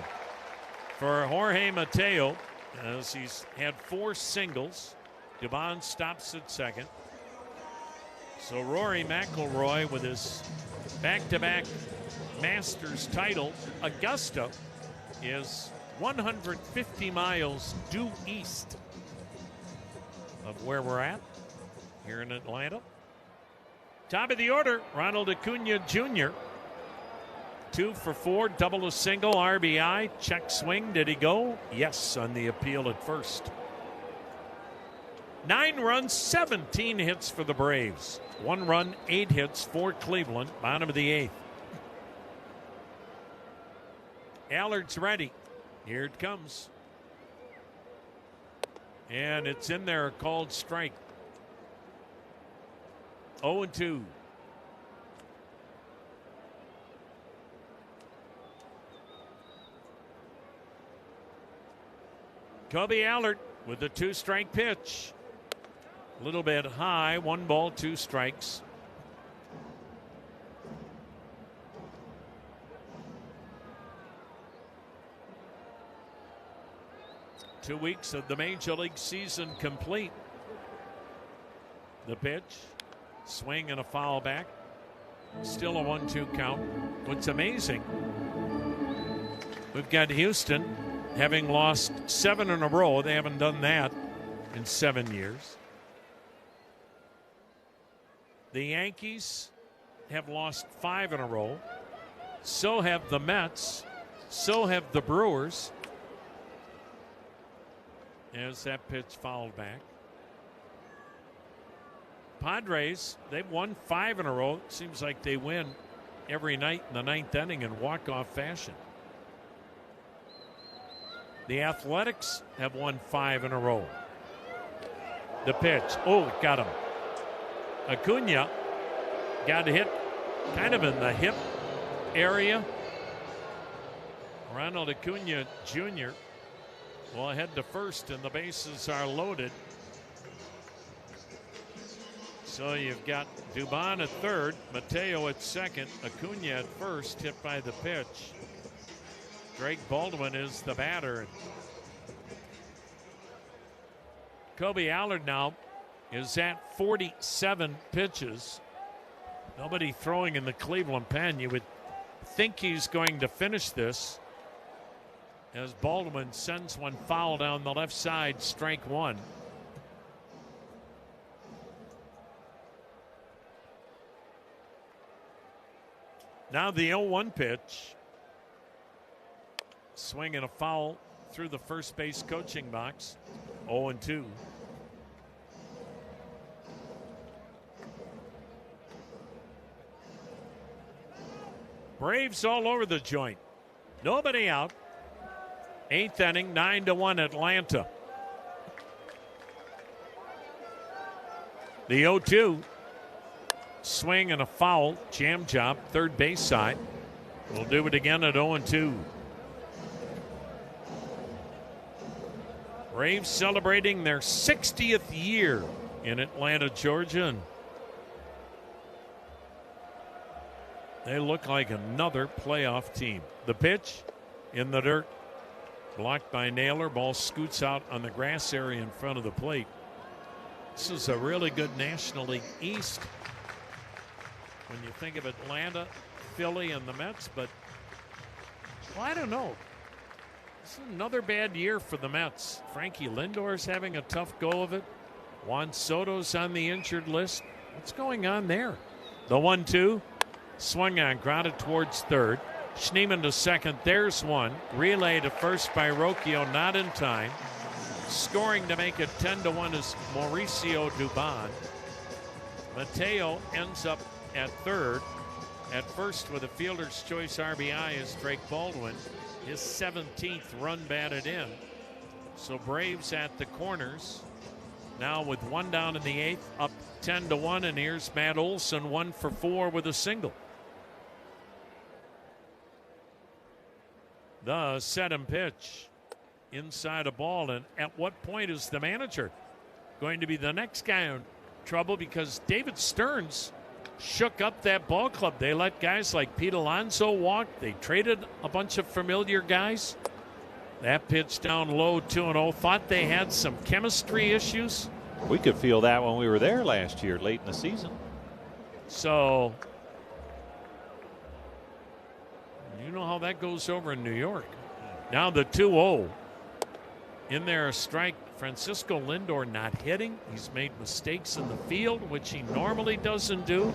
Speaker 1: for Jorge Mateo as he's had 4 singles. Dubon stops at second. So Rory McIlroy with his back-to-back Masters title. Augusta is 150 miles due east of where we're at here in Atlanta. Top of the order, Ronald Acuna Jr. 2 for 4, double a single, RBI, check swing. Did he go? Yes, on the appeal at first. 9 runs, 17 hits for the Braves. 1 run, 8 hits for Cleveland, bottom of the 8th. Allard's ready. Here it comes. And it's in there, a called strike. 0-2. Kobe Allard with the 2-strike pitch. A little bit high, 1 ball, 2 strikes. Two weeks of the Major League season complete. The pitch, swing and a foul back. Still a 1-2 count. What's amazing, we've got Houston having lost 7 in a row. They haven't done that in 7 years. The Yankees have lost 5 in a row. So have the Mets. So have the Brewers. As that pitch fouled back. Padres, they've won 5 in a row. It seems like they win every night in the 9th inning in walk-off fashion. The Athletics have won 5 in a row. The pitch. Oh, it got him. Acuna got hit kind of in the hip area. Ronald Acuna Jr. will head to first, and the bases are loaded. So you've got Dubon at third, Mateo at second, Acuna at first, hit by the pitch. Drake Baldwin is the batter. Kobe Allard now is at 47 pitches. Nobody throwing in the Cleveland pen. You would think he's going to finish this as Baldwin sends one foul down the left side, strike one. Now the 0-1 pitch. Swing and a foul through the first base coaching box. 0-2. Braves all over the joint. Nobody out. 8th inning, 9-1 Atlanta. The 0-2. Swing and a foul. Jam job, third base side. We'll do it again at 0-2. Braves celebrating their 60th year in Atlanta, Georgia. And they look like another playoff team. The pitch in the dirt. Blocked by Naylor. Ball scoots out on the grass area in front of the plate. This is a really good National League East when you think of Atlanta, Philly, and the Mets. But, well, I don't know. This is another bad year for the Mets. Frankie Lindor's having a tough go of it. Juan Soto's on the injured list. What's going on there? The 1-2. Swung on, grounded towards third. Schneemann to second. There's one. Relay to first by Rocchio, not in time. Scoring to make it 10-1 is Mauricio Dubon. Mateo ends up at third. At first with a fielder's choice RBI is Drake Baldwin. His 17th run batted in. So Braves at the corners. Now with one down in the 8th, up 10-1, and here's Matt Olson, 1 for 4 with a single. The set and pitch inside a ball. And at what point is the manager going to be the next guy in trouble? Because David Stearns shook up that ball club. They let guys like Pete Alonso walk. They traded a bunch of familiar guys. That pitch down low, 2-0. Thought they had some chemistry issues.
Speaker 3: We could feel that when we were there last year, late in the season.
Speaker 1: So, you know how that goes over in New York. Now the 2-0. In there, a strike. Francisco Lindor not hitting. He's made mistakes in the field, which he normally doesn't do.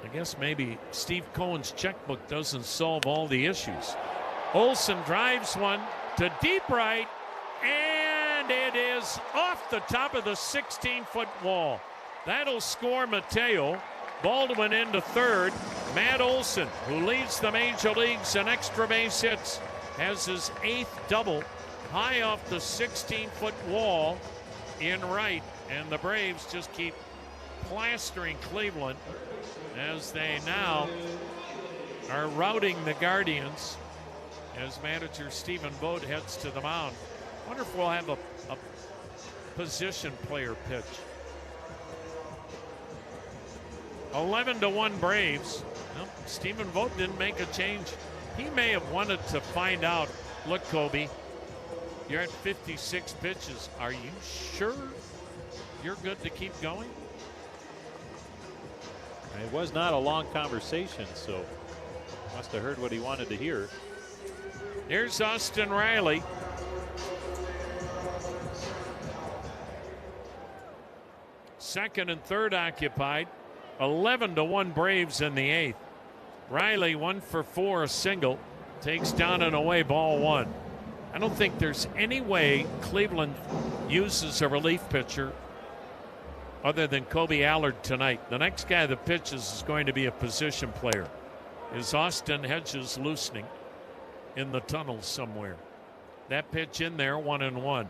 Speaker 1: I guess maybe Steve Cohen's checkbook doesn't solve all the issues. Olson drives one to deep right, and it is off the top of the 16-foot wall. That'll score Mateo. Baldwin into third. Matt Olson, who leads the major leagues in extra base hits, has his 8th double high off the 16-foot wall in right. And the Braves just keep plastering Cleveland as they now are routing the Guardians as manager Stephen Vogt heads to the mound. Wonder if we'll have a position player pitch. 11-1 Braves. Well, Stephen Vogt didn't make a change. He may have wanted to find out, look, Kobe, you're at 56 pitches. Are you sure you're good to keep going?
Speaker 3: It was not a long conversation, so must have heard what he wanted to hear.
Speaker 1: Here's Austin Riley. Second and third occupied. 11-1 Braves in the 8th. Riley 1 for 4, a single. Takes down and away, ball 1. I don't think there's any way Cleveland uses a relief pitcher other than Kobe Allard tonight. The next guy that pitches is going to be a position player. Is Austin Hedges loosening in the tunnel somewhere? That pitch in there, 1-1.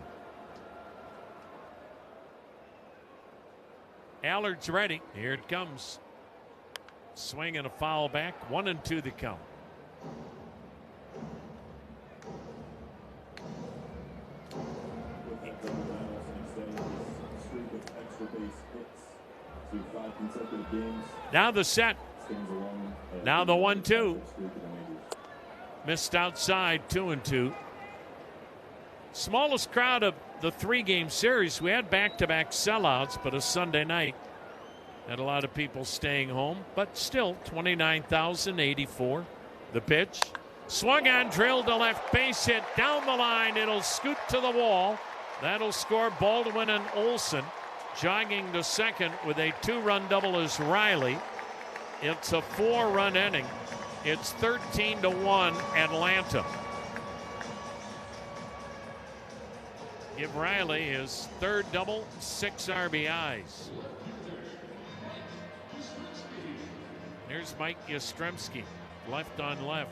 Speaker 1: Allard's ready. Here it comes. Swing and a foul back. 1-2 the count. Now the set. Now the 1-2. Missed outside, 2-2. Smallest crowd of the 3-game series. We had back-to-back sellouts, but a Sunday night. Had a lot of people staying home, but still 29,084. The pitch. Swung on, drilled to left, base hit down the line. It'll scoot to the wall. That'll score Baldwin and Olson. Jogging to second with a 2-run double is Riley. It's a 4-run inning. It's 13-1 Atlanta. Give Riley his 3rd double, 6 RBIs. Here's Mike Yastrzemski, left on left.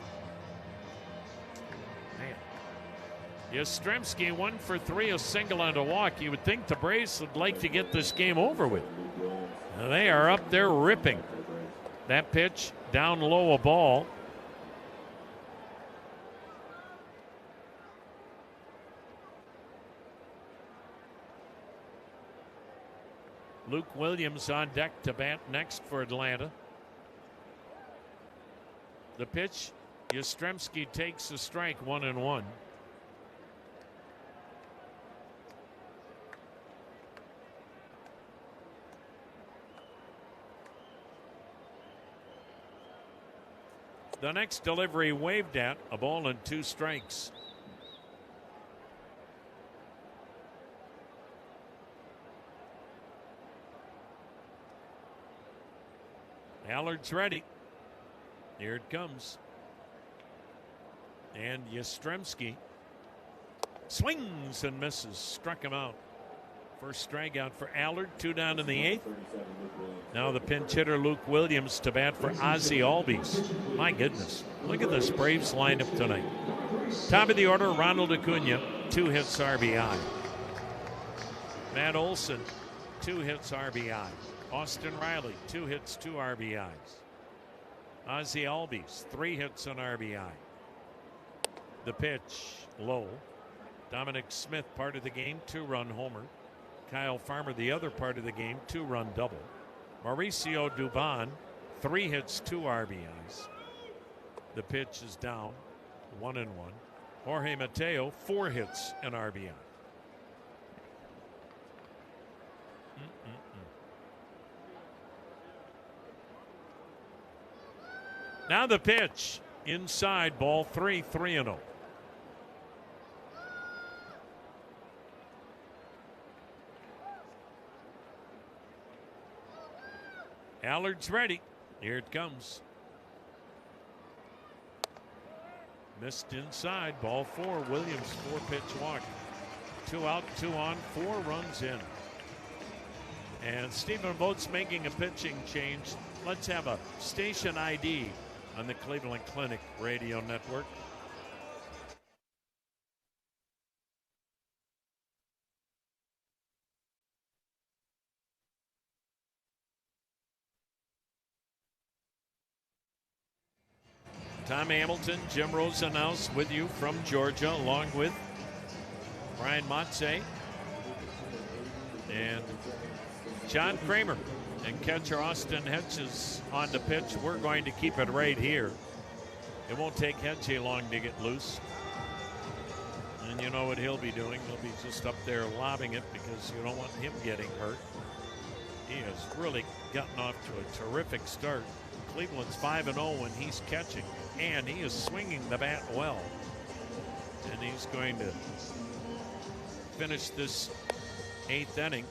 Speaker 1: Man. Yastrzemski 1 for 3, a single and a walk. You would think the Braves would like to get this game over with. Now they are up there ripping. That pitch down low, a ball. Luke Williams on deck to bat next for Atlanta. The pitch, Yastrzemski takes a strike, 1-1. The next delivery waved at, a ball and 2 strikes. Allard's ready. Here it comes. And Yastrzemski swings and misses. Struck him out. First strikeout for Allard. 2 down in the 8th. Now the pinch hitter Luke Williams to bat for Ozzie Albies. My goodness. Look at this Braves lineup tonight. Top of the order, Ronald Acuna. 2 hits RBI. Matt Olson. 2 hits RBI. Austin Riley. 2 hits, 2 RBIs. Ozzie Albies, 3 hits on RBI. The pitch, low. Dominic Smith, part of the game, 2-run homer. Kyle Farmer, the other part of the game, 2-run double. Mauricio Dubon, 3 hits, 2 RBIs. The pitch is down, 1-1. Jorge Mateo, 4 hits and RBI. Now the pitch, inside, ball 3, 3-0. Allard's ready. Here it comes. Missed inside, ball 4. Williams, 4-pitch walk. 2 out, 2 on, 4 runs in. And Stephen Vogt's making a pitching change. Let's have a station ID on the Cleveland Clinic Radio Network. Tom Hamilton, Jim Rosenhaus with you from Georgia, along with Brian Motze and John Kramer. And catcher Austin Hedges on the pitch. We're going to keep it right here. It won't take Hedges long to get loose. And you know what he'll be doing. He'll be just up there lobbing it because you don't want him getting hurt. He has really gotten off to a terrific start. Cleveland's 5-0 when he's catching. And he is swinging the bat well. And he's going to finish this 8th inning.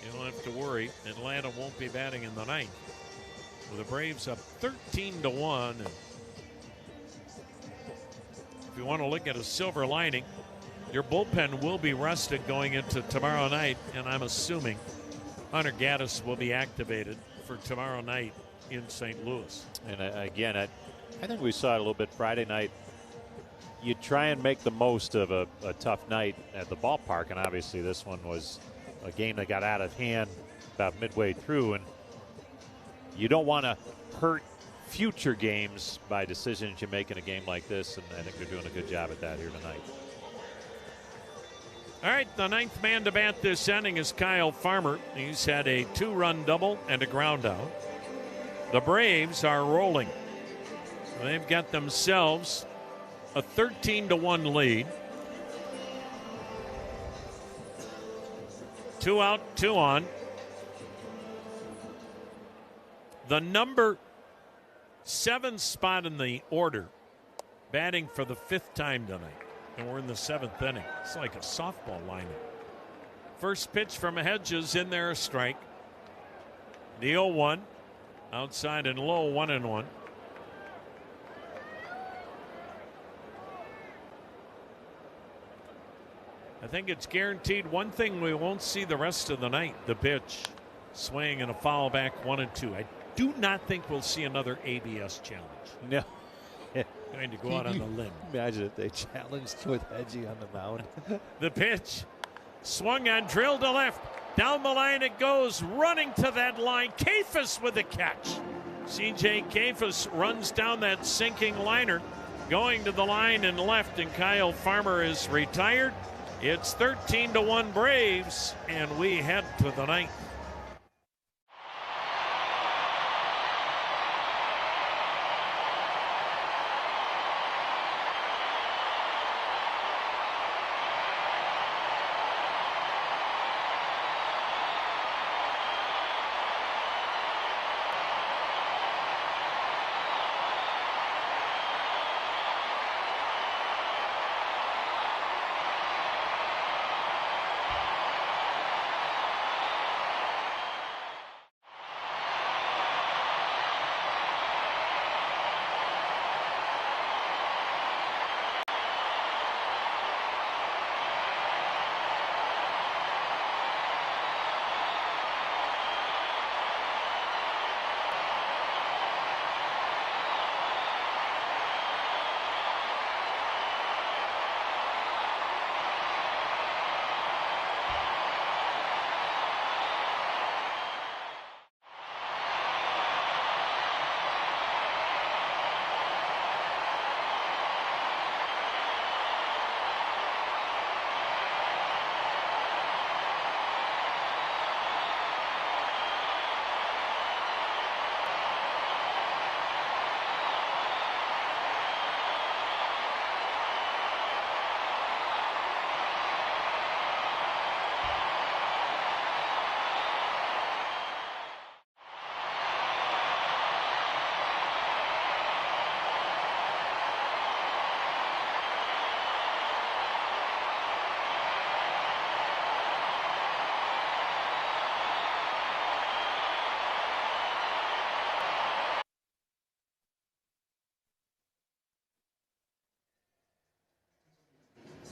Speaker 1: You don't have to worry. Atlanta won't be batting in the 9th. With the Braves up 13-1. And if you want to look at a silver lining, your bullpen will be rested going into tomorrow night. And I'm assuming Hunter Gaddis will be activated for tomorrow night in St. Louis.
Speaker 2: And again, I think we saw it a little bit Friday night. You try and make the most of a tough night at the ballpark. And obviously this one was a game that got out of hand about midway through, and you don't want to hurt future games by decisions you make in a game like this, and I think they're doing a good job at that here tonight.
Speaker 1: All right, the ninth man to bat this inning is Kyle Farmer. He's had a 2-run double and a ground out. The Braves are rolling. They've got themselves a 13-1 lead. 2 out, 2 on. The number 7 spot in the order, batting for the 5th time tonight. And we're in the 7th inning. It's like a softball lineup. First pitch from Hedges in there, a strike. The 0-1. Outside and low, 1-1. I think it's guaranteed one thing we won't see the rest of the night. The pitch. Swing and a foul back, 1-2. I do not think we'll see another ABS challenge.
Speaker 3: No.
Speaker 1: Going to go out on the limb.
Speaker 3: Imagine if they challenged with Hedgie on the mound.
Speaker 1: The pitch. Swung on, drilled to left. Down the line it goes, running to that line. Kafus with the catch. C.J. Kafus runs down that sinking liner, going to the line and left, and Kyle Farmer is retired. It's 13-1 Braves, and we head to the ninth.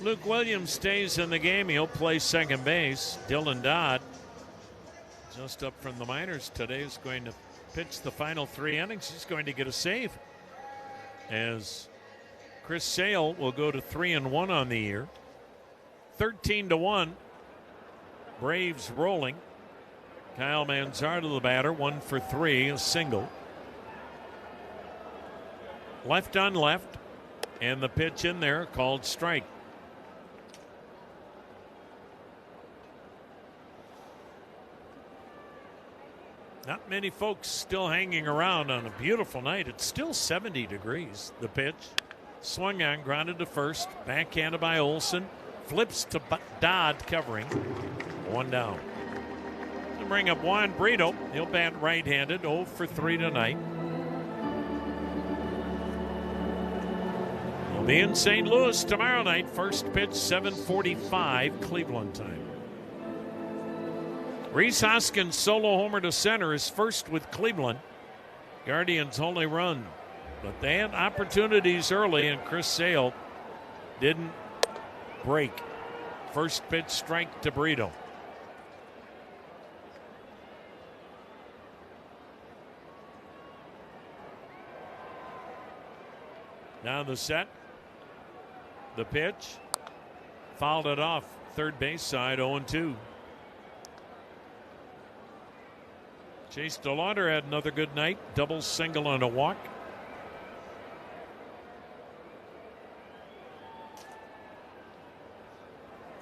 Speaker 1: Luke Williams stays in the game. He'll play second base. Dylan Dodd, just up from the minors today, is going to pitch the final 3 innings. He's going to get a save, as Chris Sale will go to 3-1 on the year. 13-1. Braves rolling. Kyle Manzardo, the batter, 1 for 3, a single. Left on left, and the pitch in there called strike. Not many folks still hanging around on a beautiful night. It's still 70 degrees. The pitch. Swung on, grounded to first. Backhanded by Olson. Flips to Dodd covering. 1 down. To bring up Juan Brito. He'll bat right-handed. 0 for 3 tonight. He'll be in St. Louis tomorrow night. First pitch 7:45 Cleveland time. Rhys Hoskins' solo homer to center is first with Cleveland. Guardians only run, but they had opportunities early, and Chris Sale didn't break. First pitch strike to Brito. Now the set. The pitch. Fouled it off. Third base side, 0-2. Chase DeLauder had another good night. Double, single, and a walk.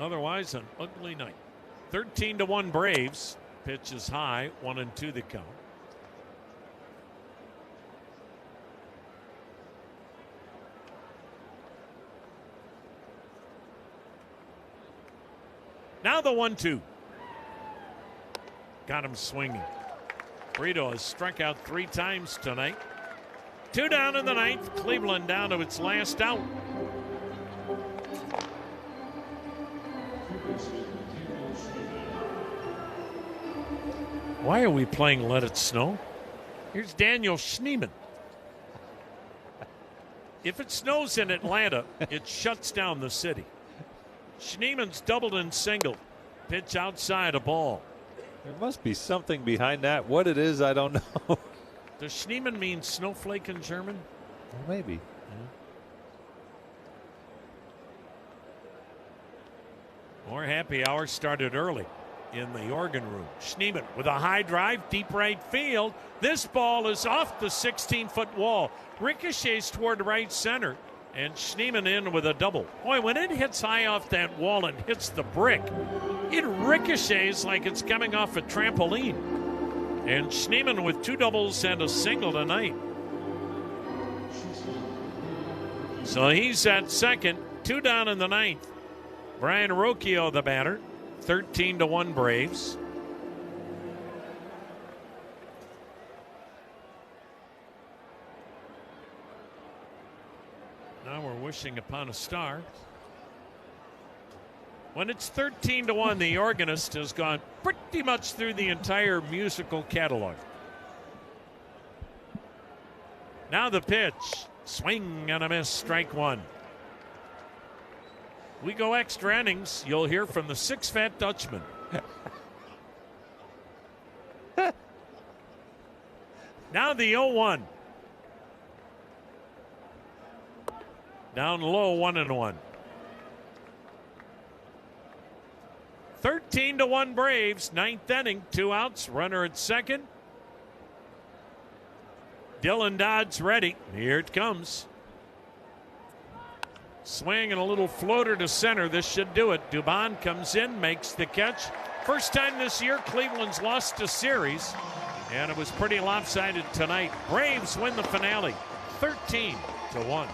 Speaker 1: Otherwise, an ugly night. 13-1 Braves. Pitch is high, 1-2 the count. Now the 1-2. Got him swinging. Brito has struck out 3 times tonight. 2 down in the ninth. Cleveland down to its last out. Why are we playing Let It Snow? Here's Daniel Schneemann. If it snows in Atlanta, it shuts down the city. Schneemann's doubled and singled. Pitch outside, a ball.
Speaker 3: There must be something behind that. What it is, I don't know.
Speaker 1: Does Schneemann mean snowflake in German?
Speaker 3: Well, maybe.
Speaker 1: More happy hour started early in the organ room. Schneemann with a high drive, deep right field. This ball is off the 16-foot wall. Ricochets toward right center, and Schneemann in with a double. Boy, when it hits high off that wall and hits the brick, it ricochets like it's coming off a trampoline. And Schneemann with 2 doubles and a single tonight. So he's at second, 2 down in the ninth. Brian Rocchio, the batter. 13-1 Braves. Now we're wishing upon a star. When it's 13-1, the organist has gone pretty much through the entire musical catalog. Now the pitch. Swing and a miss, strike 1. We go extra innings. You'll hear from the 6 Fat Dutchman. Now the 0-1. Down low, 1-1. 13-1 Braves, 9th inning, 2 outs, runner at second. Dylan Dodd's ready. Here it comes. Swing and a little floater to center. This should do it. Dubon comes in, makes the catch. First time this year Cleveland's lost a series, and it was pretty lopsided tonight. Braves win the finale, 13-1.